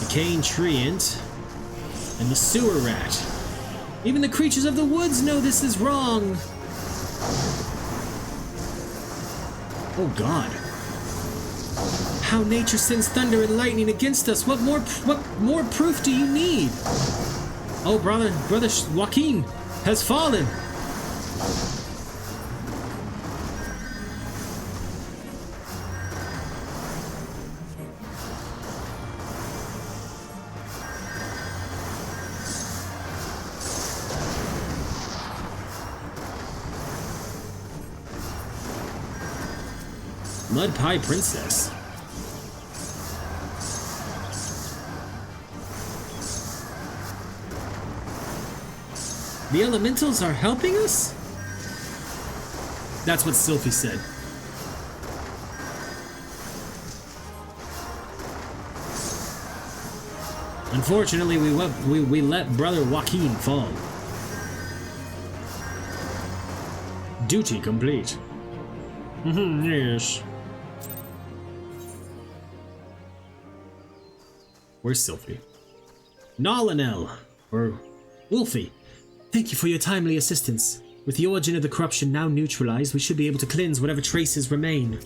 Decaying treant. And the sewer rat. Even the creatures of the woods know this is wrong. Oh God. How nature sends thunder and lightning against us. What more proof do you need? Oh, brother Joaquin has fallen. Mud Pie Princess. The elementals are helping us? That's what Sylphie said. Unfortunately, we let Brother Joaquin fall. Duty complete. Yes. Where's Sylphie? Nolanel, or Wolfie. Thank you for your timely assistance. With the origin of the corruption now neutralized, we should be able to cleanse whatever traces remain.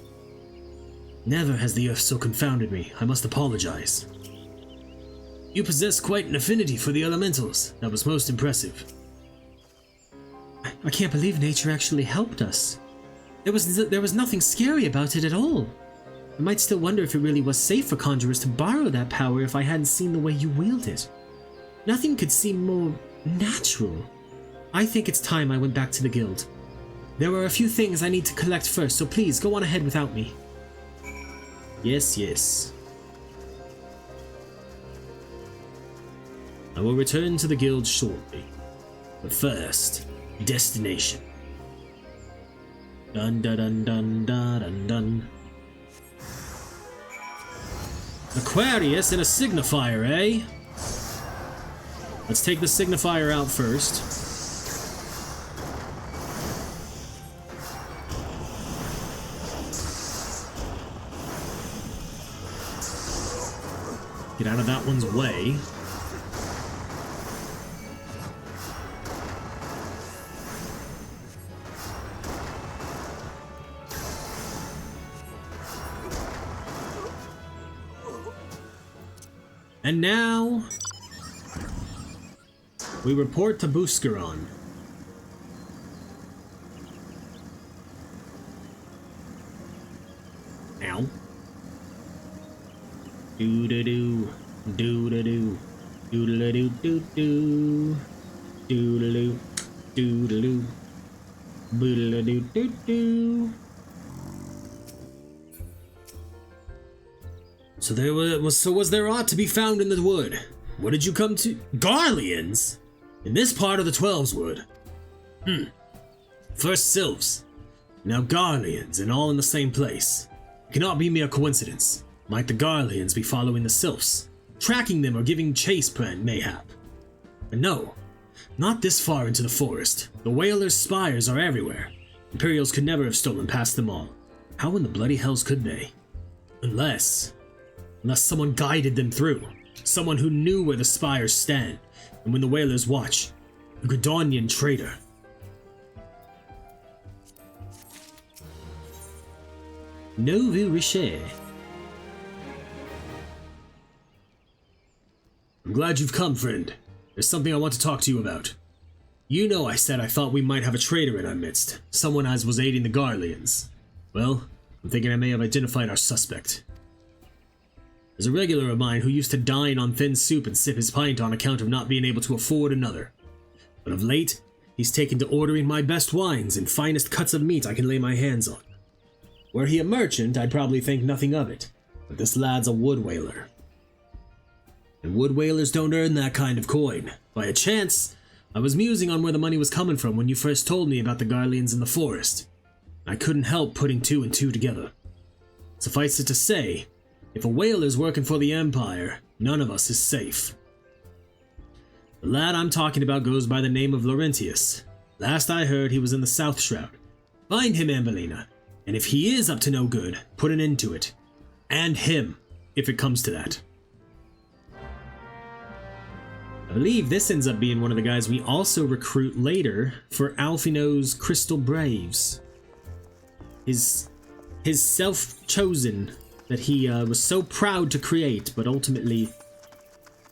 Never has the earth so confounded me. I must apologize. You possess quite an affinity for the elementals. That was most impressive. I can't believe nature actually helped us. There was nothing scary about it at all. I might still wonder if it really was safe for conjurers to borrow that power if I hadn't seen the way you wield it. Nothing could seem more natural. I think it's time I went back to the guild. There are a few things I need to collect first, so please go on ahead without me. Yes, yes. I will return to the guild shortly. But first, destination. Dun dun dun dun dun dun dun. Aquarius and a signifier, eh? Let's take the signifier out first. Get out of that one's way. And now we report to Buscaron. Ow. Doo-da-doo, doo-da-doo, doo-da-doo-doo-doo, doo-da-doo, doo-da-doo, boo-da-doo-doo-doo. So was there aught to be found in the wood? What did you come to? Garleans? In this part of the Twelves Wood? First Sylphs, now Garleans, and all in the same place. It cannot be mere coincidence. Might the Garleans be following the Sylphs, tracking them or giving chase, mayhap? But no, not this far into the forest. The Whalers' spires are everywhere. Imperials could never have stolen past them all. How in the bloody hells could they? Unless someone guided them through. Someone who knew where the spires stand, and when the Whalers watch. A Gridanian traitor. Novu Richer. I'm glad you've come, friend. There's something I want to talk to you about. You know I said I thought we might have a traitor in our midst, someone as was aiding the Garleans. Well, I'm thinking I may have identified our suspect. There's a regular of mine who used to dine on thin soup and sip his pint on account of not being able to afford another. But of late, he's taken to ordering my best wines and finest cuts of meat I can lay my hands on. Were he a merchant, I'd probably think nothing of it, but this lad's a wood whaler. And wood whalers don't earn that kind of coin. By a chance, I was musing on where the money was coming from when you first told me about the Garleans in the forest. I couldn't help putting two and two together. Suffice it to say, if a whaler's working for the Empire, none of us is safe. The lad I'm talking about goes by the name of Laurentius. Last I heard, he was in the South Shroud. Find him, Ambellina, and if he is up to no good, put an end to it. And him, if it comes to that. I believe this ends up being one of the guys we also recruit later for Alfino's Crystal Braves. His self-chosen that he was so proud to create, but ultimately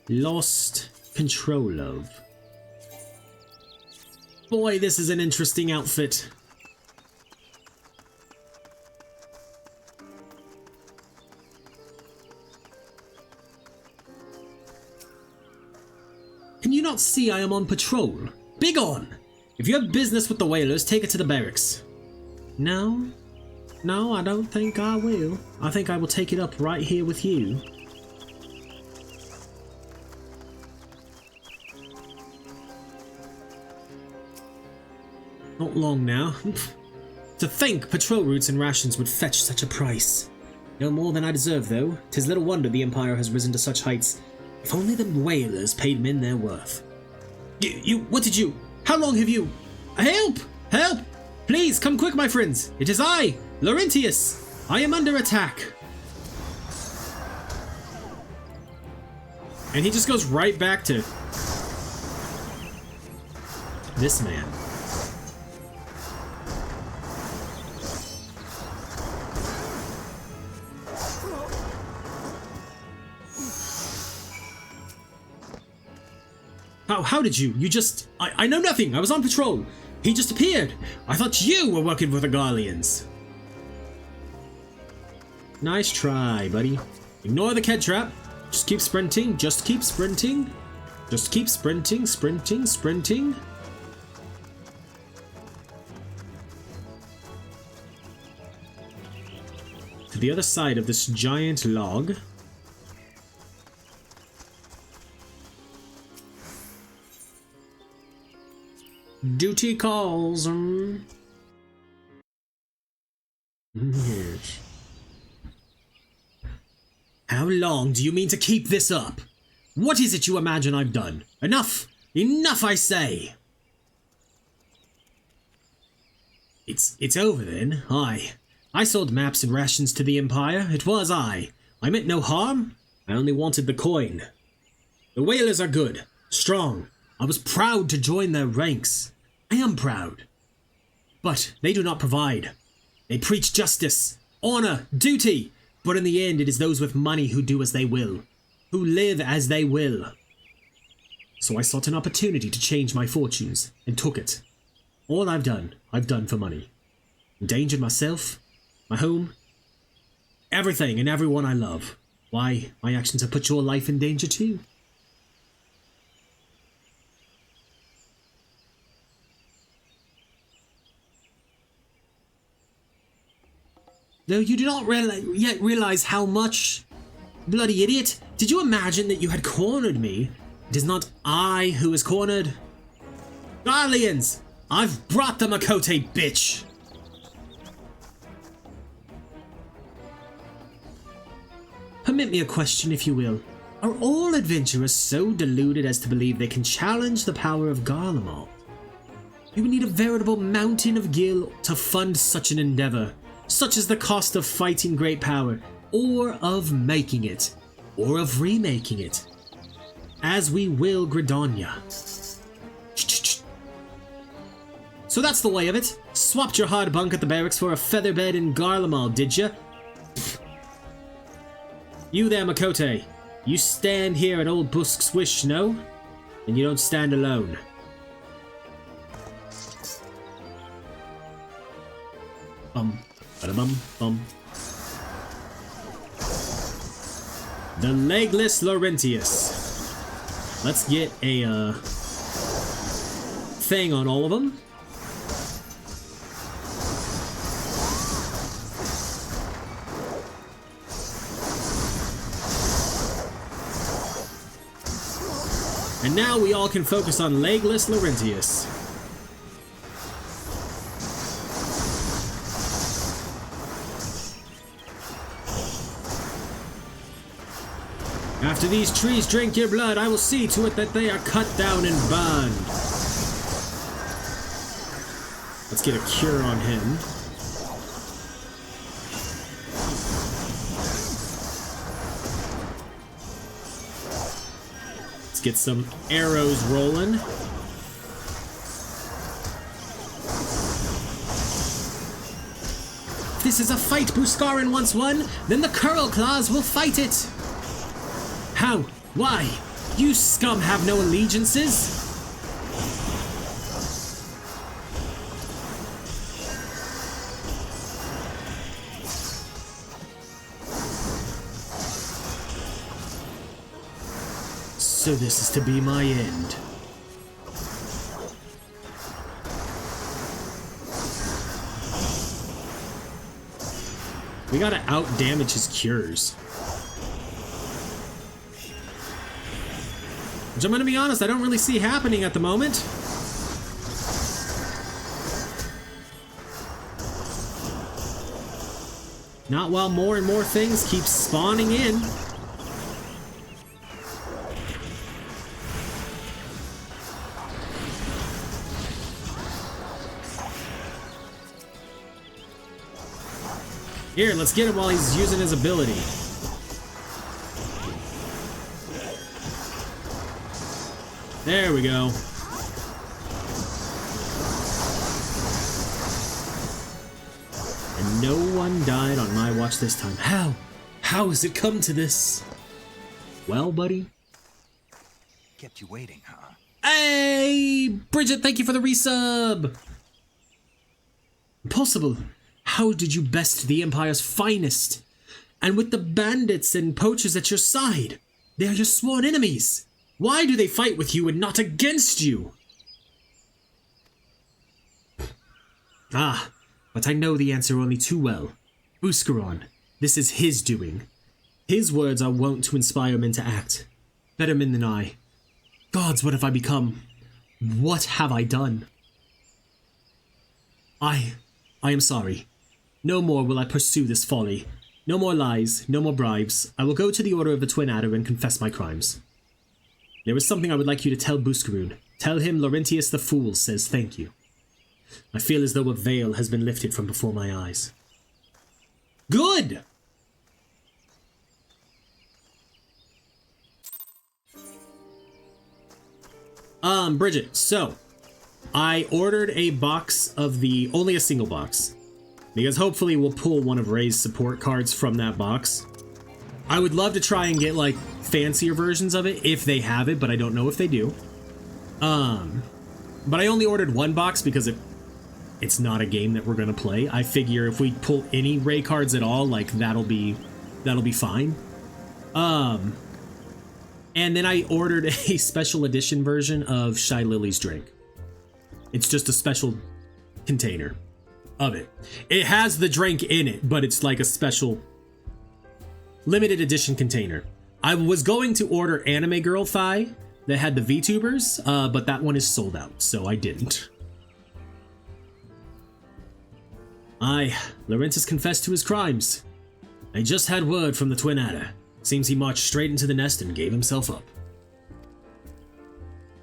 lost control of. Boy, this is an interesting outfit. Can you not see I am on patrol? Begone! If you have business with the whalers, take it to the barracks. No, I don't think I will. I think I will take it up right here with you. Not long now. To think patrol routes and rations would fetch such a price. No more than I deserve, though. 'Tis little wonder the Empire has risen to such heights. If only the whalers paid men their worth. What did you? How long have you? Help! Help! Please, come quick, my friends. It is I, Laurentius. I am under attack. And he just goes right back to this man. How did you? You just... I know nothing. I was on patrol. He just appeared. I thought you were working for the Garleans. Nice try, buddy. Ignore the Ked trap. Just keep sprinting. Just keep sprinting. Just keep sprinting, sprinting, sprinting. To the other side of this giant log. Duty calls. Yes. How long do you mean to keep this up? What is it you imagine I've done? Enough! Enough, I say! It's over then. I sold maps and rations to the Empire. It was I. I meant no harm. I only wanted the coin. The Whalers are good, strong. I was proud to join their ranks. I am proud. But they do not provide. They preach justice, honor, duty. But in the end, it is those with money who do as they will, who live as they will. So I sought an opportunity to change my fortunes, and took it. All I've done for money. Endangered myself, my home, everything and everyone I love. Why, my actions have put your life in danger too. Though you do not yet realize how much... Bloody idiot! Did you imagine that you had cornered me? It is not I who is cornered. Guardians! I've brought the Makote, bitch! Permit me a question, if you will. Are all adventurers so deluded as to believe they can challenge the power of Garlemald? You would need a veritable mountain of gil to fund such an endeavor. Such as the cost of fighting great power, or of making it, or of remaking it. As we will Gridania. So that's the way of it. Swapped your hard bunk at the barracks for a feather bed in Garlemald, did ya? You there, Makote. You stand here at old Busk's wish, no? And you don't stand alone. Bum. The Legless Laurentius. Let's get a thing on all of them. And now we all can focus on Legless Laurentius. After these trees drink your blood, I will see to it that they are cut down and burned. Let's get a cure on him. Let's get some arrows rolling. If this is a fight Buskarin once won, then the Curl Claws will fight it. How? Why? You scum have no allegiances? So this is to be my end. We gotta out-damage his cures. Which I'm gonna be honest, I don't really see happening at the moment. Not while more and more things keep spawning in. Here, let's get him while he's using his ability. There we go. And no one died on my watch this time. How? How has it come to this? Well, buddy? Kept you waiting, huh? Hey! Bridget, thank you for the resub! Impossible. How did you best the Empire's finest? And with the bandits and poachers at your side? They are your sworn enemies. Why do they fight with you and not against you? Ah, but I know the answer only too well. Buskaron, this is his doing. His words are wont to inspire men to act. Better men than I. Gods, what have I become? What have I done? I am sorry. No more will I pursue this folly. No more lies, no more bribes. I will go to the Order of the Twin Adder and confess my crimes. There is something I would like you to tell Buscaroon. Tell him Laurentius the Fool says thank you. I feel as though a veil has been lifted from before my eyes. Good! Bridget, so I ordered a box of only a single box, because hopefully we'll pull one of Ray's support cards from that box. I would love to try and get like fancier versions of it if they have it, but I don't know if they do. But I only ordered one box because it's not a game that we're gonna play. I figure if we pull any Ray cards at all, like that'll be fine. And then I ordered a special edition version of Shy Lily's drink. It's just a special container of it. It has the drink in it, but it's like a special limited edition container. I was going to order Anime Girl Thigh that had the VTubers, but that one is sold out, so I didn't. Laurentius confessed to his crimes. I just had word from the Twin Adder. Seems he marched straight into the nest and gave himself up.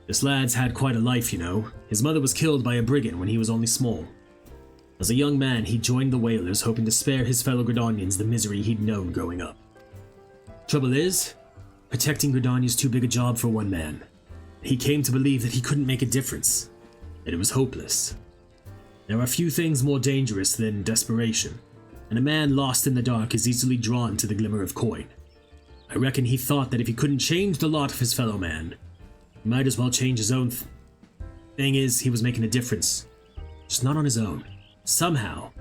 This lad's had quite a life, you know. His mother was killed by a brigand when he was only small. As a young man, he joined the Whalers, hoping to spare his fellow Gridanians the misery he'd known growing up. Trouble is, protecting Gridania's too big a job for one man. He came to believe that he couldn't make a difference, that it was hopeless. There are few things more dangerous than desperation, and a man lost in the dark is easily drawn to the glimmer of coin. I reckon he thought that if he couldn't change the lot of his fellow man, he might as well change his own. Thing is, he was making a difference, just not on his own. Somehow,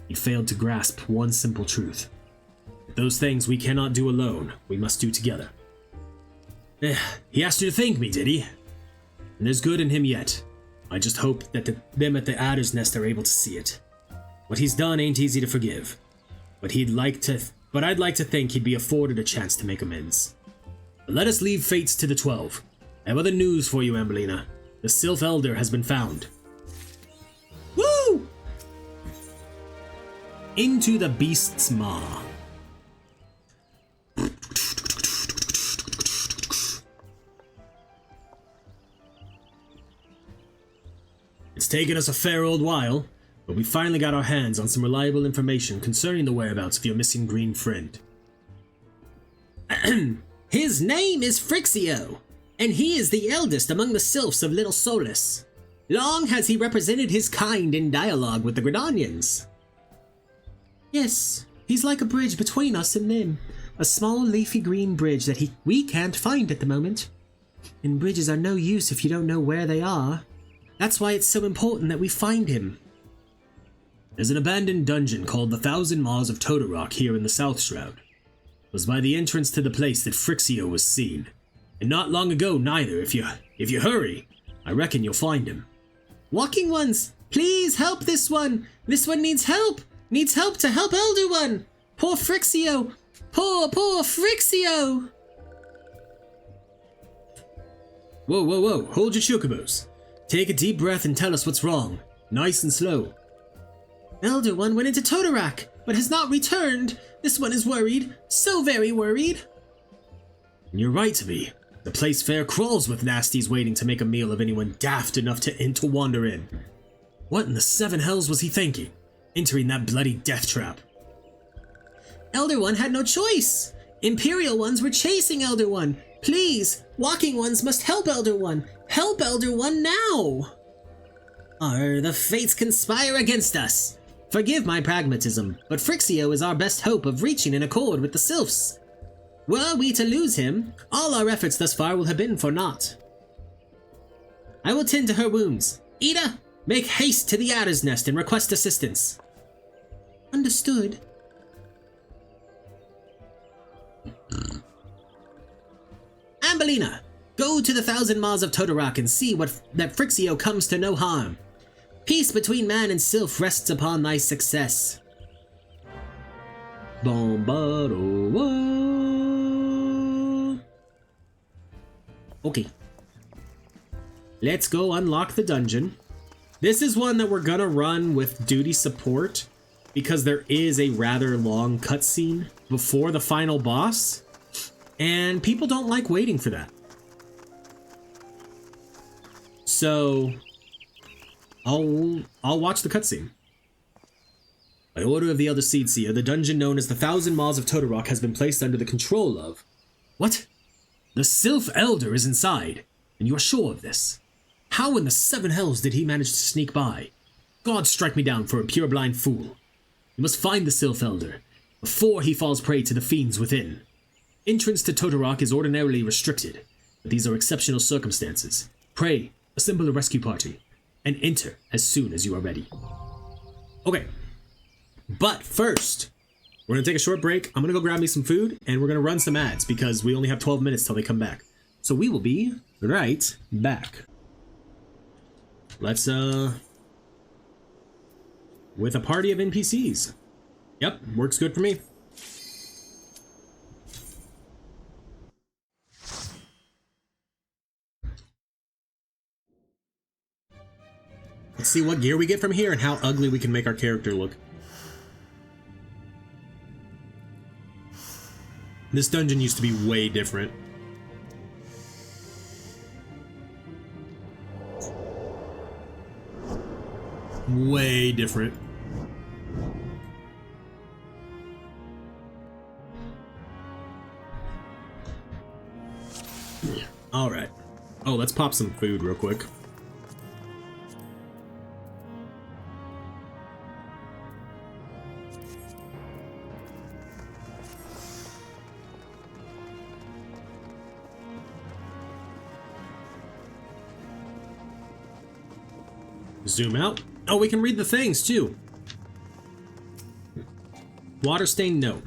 he failed to grasp one simple truth. Those things we cannot do alone, we must do together. He asked you to thank me, did he? And there's good in him yet. I just hope that them at the Adder's Nest are able to see it. What he's done ain't easy to forgive, but I'd like to think he'd be afforded a chance to make amends. But let us leave fates to the 12. I have other news for you, Ambellina. The Sylph Elder has been found. Woo! Into the beast's maw. It's taken us a fair old while, but we finally got our hands on some reliable information concerning the whereabouts of your missing green friend. His name is Phrixio, and he is the eldest among the Sylphs of Little Solus. Long has he represented his kind in dialogue with the Gridanians. Yes, he's like a bridge between us and them. A small leafy green bridge that we can't find at the moment. And bridges are no use if you don't know where they are. That's why it's so important that we find him. There's an abandoned dungeon called the 1,000 Maws of Todorok here in the South Shroud. It was by the entrance to the place that Phrixio was seen. And not long ago neither. If you hurry, I reckon you'll find him. Walking ones, please help this one. This one needs help. Needs help to help Elder One. Poor Phrixio. Poor Phrixio. Whoa. Hold your chocobos. Take a deep breath and tell us what's wrong. Nice and slow. Elder One went into Todorok, but has not returned. This one is worried. So very worried. You're right to be. The place fair crawls with nasties waiting to make a meal of anyone daft enough to wander in. What in the seven hells was he thinking? Entering that bloody death trap. Elder One had no choice. Imperial ones were chasing Elder One. Please, walking ones must help Elder One. Help Elder One now! The fates conspire against us. Forgive my pragmatism, but Phrixio is our best hope of reaching an accord with the Sylphs. Were we to lose him, all our efforts thus far will have been for naught. I will tend to her wounds. Ida, make haste to the Adder's Nest and request assistance. Understood. Ambellina, go to the 1,000 Maws of Todorok and see that Phrixio comes to no harm. Peace between man and sylph rests upon thy success. Okay. Let's go unlock the dungeon. This is one that we're gonna run with duty support because there is a rather long cutscene before the final boss, and people don't like waiting for that. So I'll watch the cutscene. By order of the Elder Seedseer, the dungeon known as the Thousand Maws of Todorok has been placed under the control of... What? The Sylph Elder is inside, and you are sure of this? How in the seven hells did he manage to sneak by? God strike me down for a purblind fool. You must find the Sylph Elder, before he falls prey to the fiends within. Entrance to Todorok is ordinarily restricted, but these are exceptional circumstances. Pray, assemble a rescue party, and enter as soon as you are ready. Okay. But first, we're going to take a short break. I'm going to go grab me some food, and we're going to run some ads because we only have 12 minutes till they come back. So we will be right back. Let's, with a party of NPCs. Yep, works good for me. Let's see what gear we get from here and how ugly we can make our character look. This dungeon used to be way different. Way different. All right. Oh, let's pop some food real quick. Zoom out. Oh, we can read the things too. Water stain note.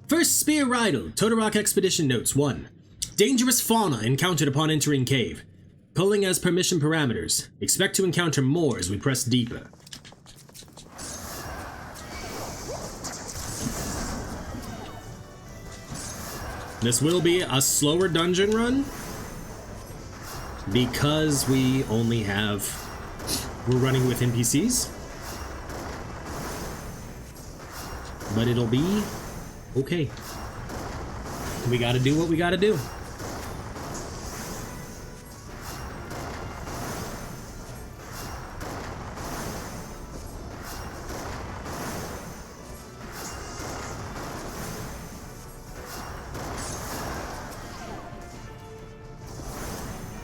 First spear riddle. Todorok expedition notes 1. Dangerous fauna encountered upon entering cave. Culling as permission parameters. Expect to encounter more as we press deeper. This will be a slower dungeon run because we only have... We're running with NPCs. But it'll be okay. We gotta do what we gotta do.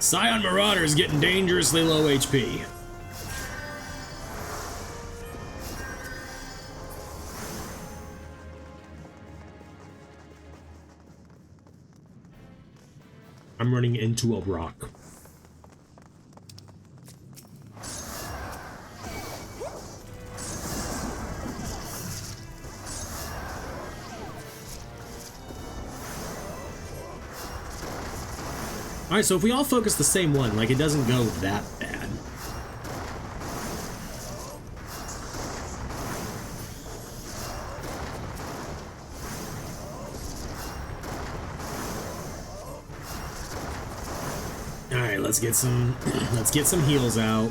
Scion Marauder is getting dangerously low HP. I'm running into a rock. Alright, so if we all focus the same one, like, it doesn't go that bad. Alright, let's get some heals out.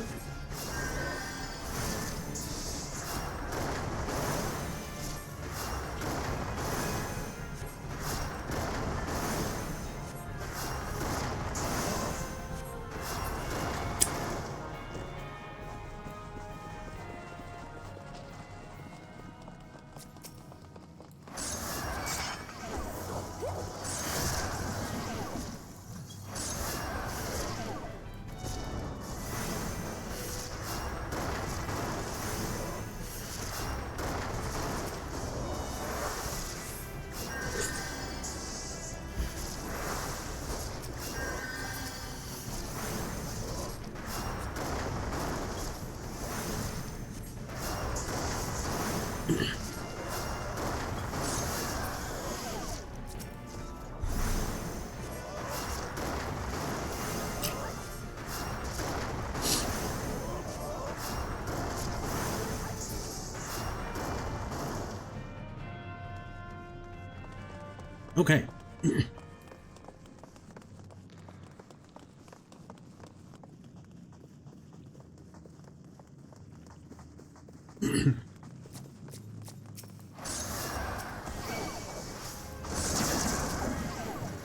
Okay.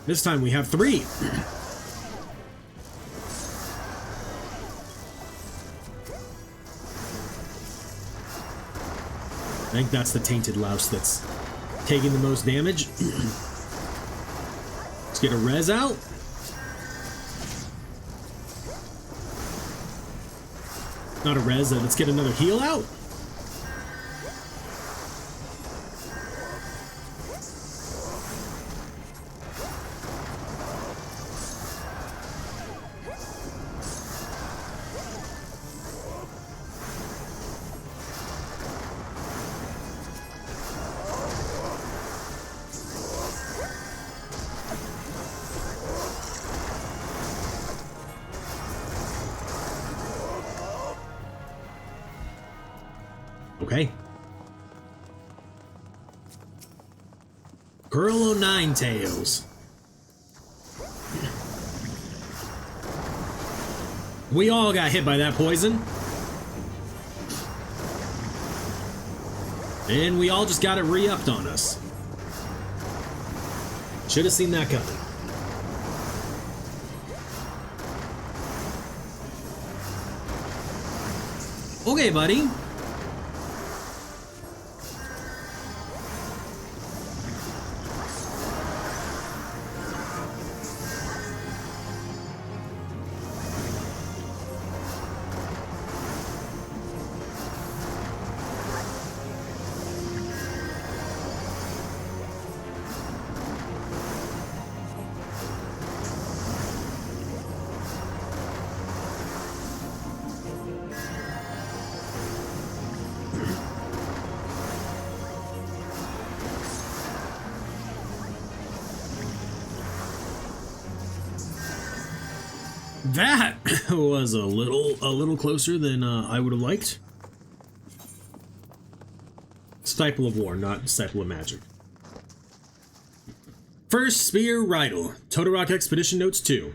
This time we have 3. I think that's the tainted louse that's taking the most damage. Let's get a res out. Not a res, let's get another heal out. Okay. Girl o' Nine Tails. We all got hit by that poison. And we all just got it re-upped on us. Should have seen that coming. Okay, buddy. That was a little closer than I would have liked. Disciple of War, not Disciple of Magic. First Spear Rydell, Todorok Expedition Notes 2.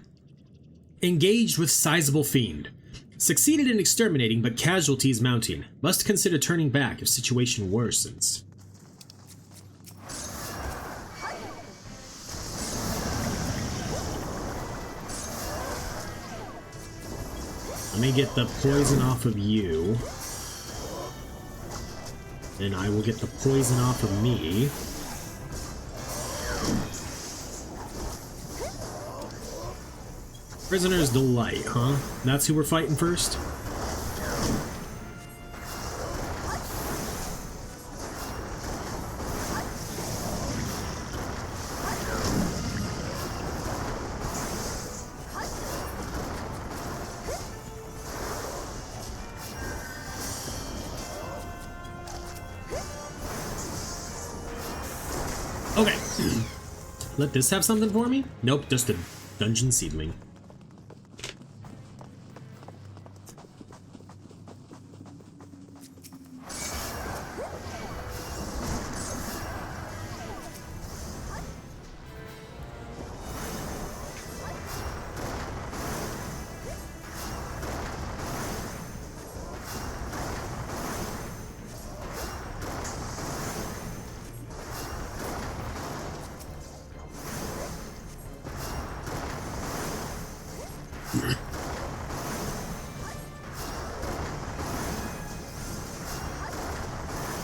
Engaged with sizable fiend. Succeeded in exterminating, but casualties mounting. Must consider turning back if situation worsens. Let me get the poison off of you. And I will get the poison off of me. Prisoner's Delight, huh? That's who we're fighting first? Okay. Let this have something for me? Nope, just a dungeon seedling.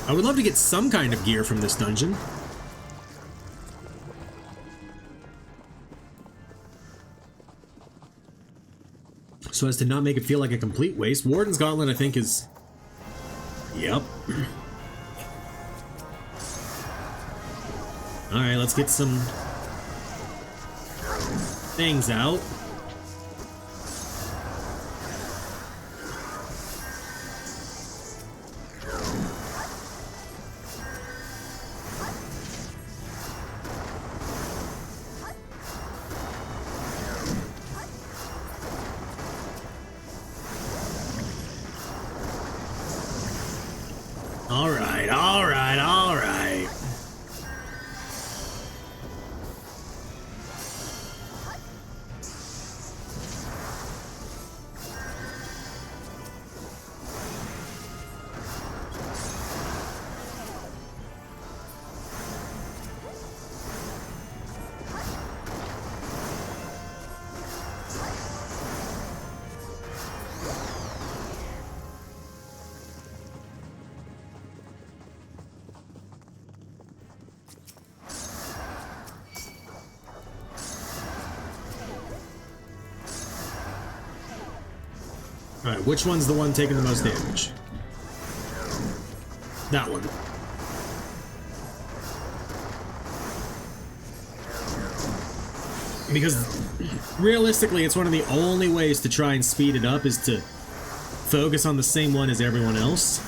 I would love to get some kind of gear from this dungeon. So as to not make it feel like a complete waste. Warden's Gauntlet, I think, is... Yep. Alright, let's get some things out. Alright, alright, alright. Alright, which one's the one taking the most damage? That one. Because realistically, it's one of the only ways to try and speed it up is to focus on the same one as everyone else.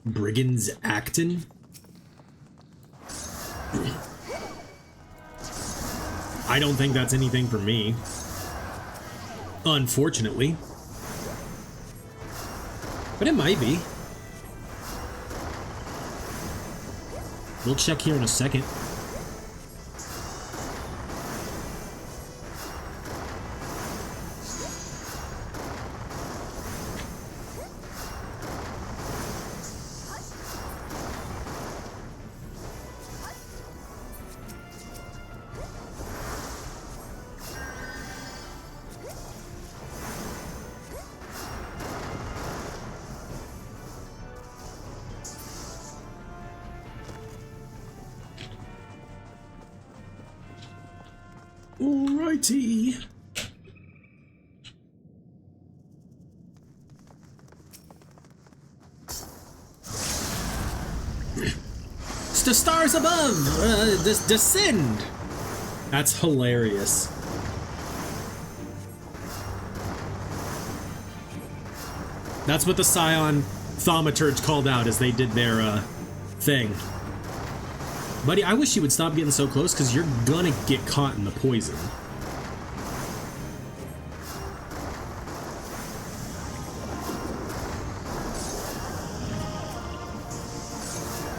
Brigand's Acton? I don't think that's anything for me. Unfortunately. But it might be. We'll check here in a second. Alrighty. The stars above! Descend! That's hilarious. That's what the Scion Thaumaturge called out as they did their thing. Buddy, I wish you would stop getting so close, because you're gonna get caught in the poison.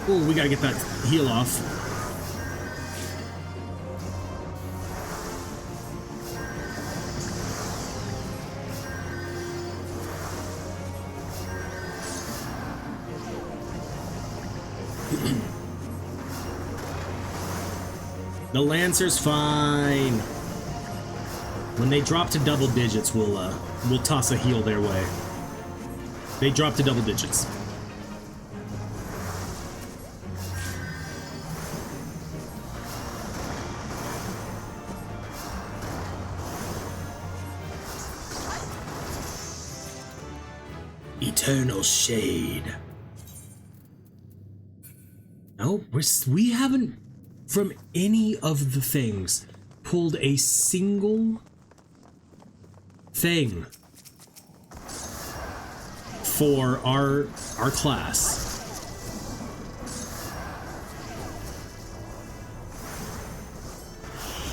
Ooh, we gotta get that heal off. The Lancer's fine. When they drop to double digits, we'll toss a heal their way. They drop to double digits. Eternal Shade. No, we haven't, from any of the things, pulled a single thing for our class.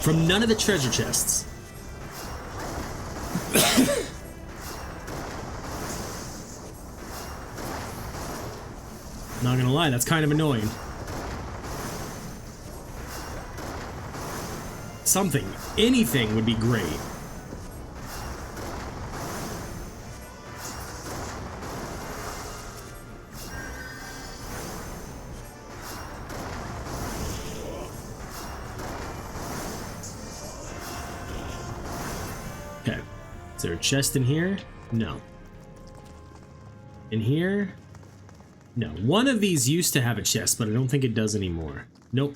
From none of the treasure chests. Not gonna lie, that's kind of annoying. Something, anything would be great. Okay, is there a chest in here? No. In here? No. One of these used to have a chest, but I don't think it does anymore. Nope.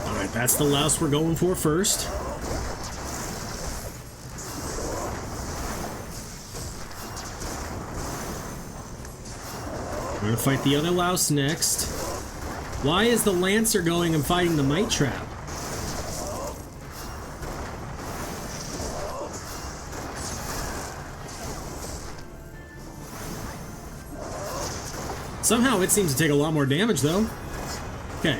Alright, that's the louse we're going for first. We're gonna fight the other louse next. Why is the Lancer going and fighting the Mite Trap? Somehow it seems to take a lot more damage though. Okay.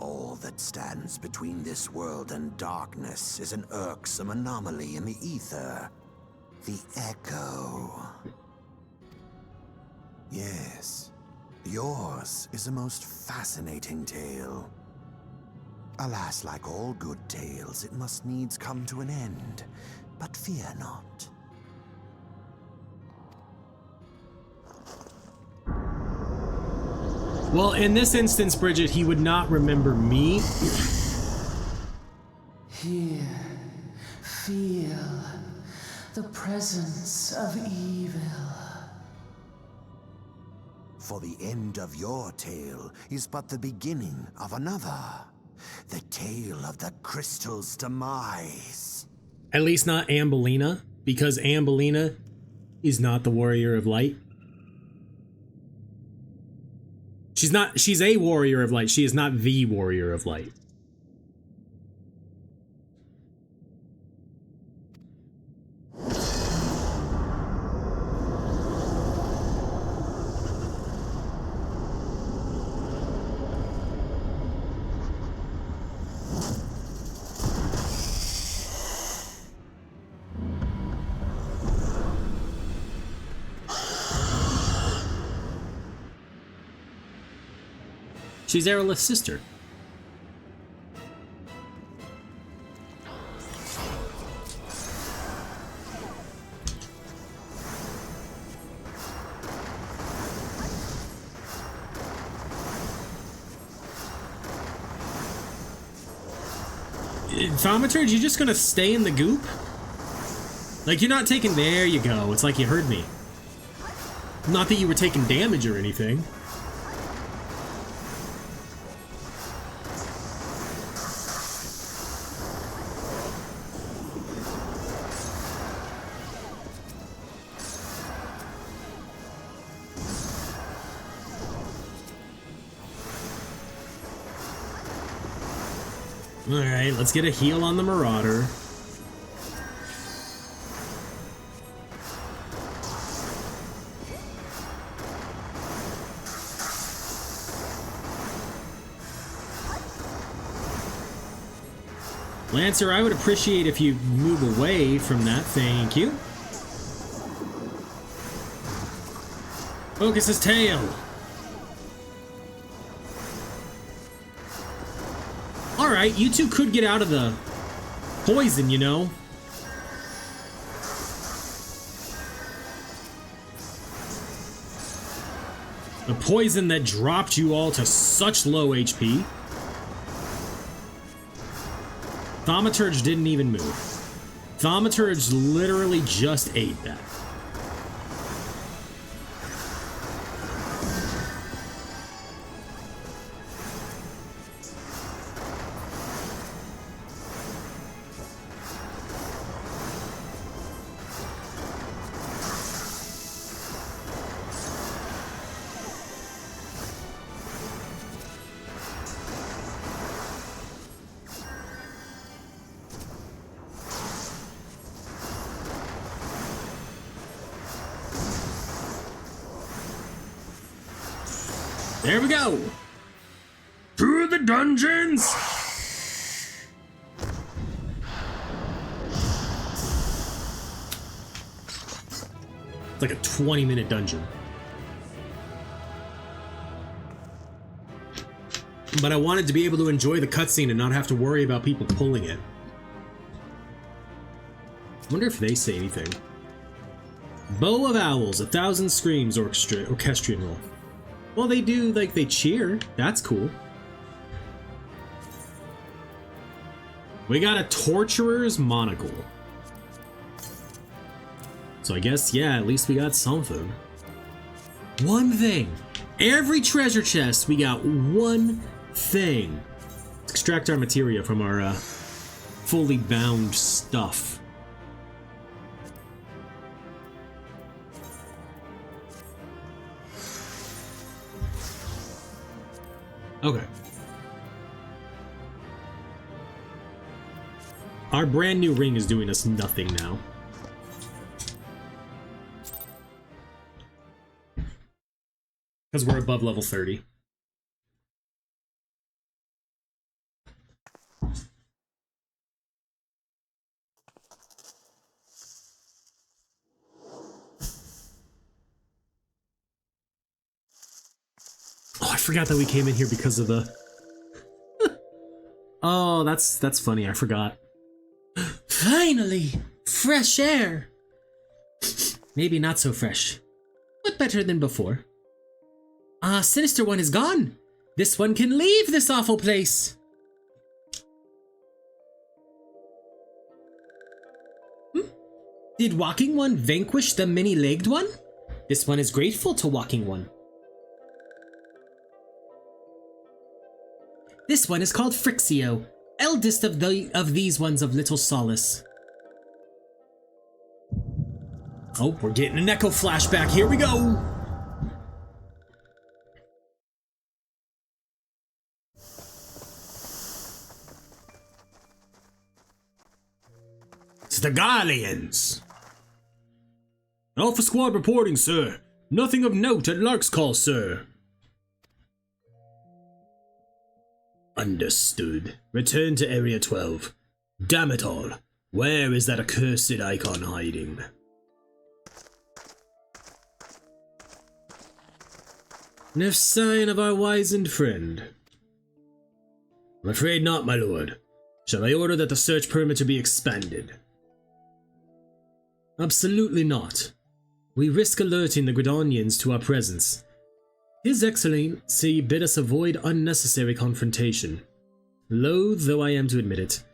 All that stands between this world and darkness is an irksome anomaly in the ether. The Echo. Yes, yours is a most fascinating tale. Alas, like all good tales, it must needs come to an end. But fear not. Well, in this instance, Bridget, he would not remember me. Here, feel the presence of evil. For the end of your tale is but the beginning of another. The tale of the crystal's demise. At least not Ambellina, because Ambellina is not the Warrior of Light. She's a Warrior of Light. She is not the Warrior of Light. She's Aerolith's sister. Thaumaturge, you just gonna stay in the goop? Like, you're not taking... There you go. It's like you heard me. Not that you were taking damage or anything. Alright, let's get a heal on the Marauder. Lancer, I would appreciate if you move away from that, thank you. Focus his tail. Alright, you two could get out of the poison, you know. The poison that dropped you all to such low HP. Thaumaturge didn't even move. Thaumaturge literally just ate that. There we go! Through the dungeons! It's like a 20-minute dungeon. But I wanted to be able to enjoy the cutscene and not have to worry about people pulling it. I wonder if they say anything. Bow of Owls, 1,000 Screams orchestrion roll. Well, they do, like, they cheer. That's cool. We got a Torturer's Monocle. So I guess, yeah, at least we got something. One thing. Every treasure chest, we got one thing. Let's extract our materia from our fully bound stuff. Okay. Our brand new ring is doing us nothing now. Because we're above level 30. forgot that we came in here because of the... Oh, that's funny, I forgot. Finally! Fresh air! Maybe not so fresh, but better than before. Sinister One is gone! This one can leave this awful place! Did Walking One vanquish the many-legged one? This one is grateful to Walking One. This one is called Frixio, eldest of these ones of little solace. Oh, we're getting an echo flashback. Here we go! It's the Guardians. Alpha Squad reporting, sir. Nothing of note at Lark's call, sir. Understood. Return to Area 12. Damn it all. Where is that accursed icon hiding? No sign of our wizened friend. I'm afraid not, my lord. Shall I order that the search perimeter be expanded? Absolutely not. We risk alerting the Gridonians to our presence. His Excellency bid us avoid unnecessary confrontation. Loath though I am to admit it,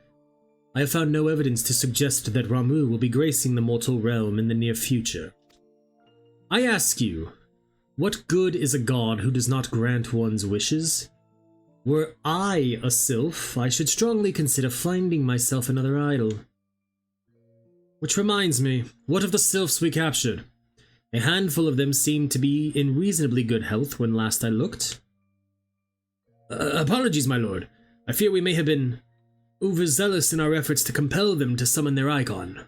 I have found no evidence to suggest that Ramuh will be gracing the mortal realm in the near future. I ask you, what good is a god who does not grant one's wishes? Were I a sylph, I should strongly consider finding myself another idol. Which reminds me, what of the sylphs we captured? A handful of them seemed to be in reasonably good health when last I looked. Apologies, my lord. I fear we may have been overzealous in our efforts to compel them to summon their icon.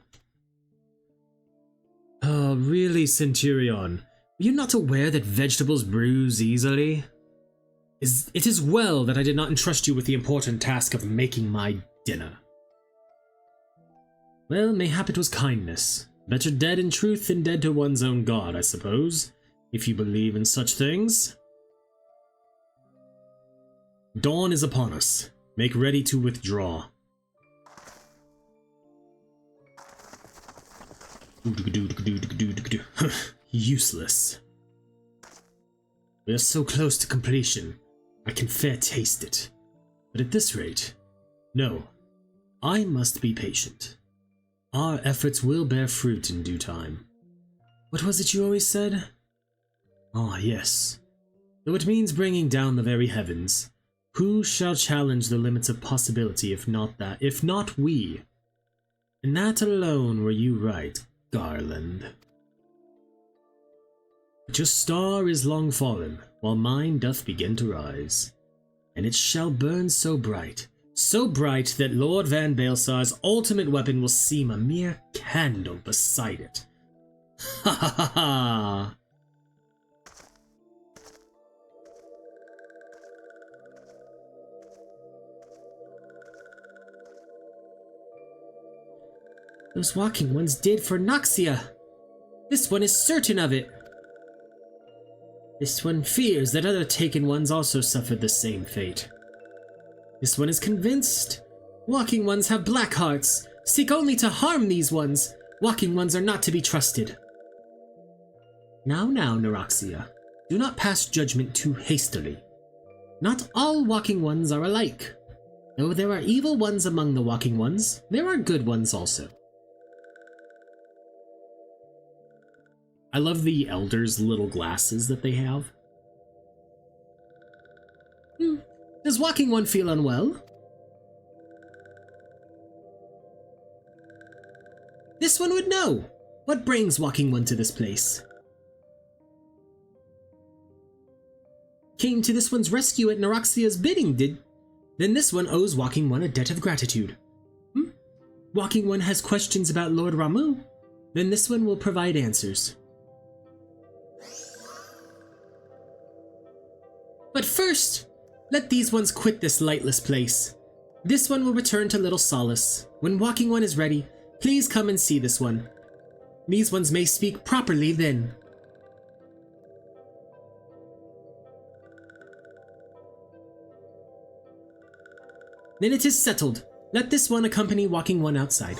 Oh, really, Centurion? Were you not aware that vegetables bruise easily? It is well that I did not entrust you with the important task of making my dinner. Well, mayhap it was kindness. Better dead in truth than dead to one's own god, I suppose, if you believe in such things. Dawn is upon us. Make ready to withdraw. Useless. We are so close to completion. I can fair taste it. But at this rate, no. I must be patient. Our efforts will bear fruit in due time. What was it you always said? Ah, yes. Though it means bringing down the very heavens, who shall challenge the limits of possibility if not we? In that alone were you right, Garland. But your star is long fallen, while mine doth begin to rise. And it shall burn so bright that Lord Van Baelsar's ultimate weapon will seem a mere candle beside it. Ha ha ha ha! Those walking ones did for Noxia. This one is certain of it. This one fears that other taken ones also suffered the same fate. This one is convinced. Walking ones have black hearts, seek only to harm these ones. Walking ones are not to be trusted. Now, Neroxia, do not pass judgment too hastily. Not all walking ones are alike. Though there are evil ones among the walking ones, there are good ones also. I love the elders' little glasses that they have. Does Walking One feel unwell? This one would know. What brings Walking One to this place? Came to this one's rescue at Neroxia's bidding, Then this one owes Walking One a debt of gratitude. Walking One has questions about Lord Ramuh? Then this one will provide answers. But first, let these ones quit this lightless place. This one will return to Little Solace. When Walking One is ready, please come and see this one. These ones may speak properly then. Then it is settled. Let this one accompany Walking One outside.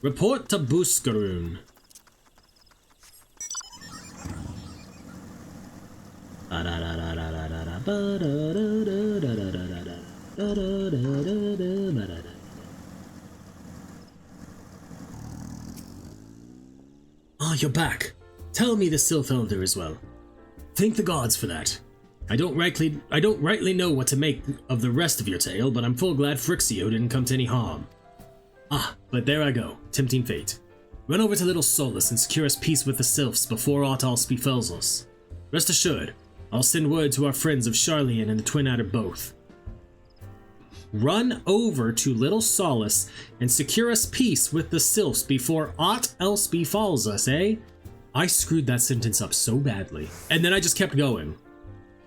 Report to Buskarun. Ah, you're back. Tell me the Sylph Elder as well. Thank the gods for that. I don't rightly know what to make of the rest of your tale, but I'm full glad Phrixio didn't come to any harm. Ah, but there I go, tempting fate. Run over to Little Solus and secure us peace with the Sylphs before aught else befalls us. Rest assured, I'll send word to our friends of Charlian and the Twin Adder both. Run over to Little Solus and secure us peace with the Sylphs before aught else befalls us, eh? I screwed that sentence up so badly. And then I just kept going.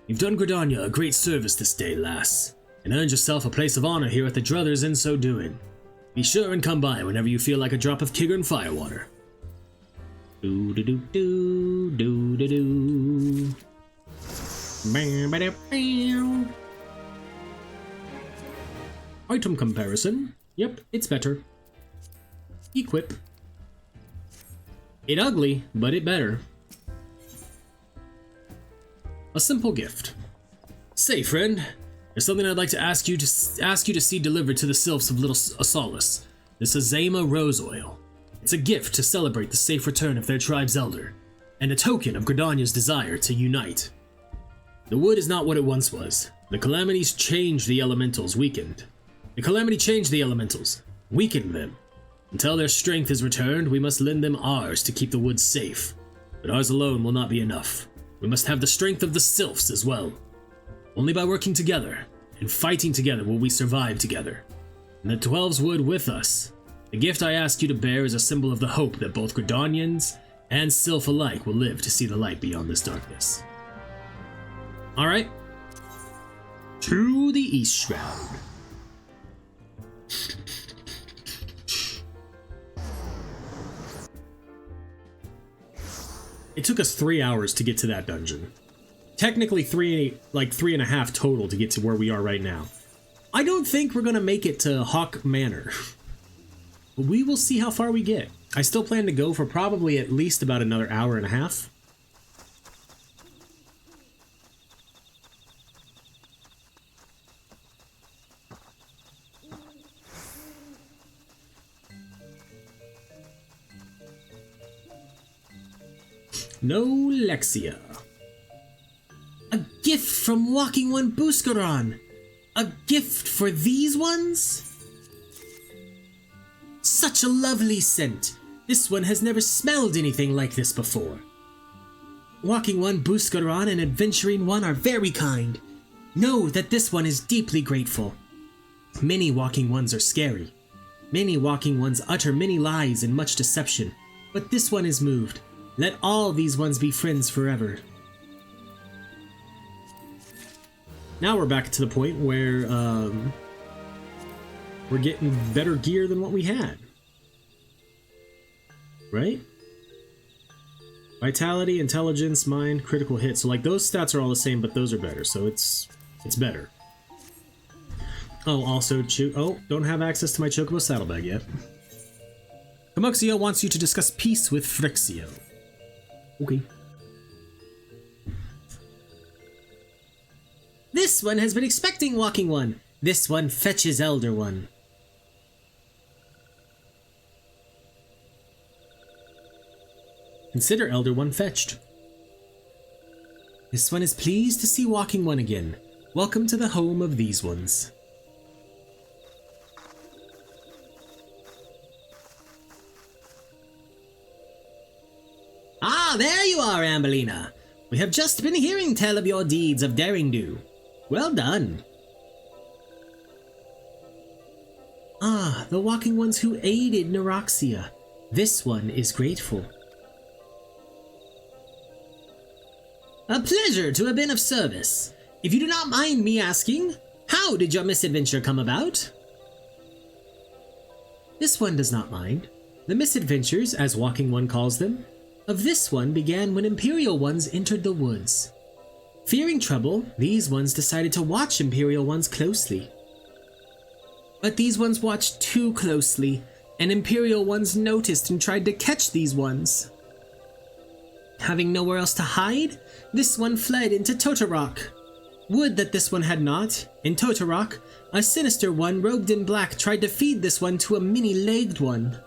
You've done Gridania a great service this day, lass, and earned yourself a place of honor here at the Druthers in so doing. Be sure and come by whenever you feel like a drop of Kigern firewater. Do-do-do-do, do-do-do. Item comparison. Yep, it's better. Equip. It ugly, but it better. A simple gift. Say, friend, there's something I'd like to ask you to see delivered to the Sylphs of Little Solus. This Azema Rose Oil. It's a gift to celebrate the safe return of their tribe's elder, and a token of Gridania's desire to unite. The wood is not what it once was. The Calamity changed the elementals, weakened them. Until their strength is returned, we must lend them ours to keep the woods safe. But ours alone will not be enough. We must have the strength of the Sylphs as well. Only by working together and fighting together will we survive together. And the 12's wood with us. The gift I ask you to bear is a symbol of the hope that both Gridanians and Sylph alike will live to see the light beyond this darkness. Alright. To the East Shroud. It took us 3 hours to get to that dungeon. Technically 3.5 total to get to where we are right now. I don't think we're gonna make it to Hawk Manor. But we will see how far we get. I still plan to go for probably at least about another hour and a half. No Lexia. A gift from Walking One Buscaron. A gift for these ones? Such a lovely scent. This one has never smelled anything like this before. Walking One Buscaron and Adventuring One are very kind. Know that this one is deeply grateful. Many Walking Ones are scary. Many Walking Ones utter many lies and much deception. But this one is moved. Let all these ones be friends forever. Now we're back to the point where we're getting better gear than what we had. Right? Vitality, intelligence, mind, critical hit. So like those stats are all the same, but those are better. So it's better. Oh, also don't have access to my Chocobo saddlebag yet. Camuxio wants you to discuss peace with Phrixio. Okay. This one has been expecting Walking One. This one fetches Elder One. Consider Elder One fetched. This one is pleased to see Walking One again. Welcome to the home of these ones. Ah, there you are, Ambellina. We have just been hearing tell of your deeds of daring-do. Well done. Ah, the Walking Ones who aided Neroxia. This one is grateful. A pleasure to have been of service. If you do not mind me asking, how did your misadventure come about? This one does not mind. The misadventures, as Walking One calls them, of this one began when Imperial Ones entered the woods. Fearing trouble, these ones decided to watch Imperial Ones closely. But these ones watched too closely, and Imperial Ones noticed and tried to catch these ones. Having nowhere else to hide, this one fled into Totorok. Would that this one had not. In Totorok, a sinister one robed in black tried to feed this one to a many-legged one.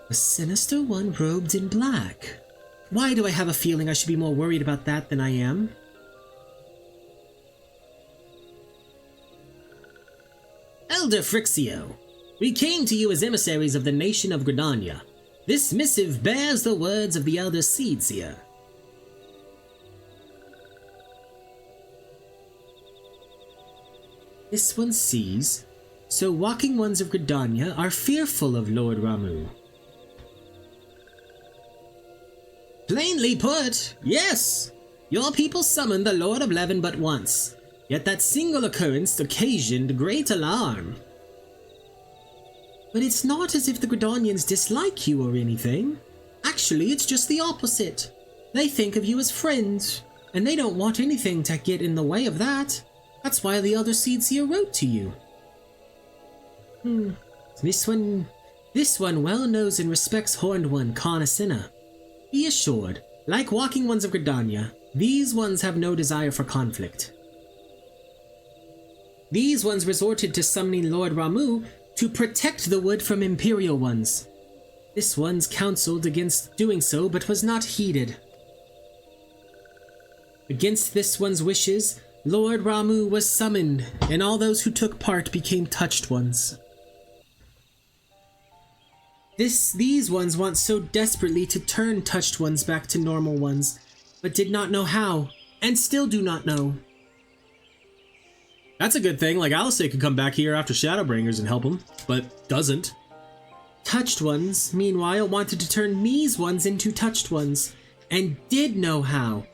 A sinister one robed in black. Why do I have a feeling I should be more worried about that than I am? Elder Frixio, we came to you as emissaries of the nation of Gridania. This missive bears the words of the Elder Seedseer. This one sees, so Walking Ones of Gridania are fearful of Lord Ramu. Plainly put, yes! Your people summoned the Lord of Leven but once, yet that single occurrence occasioned great alarm. But it's not as if the Gridanians dislike you or anything. Actually, it's just the opposite. They think of you as friends, and they don't want anything to get in the way of that. That's why the Elder Seedseer wrote to you. This one well knows and respects Horned One, Carnasina. Be assured, like Walking Ones of Gridania, these ones have no desire for conflict. These ones resorted to summoning Lord Ramu to protect the wood from Imperial Ones. This one's counseled against doing so, but was not heeded. Against this one's wishes, Lord Ramu was summoned, and all those who took part became Touched Ones. These ones want so desperately to turn Touched Ones back to normal ones, but did not know how, and still do not know. That's a good thing, like Alice could come back here after Shadowbringers and help him, but doesn't. Touched Ones, meanwhile, wanted to turn these ones into Touched Ones, and did know how.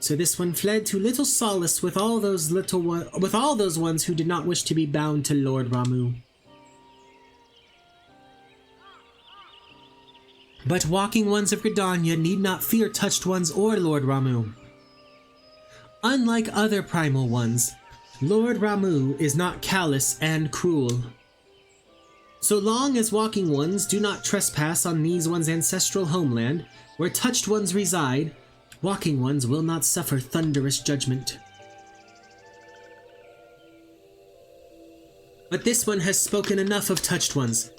So this one fled to little solace with all those ones who did not wish to be bound to Lord Ramu. But Walking Ones of Gridania need not fear Touched Ones or Lord Ramu. Unlike other primal ones, Lord Ramu is not callous and cruel. So long as Walking Ones do not trespass on these ones' ancestral homeland, where Touched Ones reside, Walking Ones will not suffer thunderous judgment. But this one has spoken enough of Touched Ones.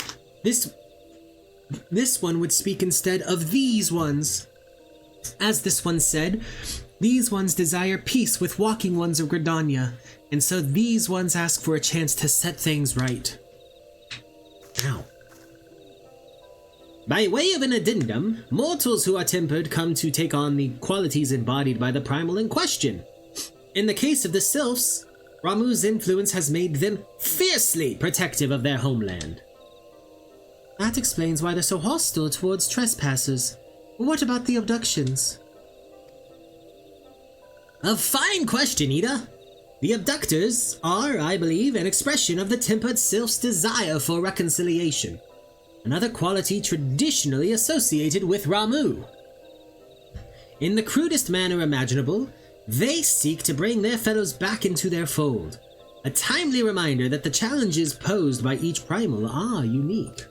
This one would speak instead of these ones. As this one said, these ones desire peace with Walking Ones of Gridania, and so these ones ask for a chance to set things right. Ow. By way of an addendum, mortals who are tempered come to take on the qualities embodied by the primal in question. In the case of the Sylphs, Ramu's influence has made them fiercely protective of their homeland. That explains why they're so hostile towards trespassers. What about the abductions? A fine question, Ida. The abductors are, I believe, an expression of the tempered Sylph's desire for reconciliation, another quality traditionally associated with Ramu. In the crudest manner imaginable, they seek to bring their fellows back into their fold, a timely reminder that the challenges posed by each primal are unique.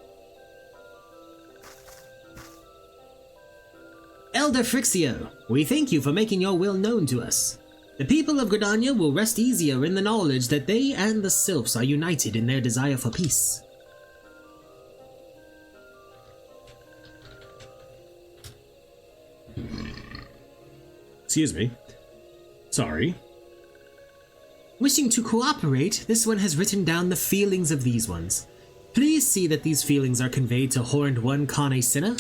Elder Frixio, we thank you for making your will known to us. The people of Gridania will rest easier in the knowledge that they and the Sylphs are united in their desire for peace. Excuse me. Sorry. Wishing to cooperate, this one has written down the feelings of these ones. Please see that these feelings are conveyed to Horned One Kane Sinna.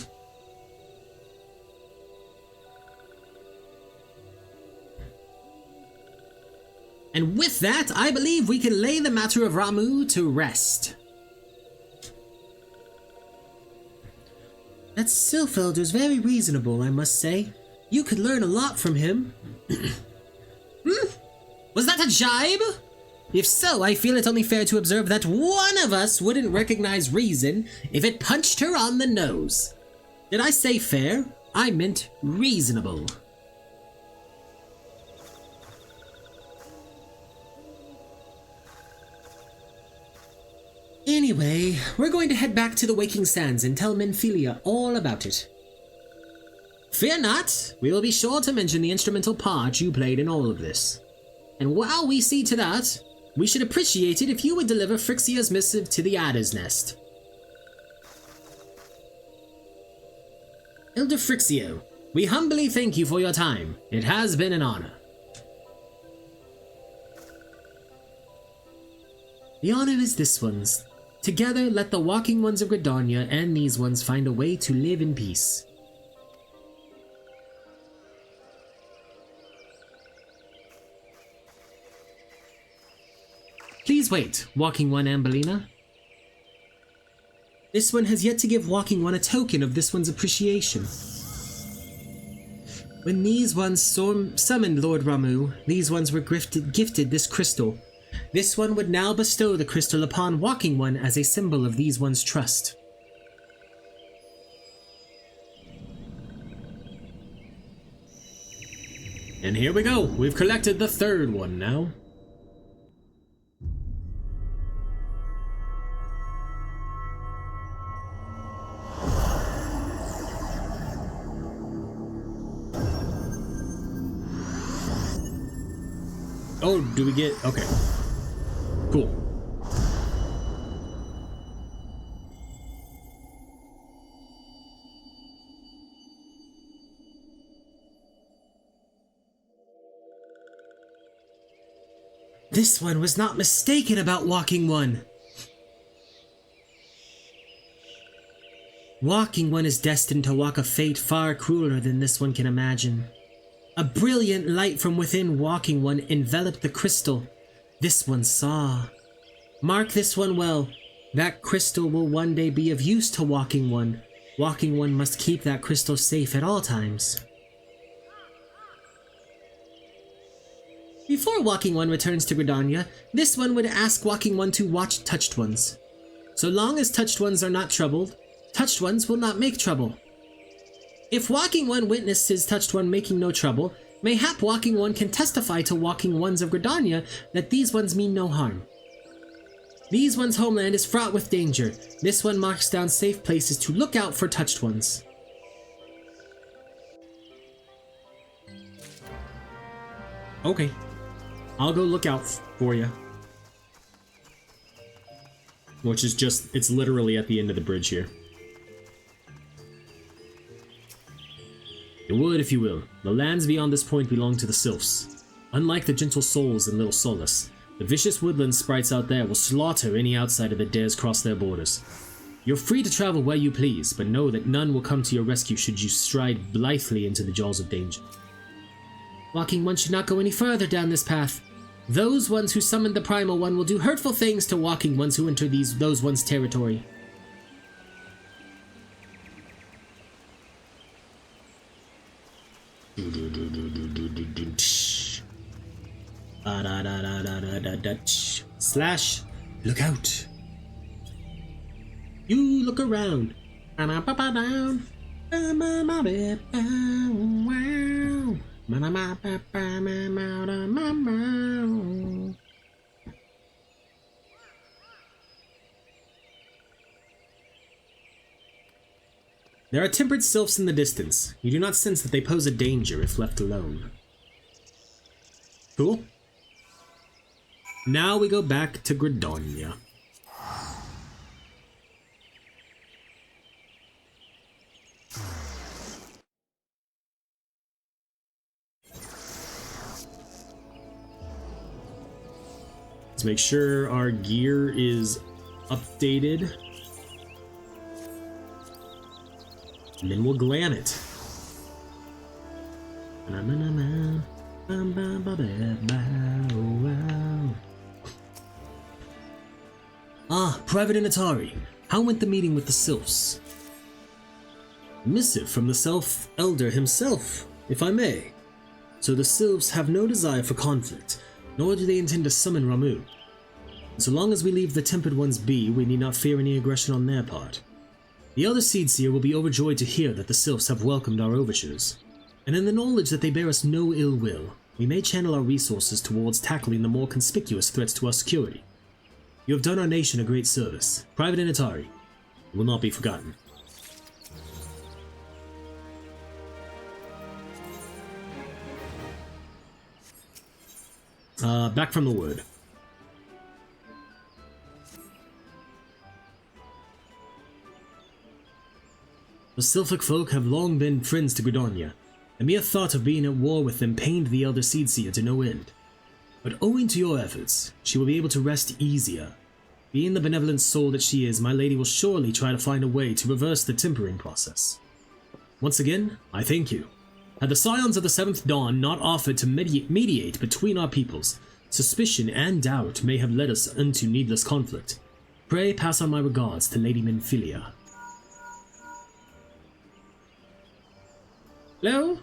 And with that, I believe we can lay the matter of Ramu to rest. That Sylph Elder's very reasonable, I must say. You could learn a lot from him. Was that a jibe? If so, I feel it only fair to observe that one of us wouldn't recognize reason if it punched her on the nose. Did I say fair? I meant reasonable. Anyway, we're going to head back to the Waking Sands and tell Menphilia all about it. Fear not, we will be sure to mention the instrumental part you played in all of this. And while we see to that, we should appreciate it if you would deliver Phryxia's missive to the Adder's Nest. Elder Phryxio, we humbly thank you for your time. It has been an honor. The honor is this one's. Together, let the walking ones of Gridania and these ones find a way to live in peace. Please wait, Walking One Ambellina. This one has yet to give Walking One a token of this one's appreciation. When these ones summoned Lord Ramuh, these ones were gifted this crystal. This one would now bestow the crystal upon Walking One as a symbol of these one's trust. And here we go, we've collected the third one now. Oh, do we get... okay. Cool. This one was not mistaken about Walking One. Walking One is destined to walk a fate far crueler than this one can imagine. A brilliant light from within Walking One enveloped the crystal. This one saw. Mark this one well. That crystal will one day be of use to Walking One. Walking One must keep that crystal safe at all times. Before Walking One returns to Gridania, this one would ask Walking One to watch Touched Ones. So long as Touched Ones are not troubled, Touched Ones will not make trouble. If Walking One witnesses Touched One making no trouble, mayhap Walking One can testify to Walking Ones of Gridania that these ones mean no harm. These ones' homeland is fraught with danger. This one marks down safe places to look out for Touched Ones. Okay. I'll go look out for you. Which is just, it's literally at the end of the bridge here. It would, if you will. The lands beyond this point belong to the Sylphs. Unlike the gentle souls in Little Solace, the vicious woodland sprites out there will slaughter any outsider that dares cross their borders. You're free to travel where you please, but know that none will come to your rescue should you stride blithely into the jaws of danger. Walking One should not go any further down this path. Those ones who summoned the Primal One will do hurtful things to Walking Ones who enter those ones' territory. Slash, look out. You look around. There are tempered sylphs in the distance. You do not sense that they pose a danger if left alone. Cool. Now we go back to Gridania. Let's make sure our gear is updated. And then we'll glam it. Ah, Private Initari. How went the meeting with the Sylphs? Missive from the Sylph Elder himself, if I may. So the Sylphs have no desire for conflict, nor do they intend to summon Ramuh. So long as we leave the Tempered Ones be, we need not fear any aggression on their part. The Elder Seedseer will be overjoyed to hear that the Sylphs have welcomed our overtures, and in the knowledge that they bear us no ill will, we may channel our resources towards tackling the more conspicuous threats to our security. You have done our nation a great service. Private Initari, you will not be forgotten. Back from the wood. The Sylphic folk have long been friends to Gridania. The mere thought of being at war with them pained the Elder Seedseer to no end. But owing to your efforts, she will be able to rest easier. Being the benevolent soul that she is, my lady will surely try to find a way to reverse the tempering process. Once again, I thank you. Had the Scions of the Seventh Dawn not offered to mediate between our peoples, suspicion and doubt may have led us into needless conflict. Pray pass on my regards to Lady Minfilia. Hello?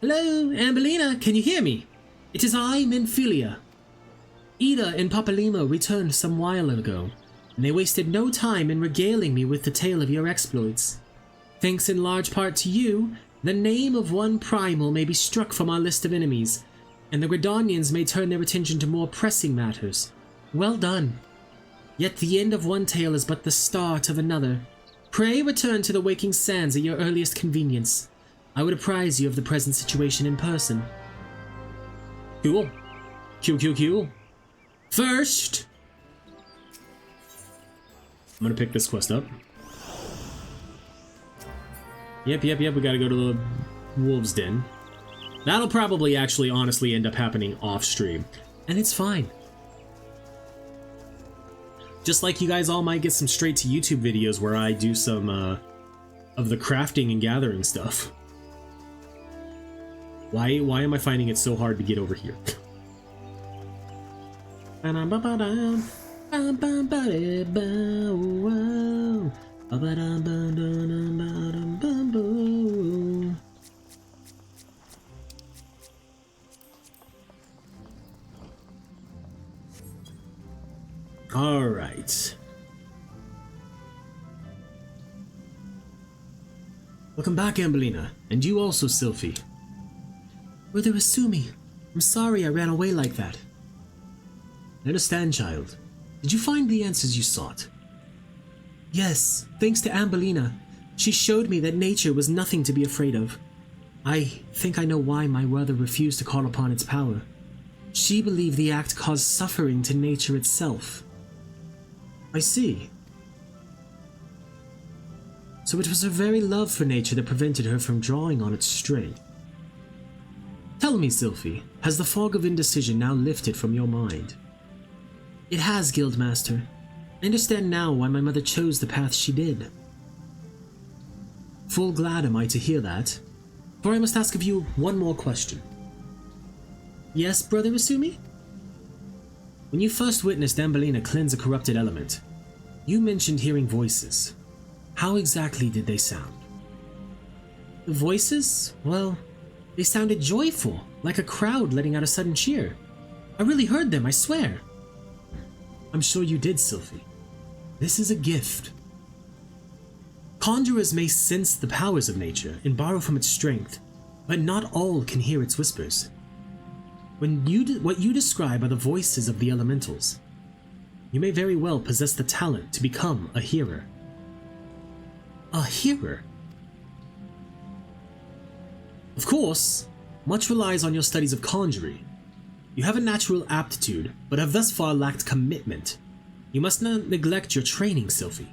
Hello, Ambellina, can you hear me? It is I, Minfilia. Ida and Papalima returned some while ago, and they wasted no time in regaling me with the tale of your exploits. Thanks in large part to you, the name of one primal may be struck from our list of enemies, and the Gridanians may turn their attention to more pressing matters. Well done. Yet the end of one tale is but the start of another. Pray return to the Waking Sands at your earliest convenience. I would apprise you of the present situation in person. Cool. Cool. First, I'm gonna pick this quest up. Yep, we gotta go to the Wolves' Den. That'll probably actually honestly end up happening off-stream, and it's fine. Just like you guys all might get some straight-to-YouTube videos where I do some, of the crafting and gathering stuff. Why am I finding it so hard to get over here? All right. Welcome back, Ambellina, and you also, Sylphie. Brother Asumi, I'm sorry I ran away like that. I understand, child. Did you find the answers you sought? Yes, thanks to Ambellina. She showed me that nature was nothing to be afraid of. I think I know why my mother refused to call upon its power. She believed the act caused suffering to nature itself. I see. So it was her very love for nature that prevented her from drawing on its strength. Tell me, Sylphie, has the fog of indecision now lifted from your mind? It has, Guildmaster. I understand now why my mother chose the path she did. Full glad am I to hear that. For I must ask of you one more question. Yes, Brother Asumi? When you first witnessed Ambellina cleanse a corrupted element, you mentioned hearing voices. How exactly did they sound? The voices? Well, they sounded joyful, like a crowd letting out a sudden cheer. I really heard them, I swear. I'm sure you did, Sylphie. This is a gift. Conjurers may sense the powers of nature and borrow from its strength, but not all can hear its whispers. What you describe are the voices of the elementals. You may very well possess the talent to become a hearer. A hearer? Of course, much relies on your studies of conjuring. You have a natural aptitude, but have thus far lacked commitment. You must not neglect your training, Sylphie.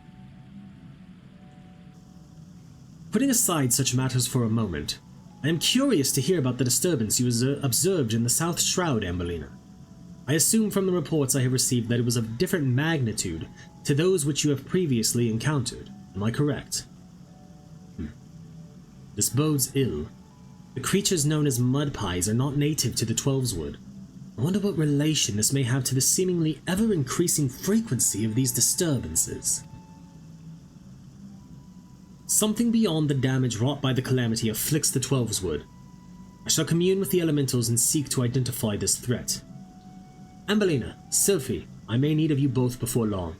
Putting aside such matters for a moment, I am curious to hear about the disturbance you observed in the South Shroud, Ambellina. I assume from the reports I have received that it was of different magnitude to those which you have previously encountered. Am I correct? This bodes ill. The creatures known as mud pies are not native to the Twelveswood. I wonder what relation this may have to the seemingly ever-increasing frequency of these disturbances. Something beyond the damage wrought by the calamity afflicts the Twelveswood. I shall commune with the elementals and seek to identify this threat. Ambellina, Sylphie, I may need of you both before long.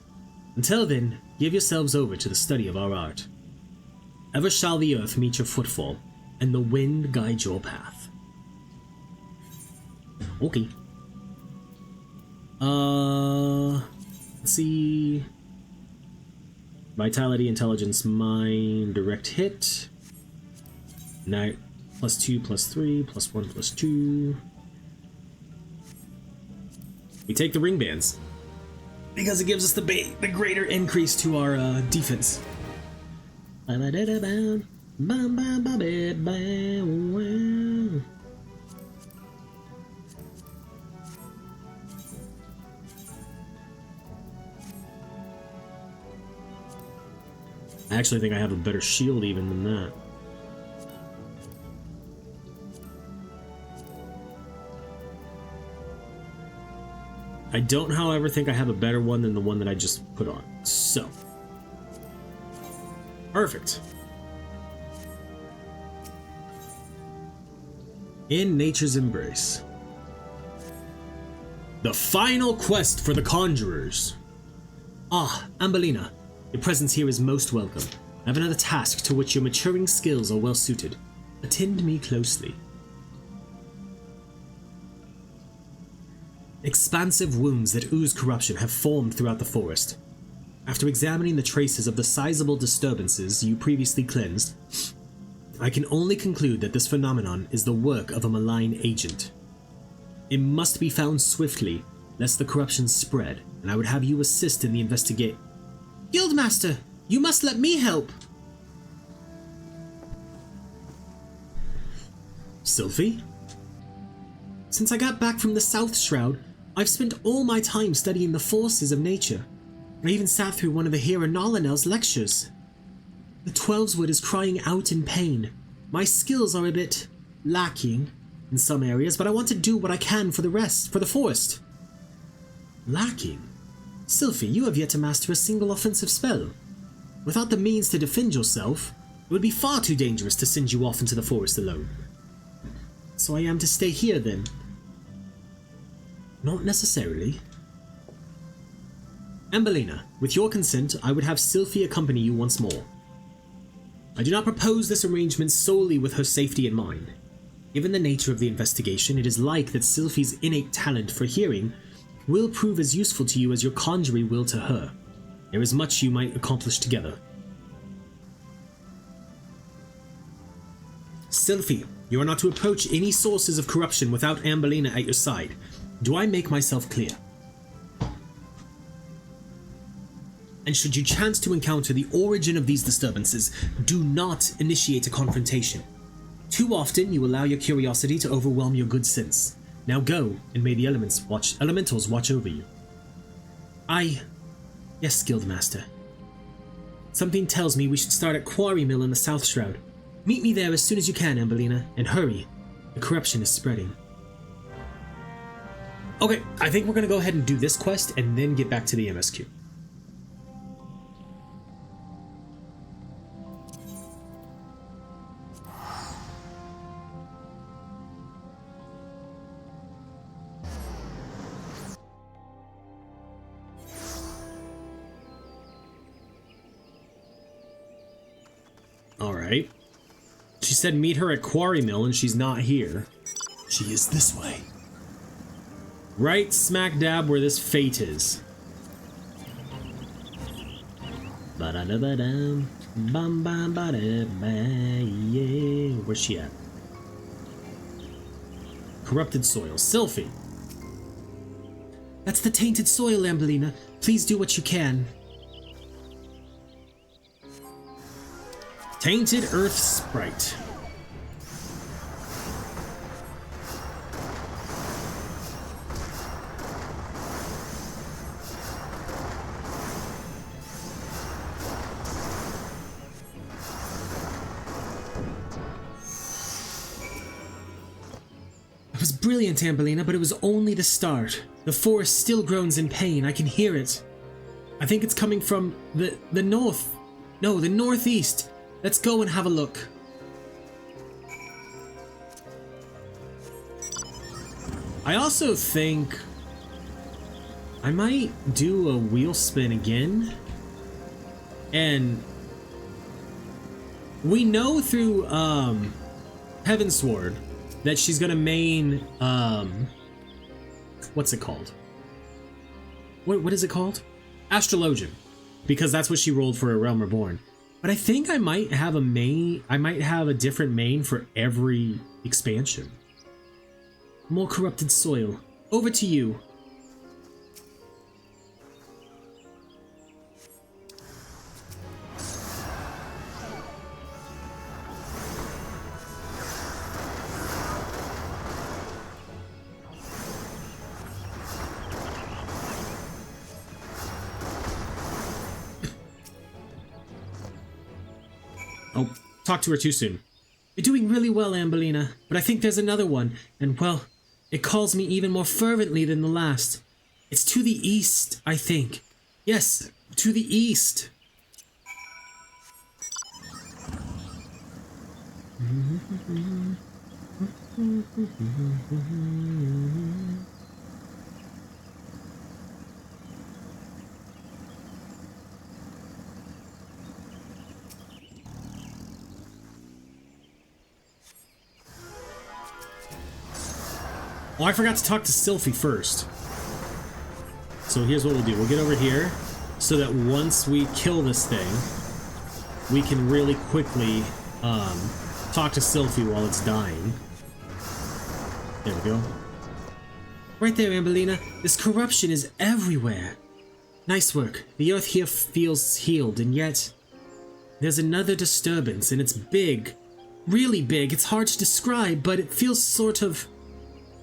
Until then, give yourselves over to the study of our art. Ever shall the earth meet your footfall, and the wind guide your path. Okay. Let's see. Vitality, intelligence, mind, direct hit. Now, +2, +3, +1, +2. We take the ring bands because it gives us the greater increase to our defense. I actually think I have a better shield even than that. I don't, however, think I have a better one than the one that I just put on. So. Perfect. In Nature's Embrace. The final quest for the Conjurers. Ah, Ambellina, your presence here is most welcome. I have another task to which your maturing skills are well suited. Attend me closely. Expansive wounds that ooze corruption have formed throughout the forest. After examining the traces of the sizable disturbances you previously cleansed, I can only conclude that this phenomenon is the work of a malign agent. It must be found swiftly, lest the corruption spread, and I would have you assist in the investigation. Guildmaster, you must let me help! Sylphie? Since I got back from the South Shroud, I've spent all my time studying the forces of nature. I even sat through one of the Hera Nalanel's lectures. The Twelveswood is crying out in pain. My skills are a bit lacking in some areas, but I want to do what I can for the rest, for the forest. Lacking? Sylphie, you have yet to master a single offensive spell. Without the means to defend yourself, it would be far too dangerous to send you off into the forest alone. So I am to stay here then? Not necessarily. Ambellina, with your consent, I would have Sylphie accompany you once more. I do not propose this arrangement solely with her safety in mind. Given the nature of the investigation, it is like that Sylphie's innate talent for hearing will prove as useful to you as your conjuring will to her. There is much you might accomplish together. Sylphie, you are not to approach any sources of corruption without Ambellina at your side. Do I make myself clear? And should you chance to encounter the origin of these disturbances, do not initiate a confrontation. Too often you allow your curiosity to overwhelm your good sense. Now go, and may the elementals watch over you. Yes, Guildmaster. Something tells me we should start at Quarry Mill in the South Shroud. Meet me there as soon as you can, Ambellina, and hurry. The corruption is spreading. Okay, I think we're gonna go ahead and do this quest and then get back to the MSQ. Alright. She said meet her at Quarry Mill and she's not here. She is this way. Right smack dab where this fate is. Ba-da-da-ba-dum. Bum-bum-ba-da-ba-yeah. Where's she at? Corrupted soil. Sylphie. That's the tainted soil, Ambellina. Please do what you can. Tainted Earth Sprite. It was brilliant, Ambellina, but it was only the start. The forest still groans in pain. I can hear it. I think it's coming from the north. No, the northeast. Let's go and have a look. I also think I might do a wheel spin again. And we know through Heavensward that she's gonna main what's it called? What is it called? Astrologian. Because that's what she rolled for a Realm Reborn. But I think I might have a different main for every expansion. More corrupted soil. Over to you. Oh, talk to her too soon. You're doing really well, Ambellina, but I think there's another one, and well, it calls me even more fervently than the last. It's to the east, I think. Yes, to the east. Oh, I forgot to talk to Sylphie first. So here's what we'll do. We'll get over here so that once we kill this thing, we can really quickly talk to Sylphie while it's dying. There we go. Right there, Ambellina. This corruption is everywhere. Nice work. The earth here feels healed, and yet there's another disturbance, and it's big. Really big. It's hard to describe, but it feels sort of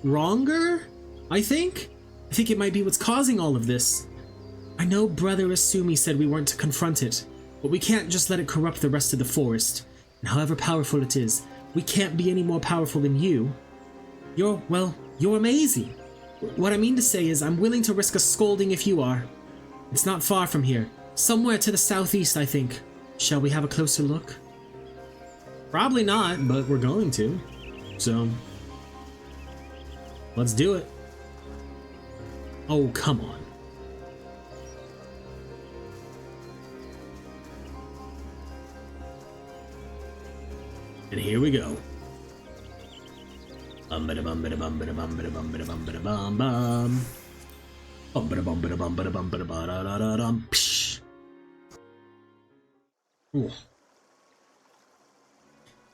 wronger, I think? I think it might be what's causing all of this. I know Brother Asumi said we weren't to confront it, but we can't just let it corrupt the rest of the forest. And however powerful it is, we can't be any more powerful than you. You're amazing. What I mean to say is I'm willing to risk a scolding if you are. It's not far from here. Somewhere to the southeast, I think. Shall we have a closer look? Probably not, but we're going to. So let's do it. Oh, come on. And here we go. Ooh.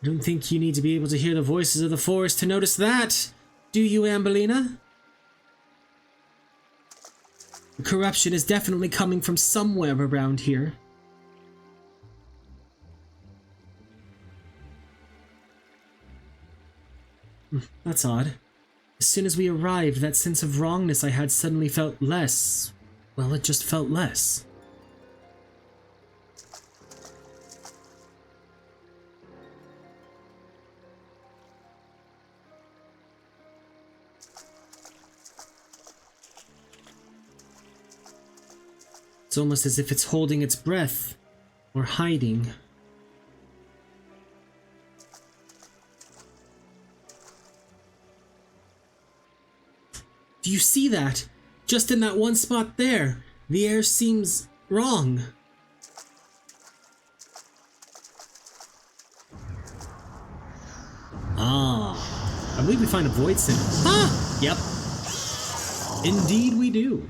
I don't think you need to be able to hear the voices of the forest to notice that, do you, Ambellina? The corruption is definitely coming from somewhere around here. That's odd. As soon as we arrived, that sense of wrongness I had suddenly felt less. Well, it just felt less. It's almost as if it's holding its breath, or hiding. Do you see that? Just in that one spot there, the air seems wrong. Ah, I believe we find a void symbol. Ah, yep. Indeed we do.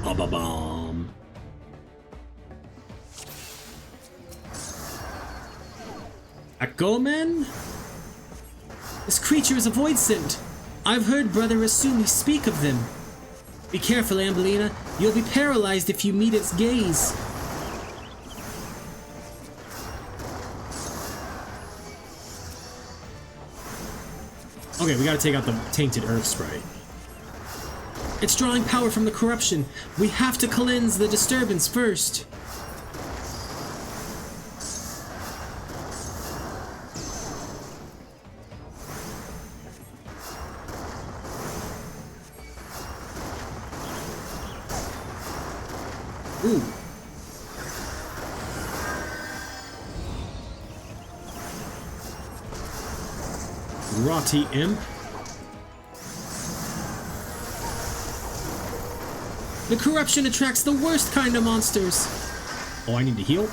Ba-ba-bum. Akomen? This creature is a void scent. I've heard Brother Asumi speak of them. Be careful, Ambellina. You'll be paralyzed if you meet its gaze. Okay, we gotta take out the tainted earth sprite. It's drawing power from the corruption. We have to cleanse the disturbance first. Ooh. rotty imp. The corruption attracts the worst kind of monsters. Oh, I need to heal.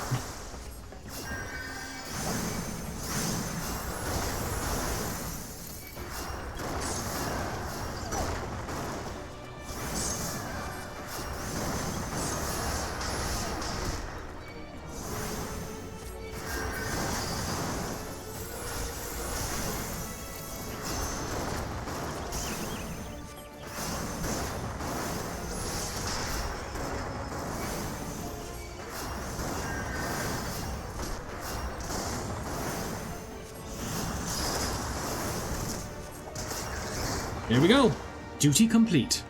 There we go. Duty complete.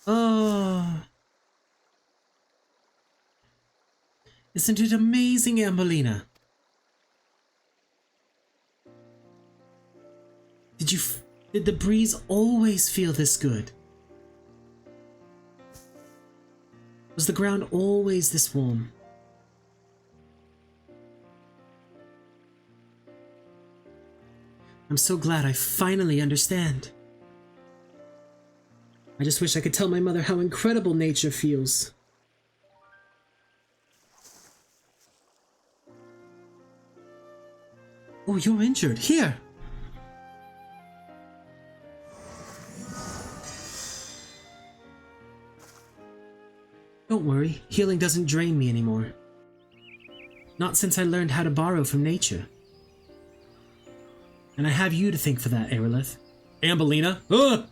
Oh. Isn't it amazing, Ambellina? Did the breeze always feel this good? Was the ground always this warm? I'm so glad I finally understand. I just wish I could tell my mother how incredible nature feels. Oh, you're injured. Here! Don't worry, healing doesn't drain me anymore. Not since I learned how to borrow from nature. And I have you to thank for that, Aerolith. Ambellina? Ugh!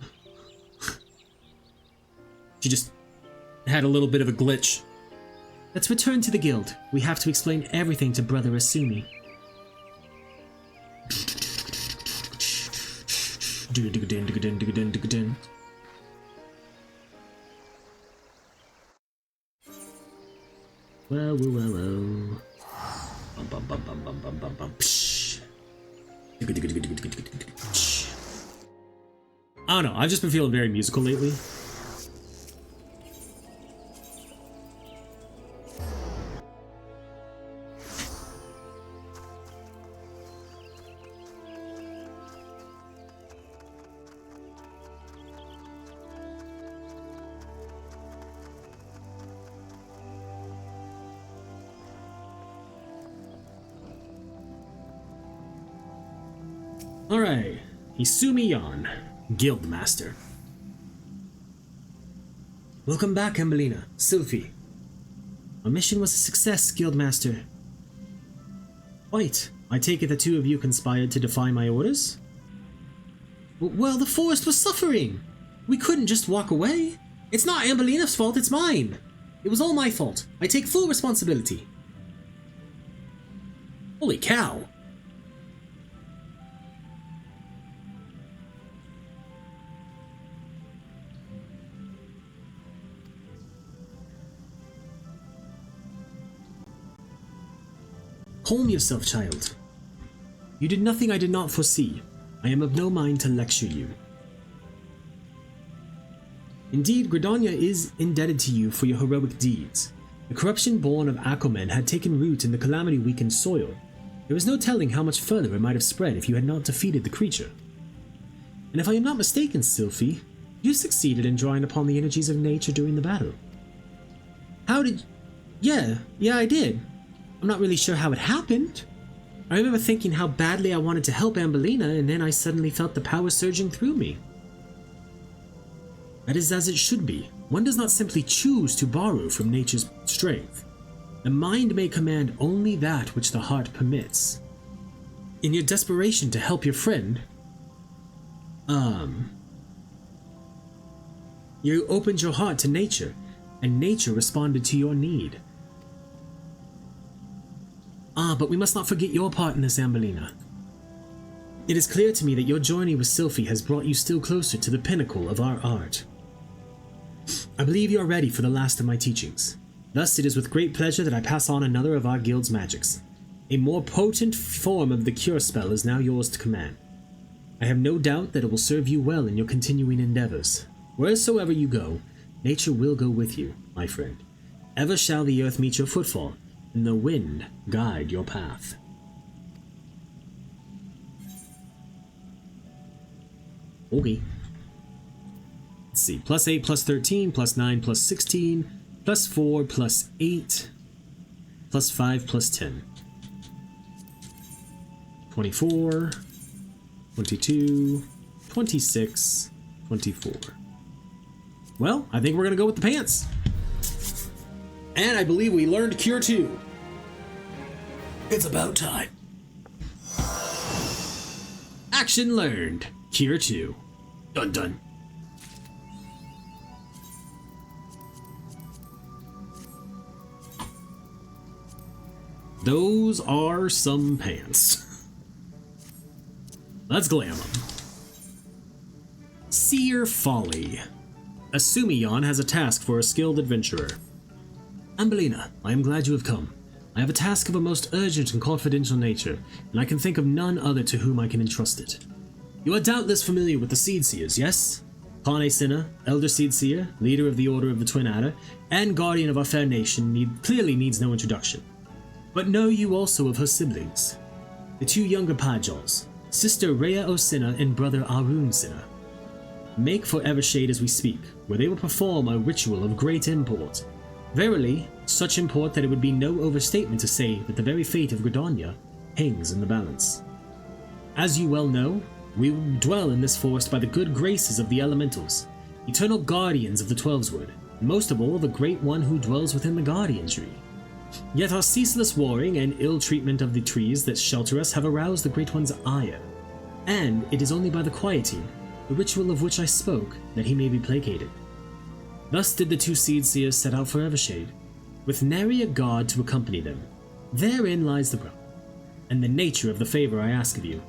She just had a little bit of a glitch. Let's return to the guild. We have to explain everything to Brother Asumi. Whoa, whoa, whoa, whoa. Bum, bum, bum, bum, bum, bum, bum, bum. Psh. I don't know, I've just been feeling very musical lately. Alright, Isumi Yan, Guildmaster. Welcome back, Ambellina, Sylphie. Our mission was a success, Guildmaster. Wait, I take it the two of you conspired to defy my orders? Well, the forest was suffering. We couldn't just walk away. It's not Ambellina's fault, it's mine. It was all my fault. I take full responsibility. Holy cow. Calm yourself, child. You did nothing I did not foresee. I am of no mind to lecture you. Indeed, Gridania is indebted to you for your heroic deeds. The corruption born of Aquaman had taken root in the calamity-weakened soil. There is no telling how much further it might have spread if you had not defeated the creature. And if I am not mistaken, Sylphie, you succeeded in drawing upon the energies of nature during the battle. How did... Yeah, I did. I'm not really sure how it happened. I remember thinking how badly I wanted to help Ambellina, and then I suddenly felt the power surging through me. That is as it should be. One does not simply choose to borrow from nature's strength. The mind may command only that which the heart permits. In your desperation to help your friend, you opened your heart to nature, and nature responded to your need. But we must not forget your part in this, Ambellina. It is clear to me that your journey with Sylphie has brought you still closer to the pinnacle of our art. I believe you are ready for the last of my teachings. Thus, it is with great pleasure that I pass on another of our guild's magics. A more potent form of the cure spell is now yours to command. I have no doubt that it will serve you well in your continuing endeavors. Wheresoever you go, nature will go with you, my friend. Ever shall the earth meet your footfall, and the wind guide your path. Okay. Let's see. Plus 8, plus 13, plus 9, plus 16, plus 4, plus 8, plus 5, plus 10. 24, 22, 26, 24. Well, I think we're gonna go with the pants. And I believe we learned Cure 2. It's about time. Action learned. Cure 2. Dun dun. Those are some pants. Let's glam them. Seer Folly. A Sumiyon has a task for a skilled adventurer. Ambellina, I am glad you have come. I have a task of a most urgent and confidential nature, and I can think of none other to whom I can entrust it. You are doubtless familiar with the Seed Seers, yes? Kane Sinna, Elder Seed Seer, leader of the Order of the Twin Adder, and guardian of our fair nation, clearly needs no introduction. But know you also of her siblings, the two younger Pajals, Sister Rhea O'Sinna and brother Arun Sinna. Make for Evershade as we speak, where they will perform a ritual of great import. Verily, such import that it would be no overstatement to say that the very fate of Gridania hangs in the balance. As you well know, we dwell in this forest by the good graces of the elementals, eternal guardians of the Twelveswood, and most of all the great one who dwells within the Guardian Tree. Yet our ceaseless warring and ill treatment of the trees that shelter us have aroused the Great One's ire, and it is only by the quieting, the ritual of which I spoke, that he may be placated. Thus did the two Seed Seers set out for Evershade, with nary a god to accompany them. Therein lies the rub, and the nature of the favor I ask of you.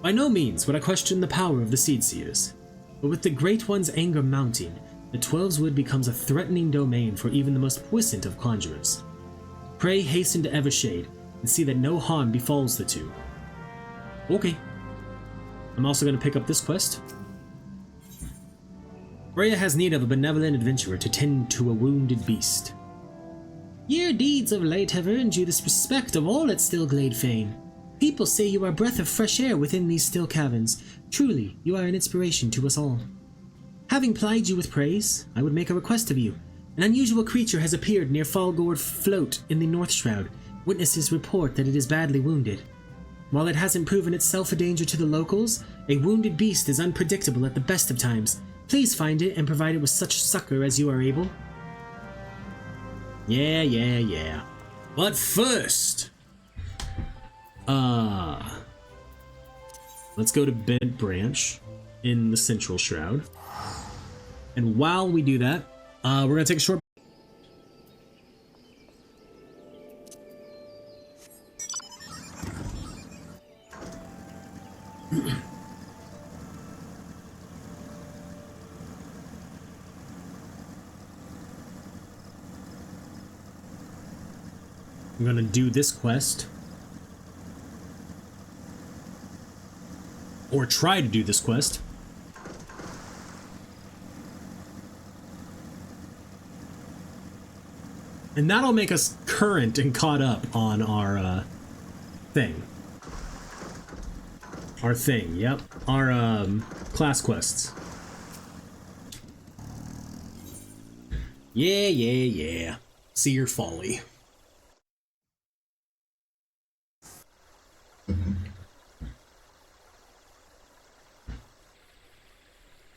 By no means would I question the power of the Seed Seers, but with the Great One's anger mounting, the Twelveswood becomes a threatening domain for even the most puissant of conjurers. Pray hasten to Evershade, and see that no harm befalls the two. Okay. I'm also going to pick up this quest. Rhea has need of a benevolent adventurer to tend to a wounded beast. Your deeds of late have earned you this respect of all at Stillglade fame. People say you are a breath of fresh air within these still caverns. Truly, you are an inspiration to us all. Having plied you with praise, I would make a request of you. An unusual creature has appeared near Falgord Float in the North Shroud. Witnesses report that it is badly wounded. While it hasn't proven itself a danger to the locals, a wounded beast is unpredictable at the best of times. Please find it and provide it with such succor as you are able. Yeah. But first, let's go to Bent Branch in the Central Shroud. And while we do that, we're gonna take a short. I'm gonna do this quest. Or try to do this quest. And that'll make us current and caught up on our thing. Yep. Our class quests. Yeah. Seer Folly.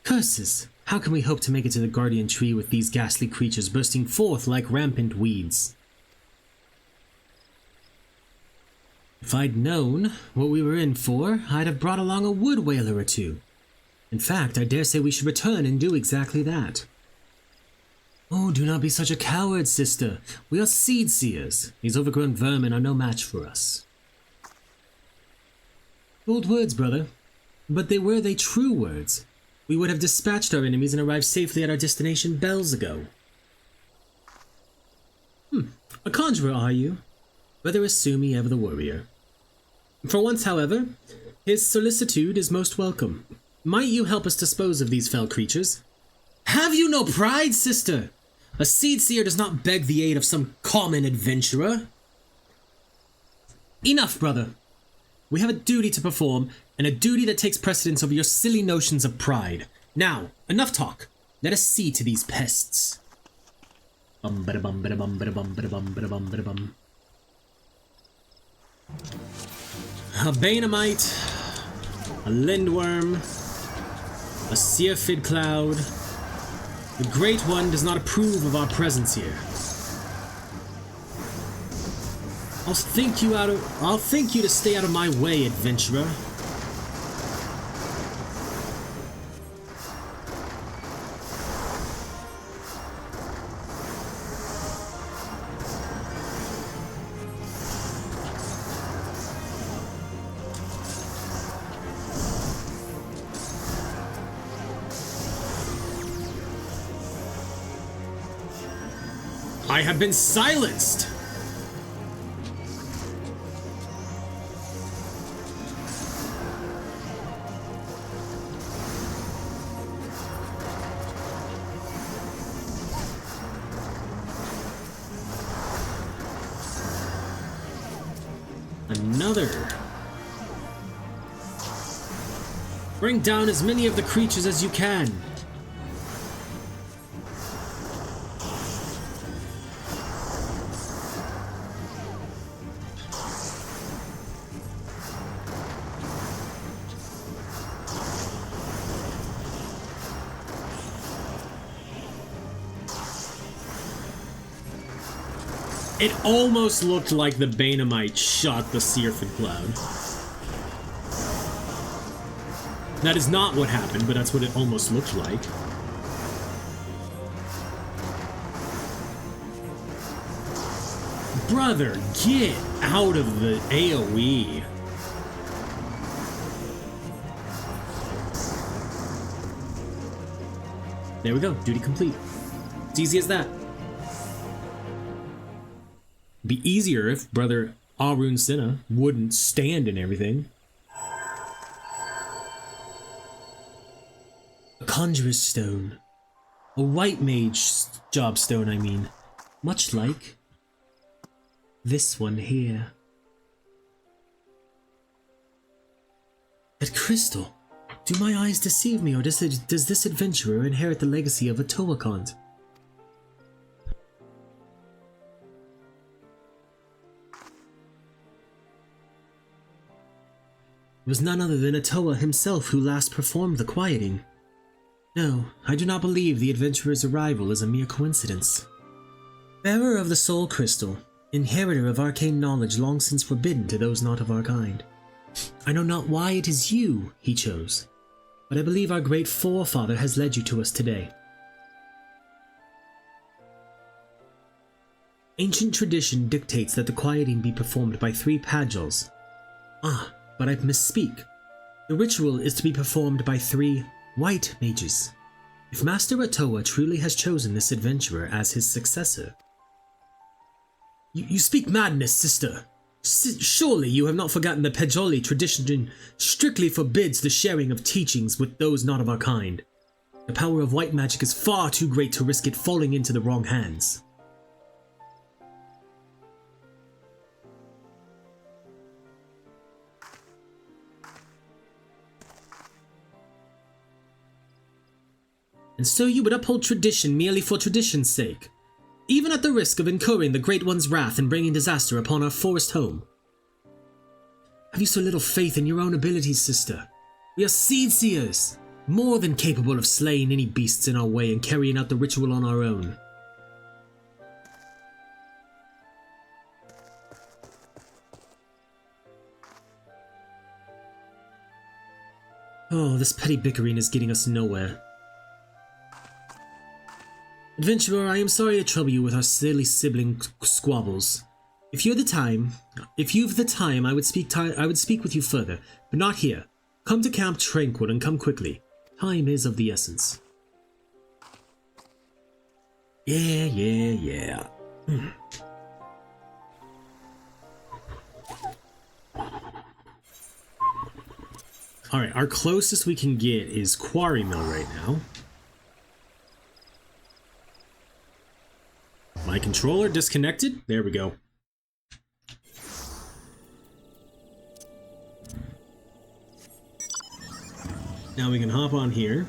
Curses! How can we hope to make it to the Guardian Tree with these ghastly creatures bursting forth like rampant weeds? If I'd known what we were in for, I'd have brought along a wood whaler or two. In fact, I dare say we should return and do exactly that. Oh, do not be such a coward, sister. We are Seed Seers. These overgrown vermin are no match for us. Bold words, brother. But were they true words? We would have dispatched our enemies and arrived safely at our destination bells ago. A conjurer, are you? whether Asumi ever the warrior. For once, however, his solicitude is most welcome. Might you help us dispose of these fell creatures? Have you no pride, sister? A seed seer does not beg the aid of some common adventurer. Enough, brother. We have a duty to perform, and a duty that takes precedence over your silly notions of pride. Now, enough talk. Let us see to these pests. Bum bada bum bada bum bada bum bada bum bada bum bada bum. A Banamite, a Lindworm, a Sylphid Cloud. The Great One does not approve of our presence here. I'll think you to stay out of my way, adventurer. I have been silenced! Another. Bring down as many of the creatures as you can. It almost looked like the Banamite shot the Sylphid Cloud. That is not what happened, but that's what it almost looked like. Brother, get out of the AoE. There we go, duty complete. It's easy as that. Be easier if Brother Arun Sinha wouldn't stand and everything. A Conjurer's Stone. A White Mage Job Stone, I mean. Much like this one here. That crystal. Do my eyes deceive me, or does this adventurer inherit the legacy of a Toakant? It was none other than Atoa himself who last performed the quieting. No, I do not believe the adventurer's arrival is a mere coincidence. Bearer of the Soul Crystal, inheritor of arcane knowledge long since forbidden to those not of our kind. I know not why it is you he chose, but I believe our great forefather has led you to us today. Ancient tradition dictates that the quieting be performed by 3 Pagels. Ah, but I misspeak. The ritual is to be performed by 3 White Mages. If Master Atoa truly has chosen this adventurer as his successor... You speak madness, sister. Surely you have not forgotten that Pajoli tradition strictly forbids the sharing of teachings with those not of our kind. The power of white magic is far too great to risk it falling into the wrong hands. And so you would uphold tradition merely for tradition's sake, even at the risk of incurring the Great One's wrath and bringing disaster upon our forest home. Have you so little faith in your own abilities, sister? We are seed seers, more than capable of slaying any beasts in our way and carrying out the ritual on our own. Oh, this petty bickering is getting us nowhere. Adventurer, I am sorry to trouble you with our silly sibling squabbles. If you've the time, I would speak with you further, but not here. Come to Camp Tranquil and come quickly. Time is of the essence. Yeah. Alright, our closest we can get is Quarry Mill right now. My controller disconnected? There we go. Now we can hop on here.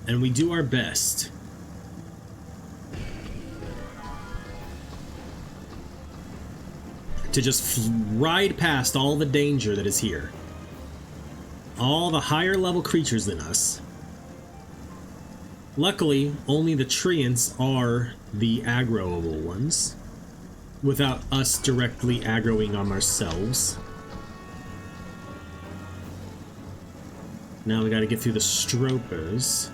And we do our best. To just ride past all the danger that is here. All the higher level creatures than us. Luckily, only the treants are the aggroable ones, without us directly aggroing on ourselves. Now we gotta get through the stropers.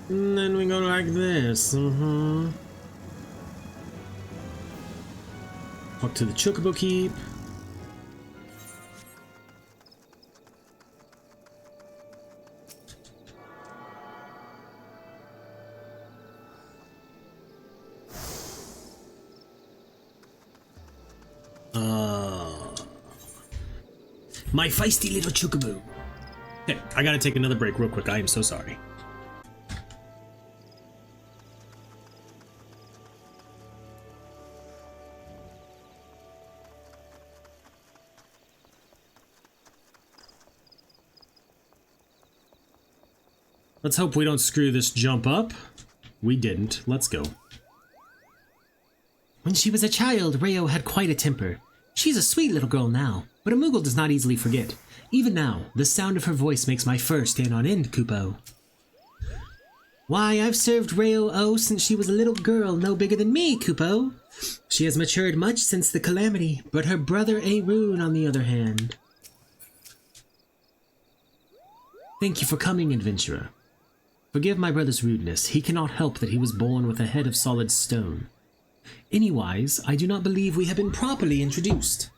And then we go like this. Up to the Chocobo Keep. My feisty little Chocobo. Okay, I gotta take another break real quick. I am so sorry. Let's hope we don't screw this jump up. We didn't. Let's go. When she was a child, Rayo had quite a temper. She's a sweet little girl now, but a Moogle does not easily forget. Even now, the sound of her voice makes my fur stand on end, Kupo. Why, I've served Rayo since she was a little girl no bigger than me, Kupo. She has matured much since the calamity, but her brother Arun, on the other hand. Thank you for coming, adventurer. Forgive my brother's rudeness. He cannot help that he was born with a head of solid stone. Anywise, I do not believe we have been properly introduced.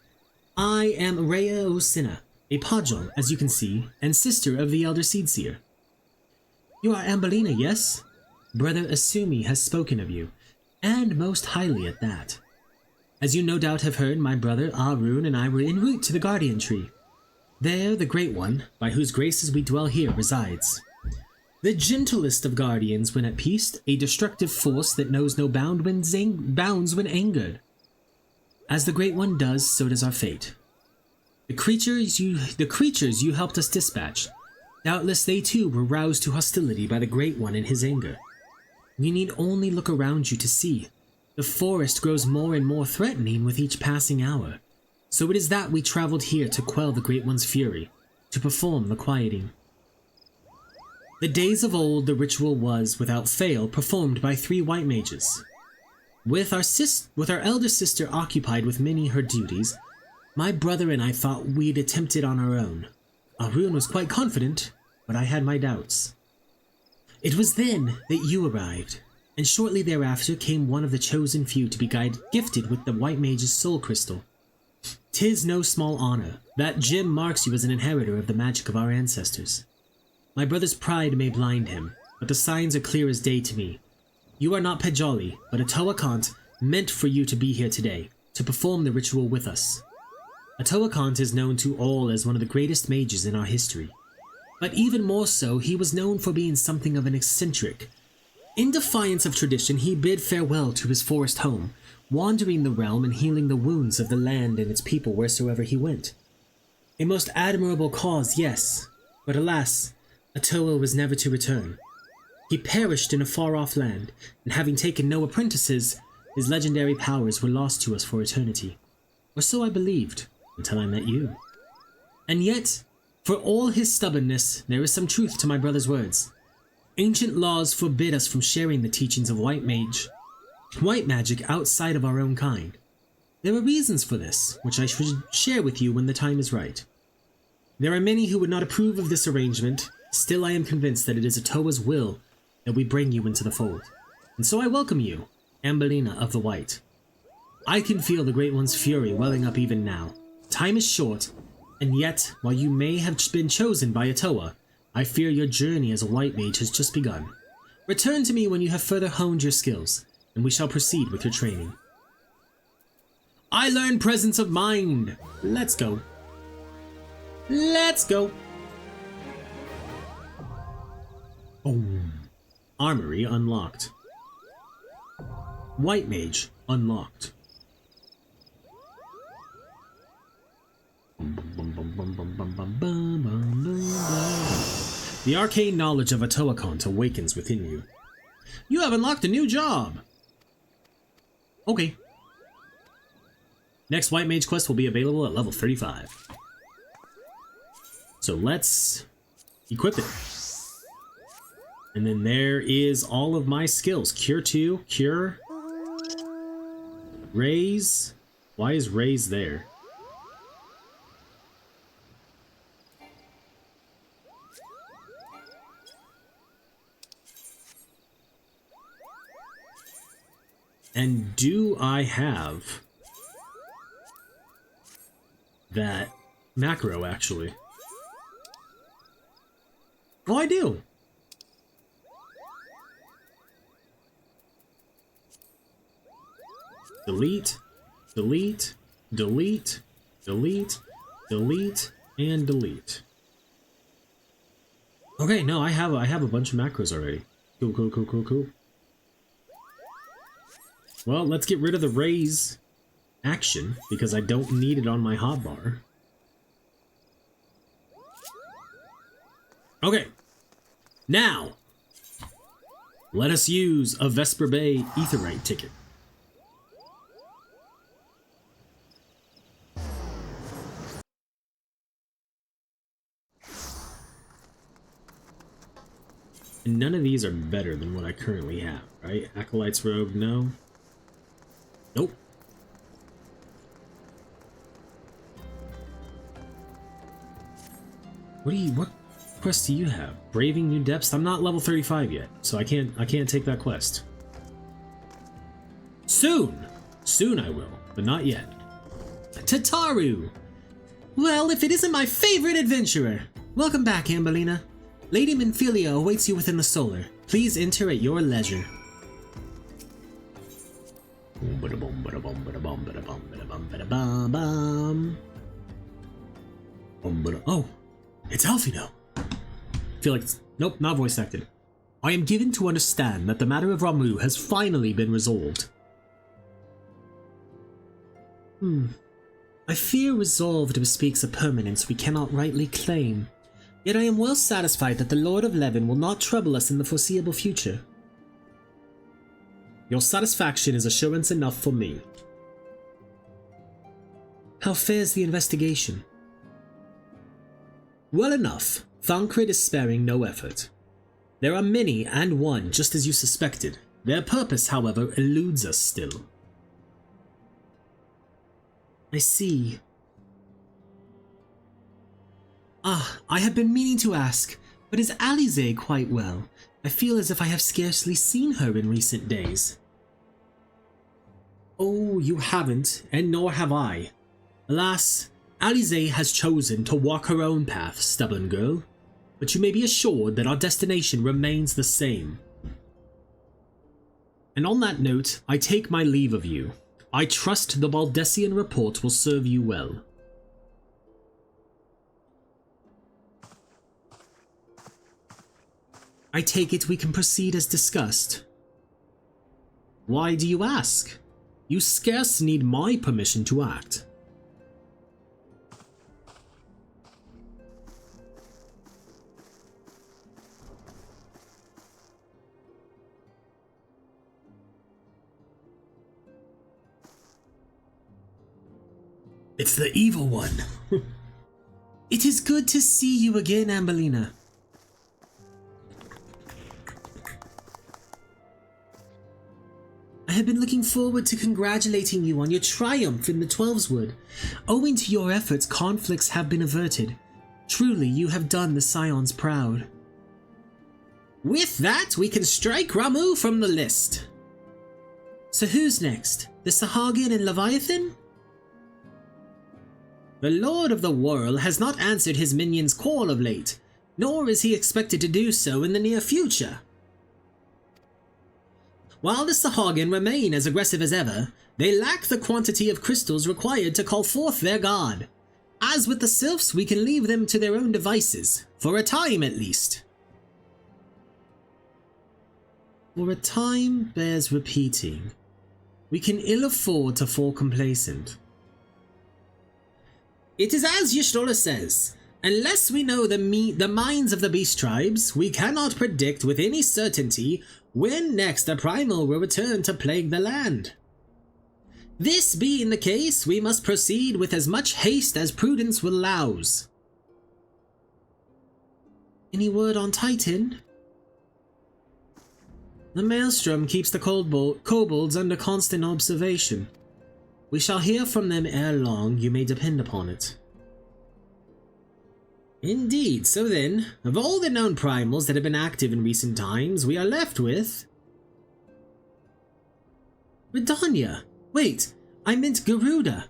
I am Rhea Osina, a Pajol, as you can see, and sister of the Elder Seedseer. You are Ambellina, yes? Brother Asumi has spoken of you, and most highly at that. As you no doubt have heard, my brother Arun and I were en route to the Guardian Tree. There, the Great One, by whose graces we dwell here, resides. The gentlest of guardians when at peace, a destructive force that knows no bounds when angered. As the Great One does, so does our fate. The creatures you helped us dispatch, doubtless they too were roused to hostility by the Great One in his anger. You need only look around you to see. The forest grows more and more threatening with each passing hour. So it is that we traveled here to quell the Great One's fury, to perform the quieting. The days of old, the ritual was, without fail, performed by 3 white mages. With our elder sister occupied with many her duties, my brother and I thought we'd attempt it on our own. Arun was quite confident, but I had my doubts. It was then that you arrived, and shortly thereafter came one of the chosen few to be gifted with the white mage's soul crystal. 'Tis no small honor. That gem marks you as an inheritor of the magic of our ancestors. My brother's pride may blind him, but the signs are clear as day to me. You are not Pejali, but a Toakant meant for you to be here today, to perform the ritual with us. A Toakant is known to all as one of the greatest mages in our history. But even more so, he was known for being something of an eccentric. In defiance of tradition, he bid farewell to his forest home, wandering the realm and healing the wounds of the land and its people wheresoever he went. A most admirable cause, yes, but alas, Atoa was never to return. He perished in a far-off land, and having taken no apprentices, his legendary powers were lost to us for eternity. Or so I believed, until I met you. And yet, for all his stubbornness, there is some truth to my brother's words. Ancient laws forbid us from sharing the teachings of white magic outside of our own kind. There are reasons for this, which I should share with you when the time is right. There are many who would not approve of this arrangement. Still, I am convinced that it is Atoa's will that we bring you into the fold. And so I welcome you, Ambellina of the White. I can feel the Great One's fury welling up even now. Time is short, and yet, while you may have been chosen by Atoa, I fear your journey as a White Mage has just begun. Return to me when you have further honed your skills, and we shall proceed with your training. I learned Presence of Mind! Let's go. Let's go! Boom. Armory unlocked. White Mage unlocked. The arcane knowledge of Atoa awakens within you. You have unlocked a new job! Okay. Next White Mage quest will be available at level 35. So let's equip it. And then there is all of my skills. Cure 2, Cure, Raise. Why is Raise there? And do I have that macro, actually? Oh, I do! Delete, delete, delete, delete, delete, and delete. Okay, no, I have a bunch of macros already. Cool, cool, cool, cool, cool. Well, let's get rid of the raise action, because I don't need it on my hotbar. Okay. Now, let us use a Vesper Bay Aetheryte ticket. And none of these are better than what I currently have, right? Acolyte's Robe, no. Nope. What quest do you have? Braving New Depths? I'm not level 35 yet, so I can't take that quest. Soon! Soon I will, but not yet. Tataru! Well, if it isn't my favorite adventurer! Welcome back, Ambellina. Lady Minfilia awaits you within the solar. Please enter at your leisure. Oh, it's Alfino. Feel like it's... Nope, not voice acted. I am given to understand that the matter of Ramuh has finally been resolved. I fear resolved bespeaks a permanence we cannot rightly claim. Yet I am well satisfied that the Lord of Levin will not trouble us in the foreseeable future. Your satisfaction is assurance enough for me. How fares the investigation? Well enough. Thancred is sparing no effort. There are many and one just as you suspected. Their purpose, however, eludes us still. I see. Ah, I have been meaning to ask, but is Alize quite well? I feel as if I have scarcely seen her in recent days. Oh, you haven't, and nor have I. Alas, Alize has chosen to walk her own path, stubborn girl. But you may be assured that our destination remains the same. And on that note, I take my leave of you. I trust the Baldessian report will serve you well. I take it we can proceed as discussed. Why do you ask? You scarce need my permission to act. It's the evil one. It is good to see you again, Ambellina. I have been looking forward to congratulating you on your triumph in the Twelveswood. Owing to your efforts, conflicts have been averted. Truly, you have done the Scions proud. With that, we can strike Ramu from the list. So who's next? The Sahagin and Leviathan? The Lord of the Whirl has not answered his minion's call of late, nor is he expected to do so in the near future. While the Sahagin remain as aggressive as ever, they lack the quantity of crystals required to call forth their god. As with the Sylphs, we can leave them to their own devices, for a time at least. For a time bears repeating. We can ill afford to fall complacent. It is as Y'shtola says, unless we know the minds of the beast tribes, we cannot predict with any certainty when next the primal will return to plague the land. This being the case, we must proceed with as much haste as prudence will allow. Any word on Titan? The Maelstrom keeps the kobolds under constant observation. We shall hear from them ere long, you may depend upon it. Indeed, so then, of all the known primals that have been active in recent times, we are left with... Redania! Wait, I meant Garuda,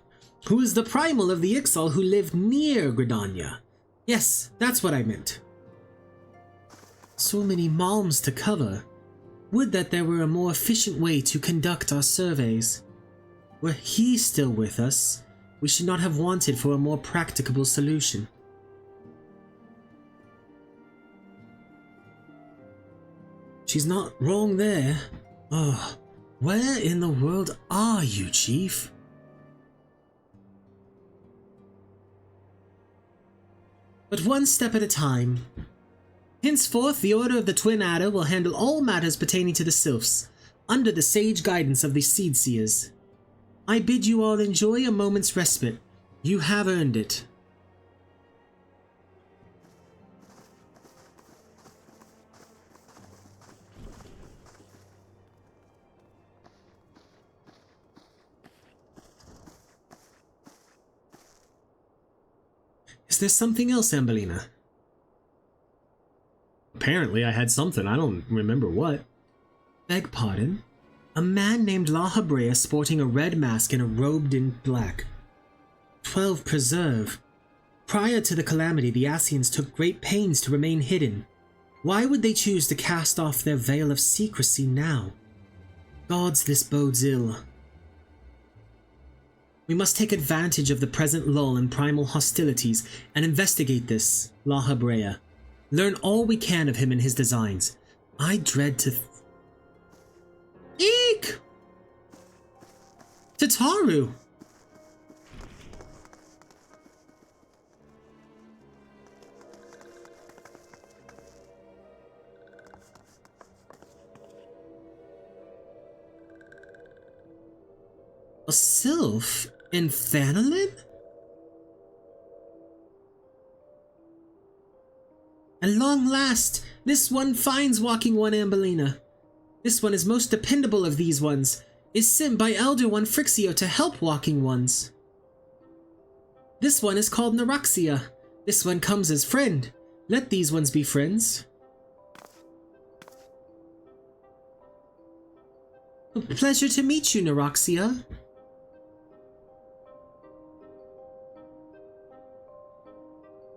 who is the primal of the Ixal who lived near Gridania. Yes, that's what I meant. So many malms to cover. Would that there were a more efficient way to conduct our surveys. Were he still with us, we should not have wanted for a more practicable solution. She's not wrong there. Oh, where in the world are you, Chief? But one step at a time. Henceforth, the Order of the Twin Adder will handle all matters pertaining to the Sylphs, under the sage guidance of the Seed Seers. I bid you all enjoy a moment's respite. You have earned it. Is there something else, Ambellina? Apparently I had something, I don't remember what. Beg pardon? A man named La Habrea sporting a red mask and robed in black. 12 Preserve. Prior to the calamity, the Ascians took great pains to remain hidden. Why would they choose to cast off their veil of secrecy now? Gods, this bodes ill. We must take advantage of the present lull in primal hostilities and investigate this, La Habrea. Learn all we can of him and his designs. I dread to... Eek! Tataru! A Sylph in Thanalin? At long last, this one finds walking one Ambellina. This one is most dependable of these ones, is sent by Elder One Frixio to help walking ones. This one is called Naraxia. This one comes as friend. Let these ones be friends. A pleasure to meet you, Naraxia.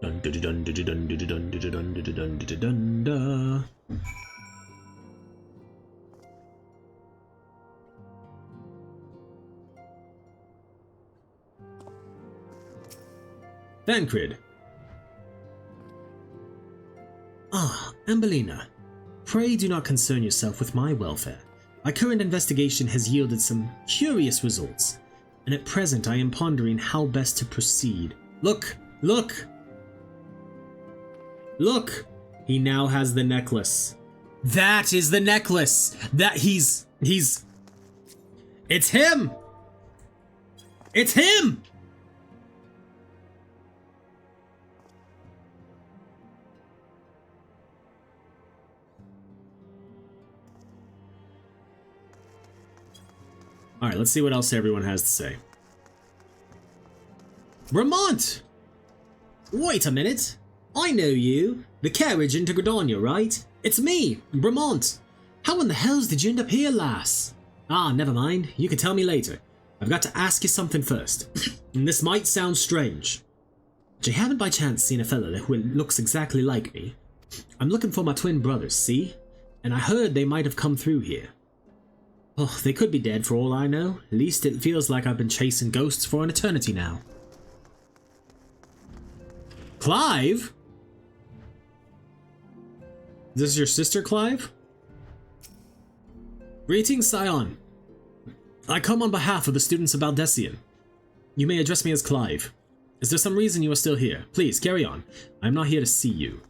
Dun dun dun dun dun dun dun dun dun dun dun dun. Thancred. Ah, Ambellina. Pray do not concern yourself with my welfare. My current investigation has yielded some curious results, and at present I am pondering how best to proceed. Look! Look! Look! He now has the necklace. That is the necklace! That he's... It's him! It's him! Alright, let's see what else everyone has to say. Vermont! Wait a minute! I know you. The carriage into Gridania, right? It's me, Bremont! How in the hells did you end up here, lass? Ah, never mind. You can tell me later. I've got to ask you something first. And this might sound strange. But you haven't by chance seen a fella who looks exactly like me? I'm looking for my twin brothers, see? And I heard they might have come through here. Oh, they could be dead for all I know. At least it feels like I've been chasing ghosts for an eternity now. Clive? This is your sister, Clive? Greetings, Scion. I come on behalf of the students of Baldessian. You may address me as Clive. Is there some reason you are still here? Please, carry on. I am not here to see you.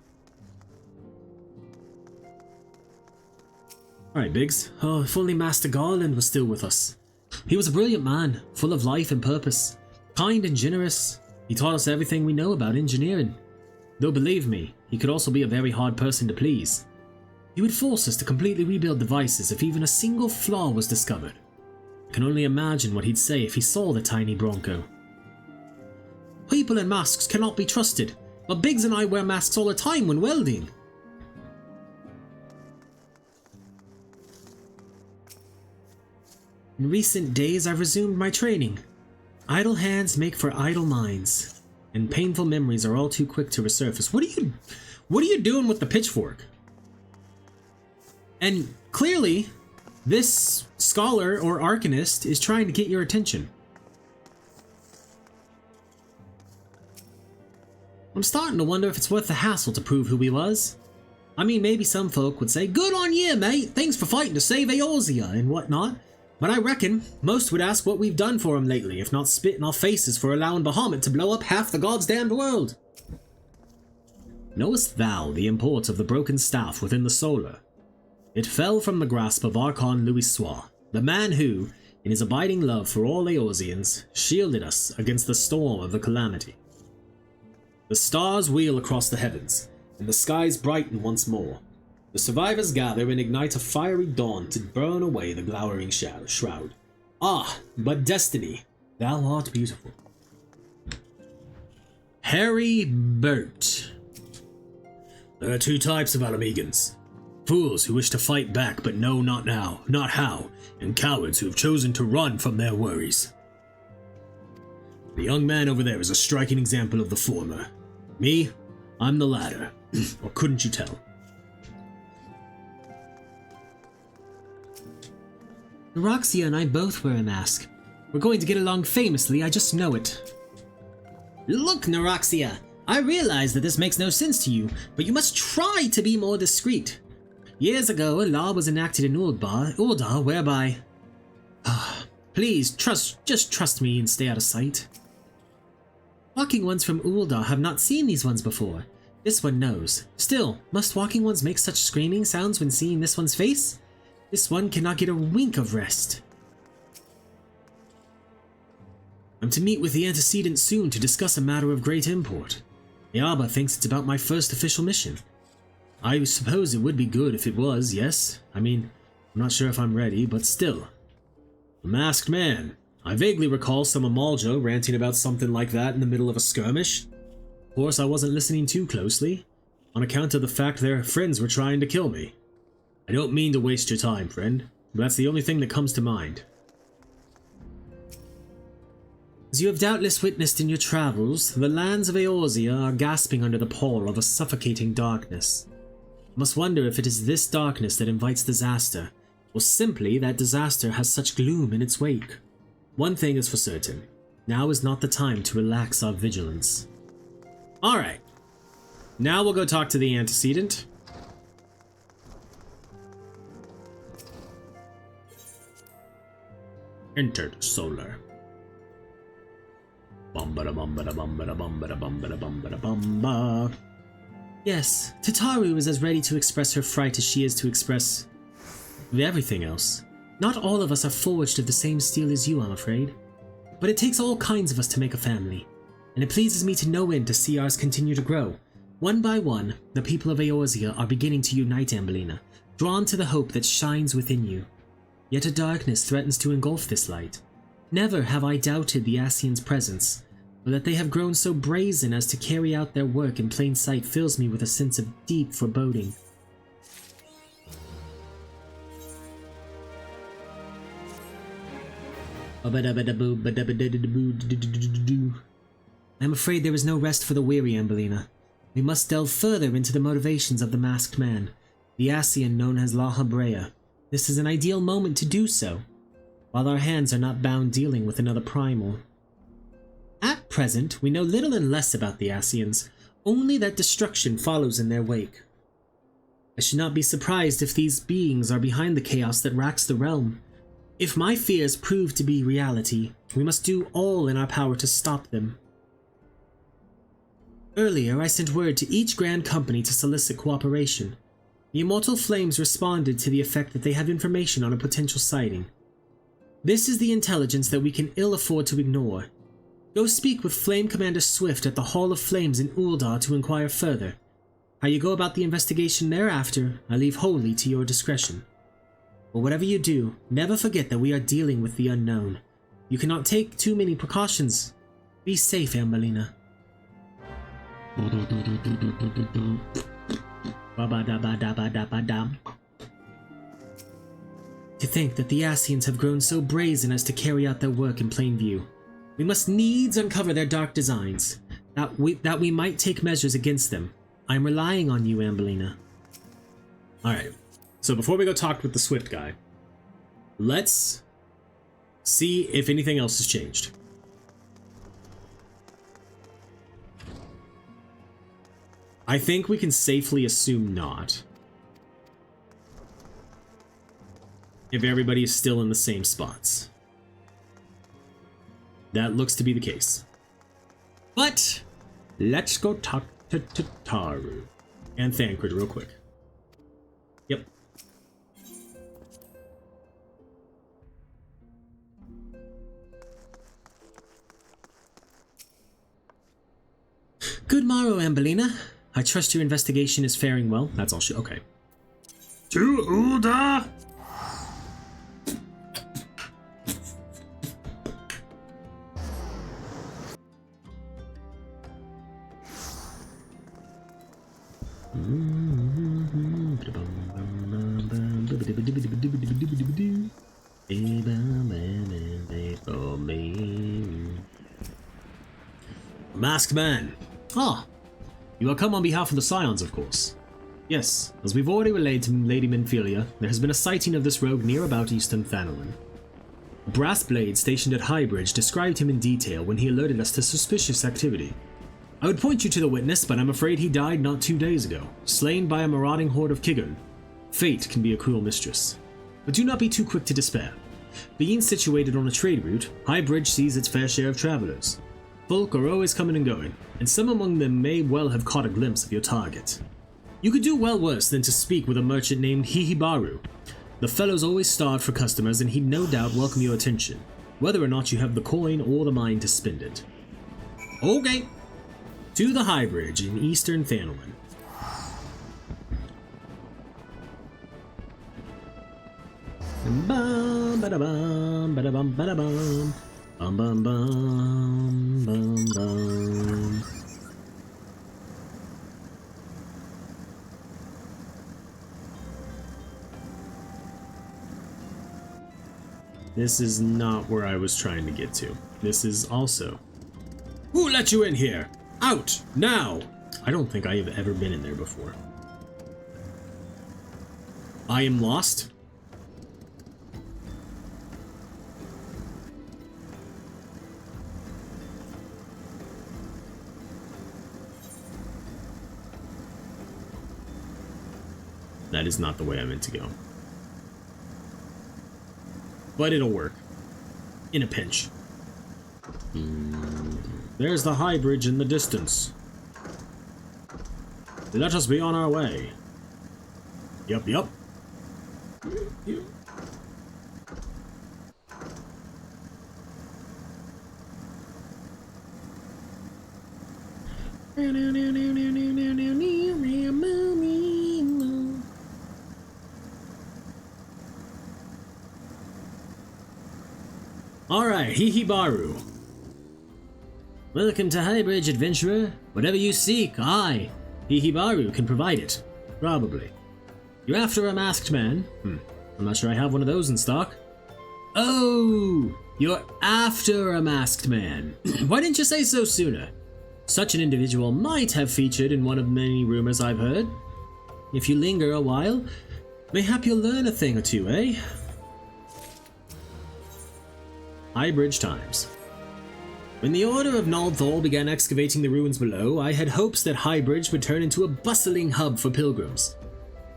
Alright, Biggs. Oh, if only Master Garland was still with us. He was a brilliant man, full of life and purpose. Kind and generous. He taught us everything we know about engineering. Though believe me, he could also be a very hard person to please. He would force us to completely rebuild devices if even a single flaw was discovered. I can only imagine what he'd say if he saw the tiny Bronco. People in masks cannot be trusted, but Biggs and I wear masks all the time when welding. In recent days, I've resumed my training. Idle hands make for idle minds, and painful memories are all too quick to resurface. What are you doing with the pitchfork? And clearly, this scholar or arcanist is trying to get your attention. I'm starting to wonder if it's worth the hassle to prove who he was. I mean, maybe some folk would say, "Good on you, mate, thanks for fighting to save Eorzea," and whatnot. But I reckon most would ask what we've done for him lately, if not spit in our faces for allowing Bahamut to blow up half the god's damned world. Knowest thou the import of the broken staff within the Solar? It fell from the grasp of Archon Louis Soir, the man who, in his abiding love for all Eorzeans, shielded us against the storm of the calamity. The stars wheel across the heavens, and the skies brighten once more. The survivors gather and ignite a fiery dawn to burn away the glowering shroud. Ah, but destiny, thou art beautiful. Harry Burt. There are two types of Alamegans. Fools who wish to fight back but know not now, not how, and cowards who have chosen to run from their worries. The young man over there is a striking example of the former. Me, I'm the latter. Or couldn't you tell? Neroxia and I both wear a mask. We're going to get along famously, I just know it. Look, Neroxia, I realize that this makes no sense to you, but you must try to be more discreet. Years ago, a law was enacted in Uldar whereby... Please, just trust me and stay out of sight. Walking ones from Uldar have not seen these ones before. This one knows. Still, must walking ones make such screaming sounds when seeing this one's face? This one cannot get a wink of rest. I'm to meet with the antecedent soon to discuss a matter of great import. Yaba thinks it's about my first official mission. I suppose it would be good if it was, yes? I mean, I'm not sure if I'm ready, but still. A masked man. I vaguely recall some Amalja ranting about something like that in the middle of a skirmish. Of course, I wasn't listening too closely, on account of the fact their friends were trying to kill me. I don't mean to waste your time, friend, but that's the only thing that comes to mind. As you have doubtless witnessed in your travels, the lands of Eorzea are gasping under the pall of a suffocating darkness. I must wonder if it is this darkness that invites disaster, or simply that disaster has such gloom in its wake. One thing is for certain, now is not the time to relax our vigilance. Alright, now we'll go talk to the antecedent. Entered Solar. Yes, Tataru is as ready to express her fright as she is to express everything else. Not all of us are forged of the same steel as you, I'm afraid. But it takes all kinds of us to make a family, and it pleases me to no end to see ours continue to grow. One by one, the people of Eorzea are beginning to unite, Ambellina, drawn to the hope that shines within you. Yet a darkness threatens to engulf this light. Never have I doubted the Ascians' presence, but that they have grown so brazen as to carry out their work in plain sight fills me with a sense of deep foreboding. I'm afraid there is no rest for the weary, Ambellina. We must delve further into the motivations of the masked man, the Ascian known as La Habrea. This is an ideal moment to do so, while our hands are not bound dealing with another primal. At present, we know little and less about the Ascians, only that destruction follows in their wake. I should not be surprised if these beings are behind the chaos that racks the realm. If my fears prove to be reality, we must do all in our power to stop them. Earlier, I sent word to each Grand Company to solicit cooperation. The Immortal Flames responded to the effect that they have information on a potential sighting. This is the intelligence that we can ill afford to ignore. Go speak with Flame Commander Swift at the Hall of Flames in Uldar to inquire further. How you go about the investigation thereafter, I leave wholly to your discretion. But whatever you do, never forget that we are dealing with the unknown. You cannot take too many precautions. Be safe, Ambellina. To think that the Ascians have grown so brazen as to carry out their work in plain view. We must needs uncover their dark designs, that we might take measures against them. I am relying on you, Ambellina. Alright, so before we go talk with the Swift guy, let's see if anything else has changed. I think we can safely assume not. If everybody is still in the same spots. That looks to be the case. But let's go talk to Taru and Thancred real quick. Yep. Good morrow, Ambellina. I trust your investigation is faring well. That's all she. Okay. To Ulda! Masked man. Ah, you are come on behalf of the Scions, of course. Yes, as we've already relayed to Lady Minfilia, there has been a sighting of this rogue near about Eastern Thanolin. A brass blade stationed at Highbridge described him in detail when he alerted us to suspicious activity. I would point you to the witness, but I'm afraid he died not 2 days ago, slain by a marauding horde of Kigun. Fate can be a cruel mistress. But do not be too quick to despair. Being situated on a trade route, Highbridge sees its fair share of travelers. Folk are always coming and going, and some among them may well have caught a glimpse of your target. You could do well worse than to speak with a merchant named Hihibaru. The fellow's always starved for customers, and he'd no doubt welcome your attention, whether or not you have the coin or the mind to spend it. Okay. To the Highbridge in Eastern Thanolin. Bum ba da bum ba da bum ba da bum bum bum bum bum bum. This is not where I was trying to get to. This is also. Who let you in here? Out! Now! I don't think I have ever been in there before. I am lost? That is not the way I meant to go. But it'll work. In a pinch. There's the High Bridge in the distance. Let us be on our way. Yup, yup. Alright, Hihibaru. Welcome to Highbridge, adventurer. Whatever you seek, I, Hihibaru, can provide it. Probably. You're after a masked man? I'm not sure I have one of those in stock. Oh, you're after a masked man. Why didn't you say so sooner? Such an individual might have featured in one of many rumors I've heard. If you linger a while, mayhap you'll learn a thing or two, eh? High Bridge Times. When the Order of Naldthal began excavating the ruins below, I had hopes that High Bridge would turn into a bustling hub for pilgrims.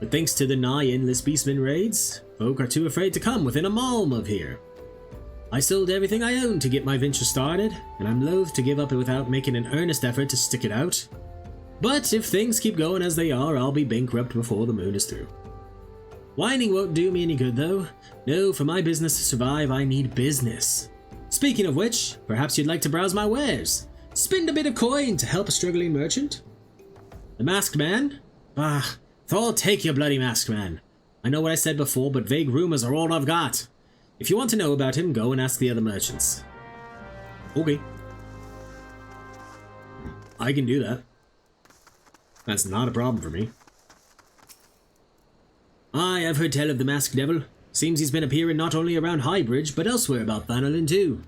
But thanks to the nigh-endless beastman raids, folk are too afraid to come within a malm of here. I sold everything I owned to get my venture started, and I'm loath to give up without making an earnest effort to stick it out. But if things keep going as they are, I'll be bankrupt before the moon is through. Whining won't do me any good, though. No, for my business to survive, I need business. Speaking of which, perhaps you'd like to browse my wares. Spend a bit of coin to help a struggling merchant. The Masked Man? Ah, Thor, take your bloody Masked Man. I know what I said before, but vague rumors are all I've got. If you want to know about him, go and ask the other merchants. Okay. I can do that. That's not a problem for me. Aye, I've heard tell of the Masked Devil. Seems he's been appearing not only around Highbridge, but elsewhere about Bannerlin too.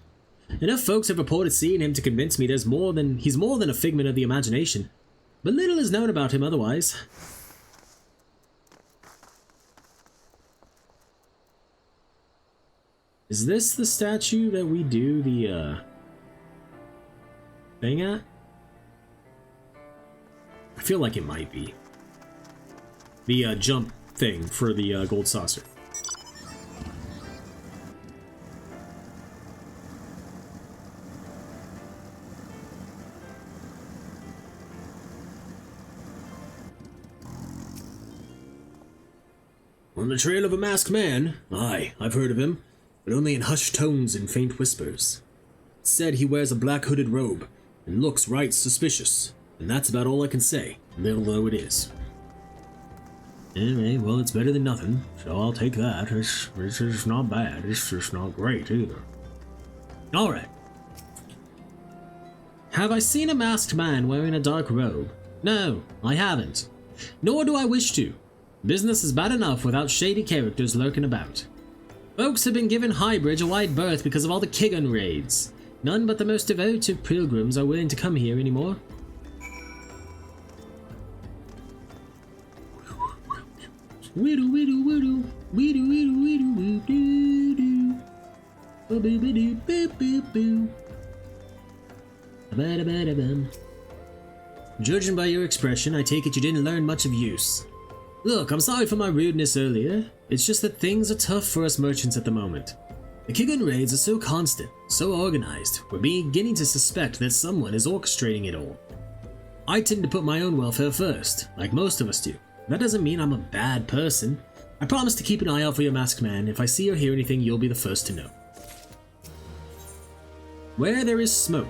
Enough folks have reported seeing him to convince me he's more than a figment of the imagination. But little is known about him otherwise. Is this the statue that we do the, thing at? I feel like it might be. The, jump thing for the, gold saucer. On the trail of a masked man? Aye, I've heard of him, but only in hushed tones and faint whispers. It's said he wears a black hooded robe, and looks right suspicious, and that's about all I can say, little though it is. Anyway, well, it's better than nothing, so I'll take that. It's not bad, it's just not great either. Alright. Have I seen a masked man wearing a dark robe? No, I haven't. Nor do I wish to. Business is bad enough without shady characters lurking about. Folks have been given Highbridge a wide berth because of all the Kigun raids. None but the most devoted pilgrims are willing to come here anymore. Whittle, whittle, whittle, whittle, whittle, whittle, whittle, whittle, whittle, whittle, whittle. Judging by your expression, I take it you didn't learn much of use. Look, I'm sorry for my rudeness earlier. It's just that things are tough for us merchants at the moment. The Kigun raids are so constant, so organized, we're beginning to suspect that someone is orchestrating it all. I tend to put my own welfare first, like most of us do. That doesn't mean I'm a bad person. I promise to keep an eye out for your masked man. If I see or hear anything, you'll be the first to know. Where there is smoke.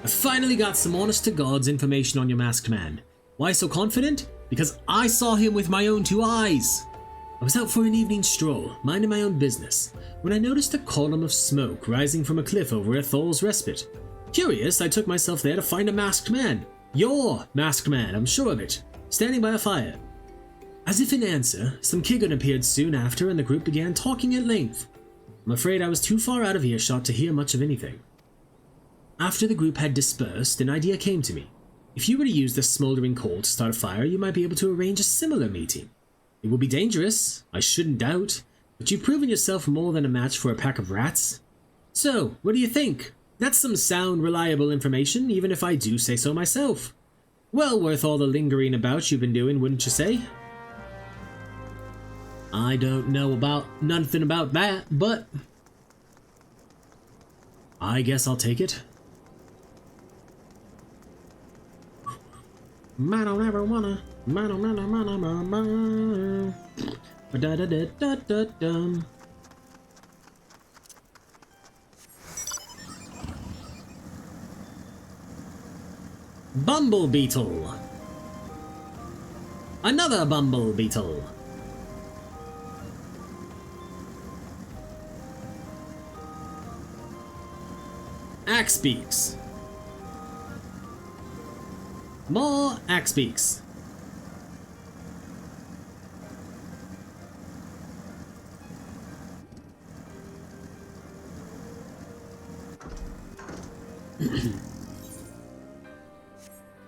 I finally got some honest-to-God's information on your masked man. Why so confident? Because I saw him with my own 2 eyes. I was out for an evening stroll, minding my own business, when I noticed a column of smoke rising from a cliff over at Thol's Respite. Curious, I took myself there to find a masked man. Your masked man, I'm sure of it, standing by a fire. As if in answer, some Kigun appeared soon after and the group began talking at length. I'm afraid I was too far out of earshot to hear much of anything. After the group had dispersed, an idea came to me. If you were to use this smoldering coal to start a fire, you might be able to arrange a similar meeting. It will be dangerous, I shouldn't doubt, but you've proven yourself more than a match for a pack of rats. So, what do you think? That's some sound, reliable information, even if I do say so myself. Well worth all the lingering about you've been doing, wouldn't you say? I don't know nothing about that, but I guess I'll take it. I don't ever wanna. Bumble Beetle. Another Bumble Beetle. Axe Beaks. More Axe Beaks.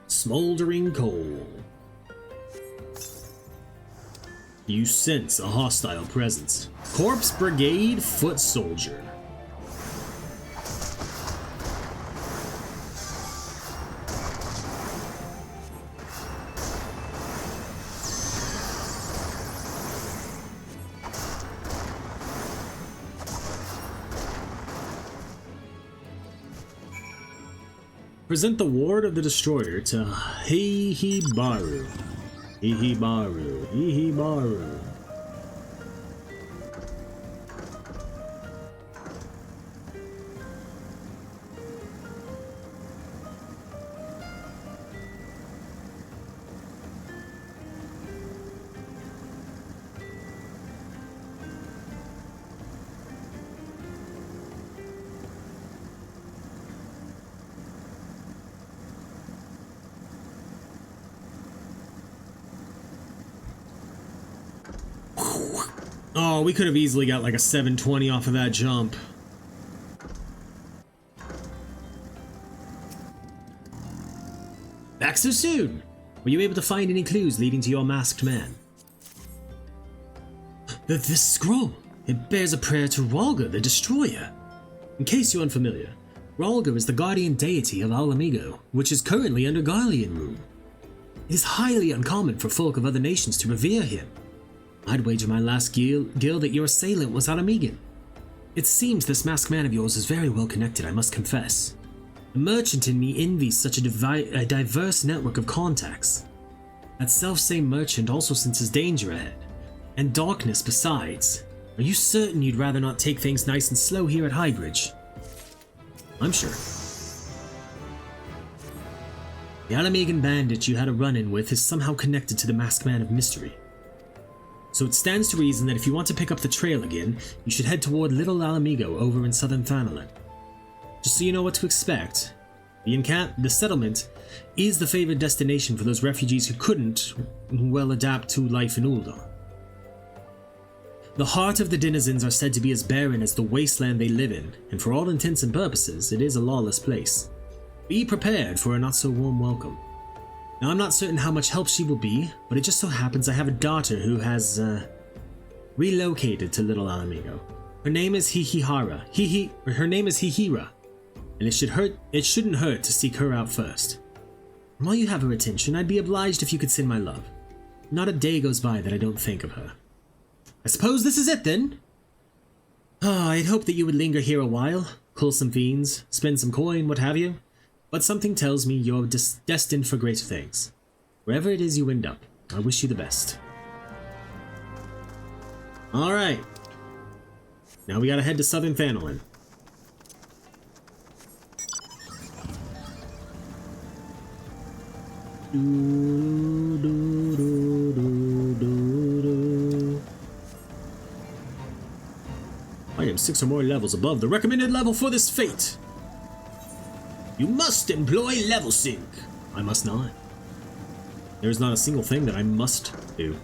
Smoldering coal. You sense a hostile presence. Corpse Brigade Foot Soldier. Present the ward of the destroyer to Hihibaru. Hihibaru. Hihibaru. Oh, we could have easily got like a 720 off of that jump. Back so soon! Were you able to find any clues leading to your masked man? This scroll! It bears a prayer to Ralga, the Destroyer. In case you're unfamiliar, Ralga is the guardian deity of Alamigo, which is currently under Garlean rule. It is highly uncommon for folk of other nations to revere him. I'd wager my last guild that your assailant was Alamigan. It seems this masked man of yours is very well connected, I must confess. The merchant in me envies such a diverse network of contacts. That self-same merchant also senses danger ahead, and darkness besides. Are you certain you'd rather not take things nice and slow here at Highbridge? I'm sure. The Alamigan bandit you had a run-in with is somehow connected to the masked man of mystery. So it stands to reason that if you want to pick up the trail again, you should head toward Little Alamigo over in southern Thanalan. Just so you know what to expect, the settlement is the favored destination for those refugees who couldn't, well, adapt to life in Ul'dah. The heart of the denizens are said to be as barren as the wasteland they live in, and for all intents and purposes, it is a lawless place. Be prepared for a not-so-warm welcome. Now, I'm not certain how much help she will be, but it just so happens I have a daughter who has, relocated to Little Alamigo. Her name is Hihira, and it shouldn't hurt to seek her out first. And while you have her attention, I'd be obliged if you could send my love. Not a day goes by that I don't think of her. I suppose this is it, then? I'd hope that you would linger here a while, cull some fiends, spend some coin, what have you. But something tells me you're destined for greater things. Wherever it is you end up, I wish you the best. Alright. Now we gotta head to southern Thanalan. I am 6 or more levels above the recommended level for this fate. You must employ level sync. I must not. There's not a single thing that I must do.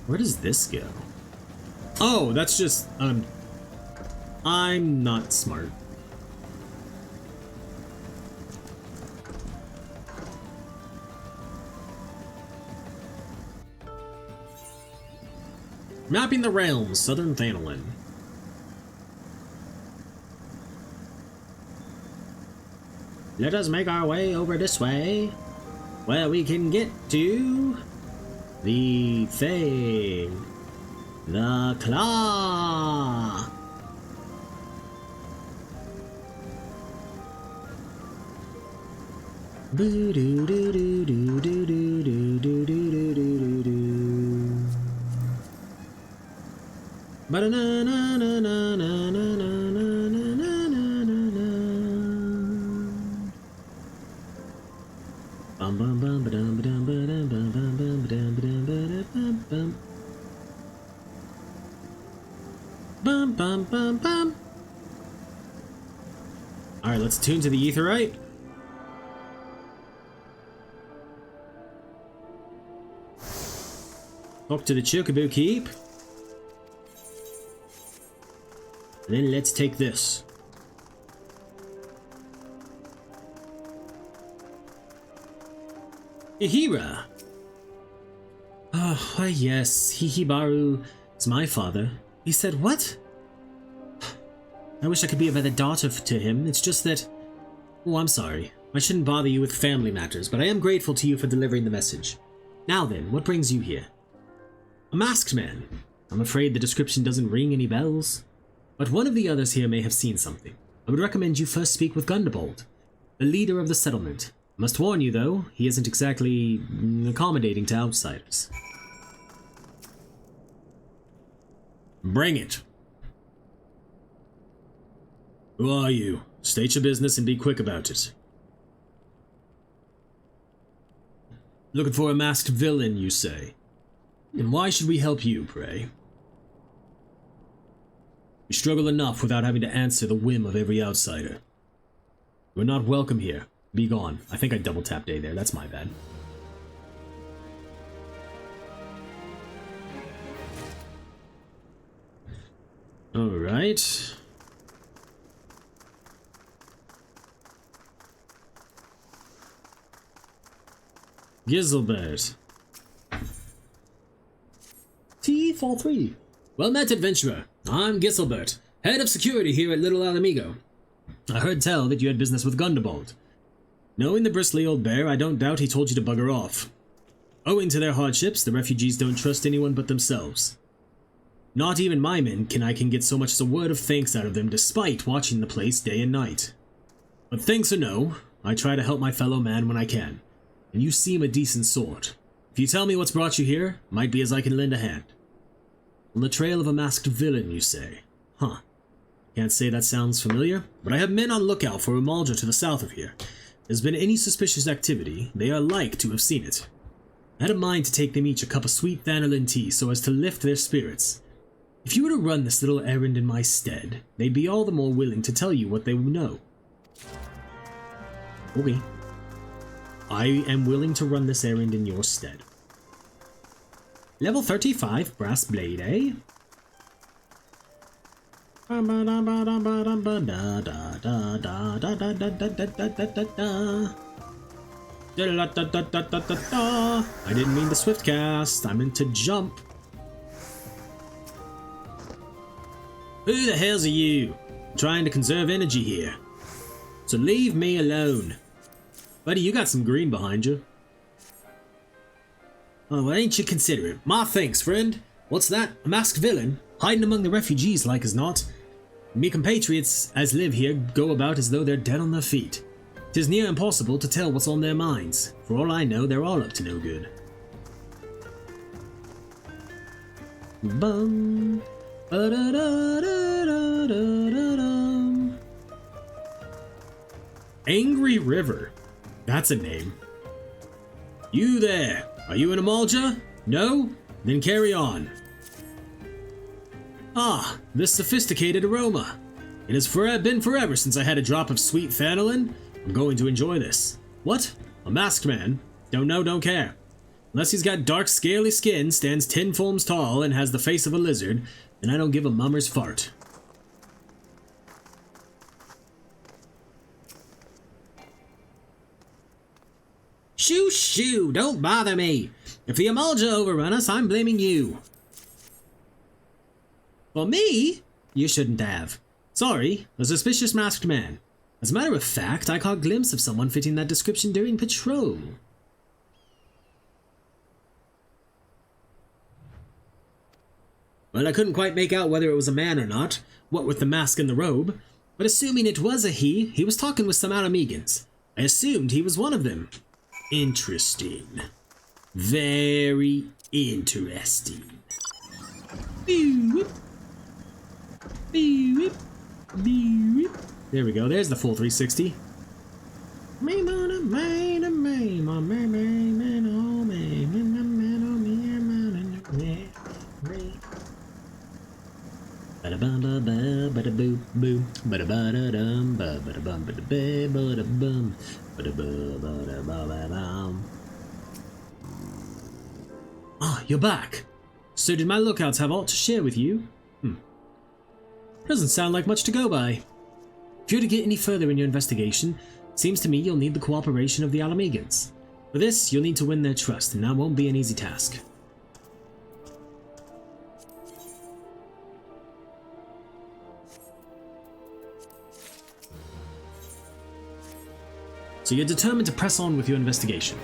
Where does this go? Oh, that's just, I'm not smart. Mapping the realms, southern Thanalan. Let us make our way over this way, where we can get to the thing, the claw. Boo doo doo doo doo doo doo doo doo doo doo doo. Ba na na na na na na na na na na. Bum bum bum ba dum ba dum ba dum bum bum bum ba dum ba dum ba dum bum bum bum bum bum. Alright, let's tune to the Aetheryte. Talk to the Chocobo Keep. And then let's take this. Ihira! Oh, why yes, Hihibaru is my father. He said, what? I wish I could be a better daughter to him, it's just that... Oh, I'm sorry. I shouldn't bother you with family matters, but I am grateful to you for delivering the message. Now then, what brings you here? A masked man. I'm afraid the description doesn't ring any bells. But one of the others here may have seen something. I would recommend you first speak with Gundebold, the leader of the settlement. I must warn you, though, he isn't exactly accommodating to outsiders. Bring it. Who are you? State your business and be quick about it. Looking for a masked villain, you say? And why should we help you, pray? You struggle enough without having to answer the whim of every outsider. You are not welcome here. Be gone. I think I double-tapped A there. That's my bad. Alright. Giselbert. T43. Well met, adventurer. I'm Giselbert, head of security here at Little Alamigo. I heard tell that you had business with Gundebold. Knowing the bristly old bear, I don't doubt he told you to bugger off. Owing to their hardships, the refugees don't trust anyone but themselves. Not even my men can get so much as a word of thanks out of them despite watching the place day and night. But thanks or no, I try to help my fellow man when I can. And you seem a decent sort. If you tell me what's brought you here, might be as I can lend a hand. On the trail of a masked villain, you say? Huh. Can't say that sounds familiar, but I have men on lookout for a Malja to the south of here. If there's been any suspicious activity, they are like to have seen it. I had a mind to take them each a cup of sweet vanillin tea so as to lift their spirits. If you were to run this little errand in my stead, they'd be all the more willing to tell you what they know. Okay. I am willing to run this errand in your stead. Level 35 brass blade, eh? I didn't mean the swift cast, I meant to jump. Who the hell's are you? I'm trying to conserve energy here. So leave me alone. Buddy, you got some green behind you. Oh, well, ain't you considerate? My thanks, friend. What's that? A masked villain? Hiding among the refugees like as not. Me compatriots as live here go about as though they're dead on their feet. 'Tis near impossible to tell what's on their minds. For all I know, they're all up to no good. Bum. Angry River. That's a name. You there. Are you an Amalja? No? Then carry on. Ah, this sophisticated aroma. It has been forever since I had a drop of sweet vanillin. I'm going to enjoy this. What? A masked man? Don't know, don't care. Unless he's got dark, scaly skin, stands 10 fulms tall, and has the face of a lizard, then I don't give a mummer's fart. Shoo, shoo, don't bother me. If the Amalja overrun us, I'm blaming you. For me? You shouldn't have. Sorry, a suspicious masked man. As a matter of fact, I caught a glimpse of someone fitting that description during patrol. Well, I couldn't quite make out whether it was a man or not, what with the mask and the robe, but assuming it was a he was talking with some Alamegans. I assumed he was one of them. Interesting. Very interesting. There we go, there's the full 360. bada boo boo bada bada dum bada bum bada bada bum bada bada bada bum. Ah, you're back. So did my lookouts have aught to share with you? Doesn't sound like much to go by. If you're to get any further in your investigation, it seems to me you'll need the cooperation of the Alamegans. For this, you'll need to win their trust, and that won't be an easy task. So you're determined to press on with your investigation,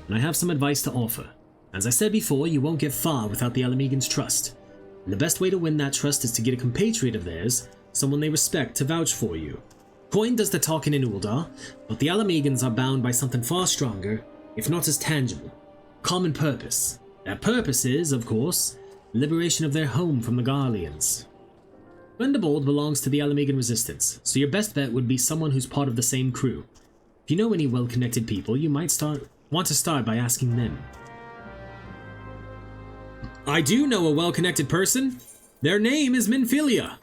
and I have some advice to offer. As I said before, you won't get far without the Alamegans' trust, and the best way to win that trust is to get a compatriot of theirs, someone they respect, to vouch for you. Coin does the talking in Uldar, but the Alamegans are bound by something far stronger, if not as tangible. Common purpose. That purpose is, of course, liberation of their home from the Garleans. Gwendabold belongs to the Alamegan Resistance, so your best bet would be someone who's part of the same crew. If you know any well-connected people, you might want to start by asking them. I do know a well-connected person. Their name is Minfilia.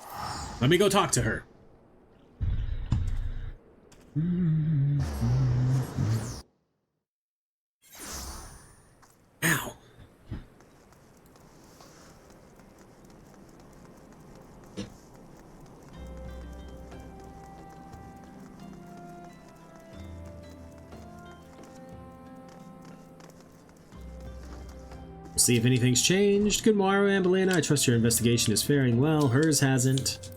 Let me go talk to her. Ow. See if anything's changed. Good morning, Ambellina. I trust your investigation is faring well. Hers hasn't.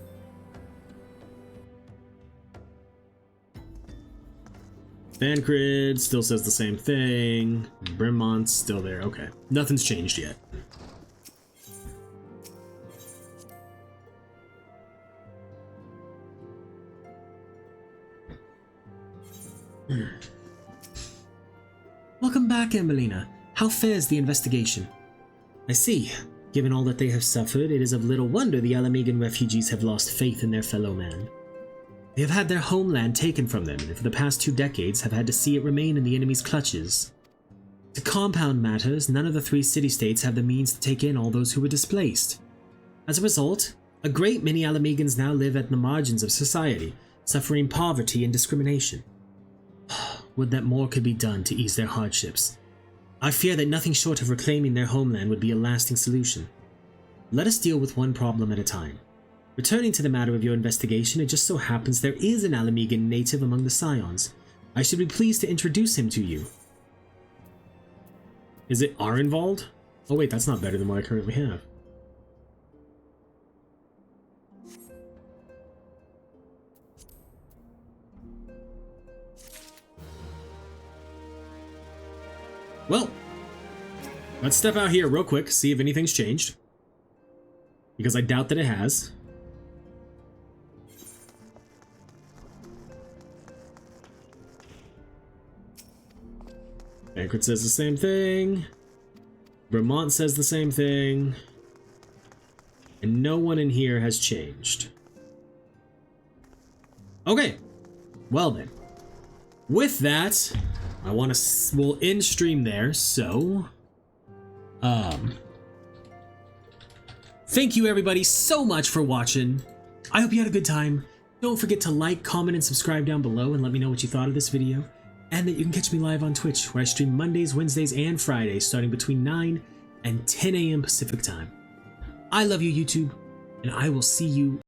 Bancrid still says the same thing. Bremont's still there. Okay. Nothing's changed yet. Welcome back, Ambellina. How fares the investigation? I see. Given all that they have suffered, it is of little wonder the Alamegan refugees have lost faith in their fellow man. They have had their homeland taken from them, and for the past 2 decades have had to see it remain in the enemy's clutches. To compound matters, none of the 3 city-states have the means to take in all those who were displaced. As a result, a great many Alamegans now live at the margins of society, suffering poverty and discrimination. Would that more could be done to ease their hardships. I fear that nothing short of reclaiming their homeland would be a lasting solution. Let us deal with one problem at a time. Returning to the matter of your investigation, it just so happens there is an Alamegan native among the Scions. I should be pleased to introduce him to you. Is it Arenvald? Oh wait, that's not better than what I currently have. Well, let's step out here real quick, see if anything's changed. Because I doubt that it has. Bancrid says the same thing. Vermont says the same thing. And no one in here has changed. Okay. Well then. With that, we'll end stream there, so thank you everybody so much for watching. I hope you had a good time. Don't forget to like, comment, and subscribe down below and let me know what you thought of this video. And that you can catch me live on Twitch, where I stream Mondays, Wednesdays, and Fridays, starting between 9 and 10 a.m. Pacific time. I love you, YouTube, and I will see you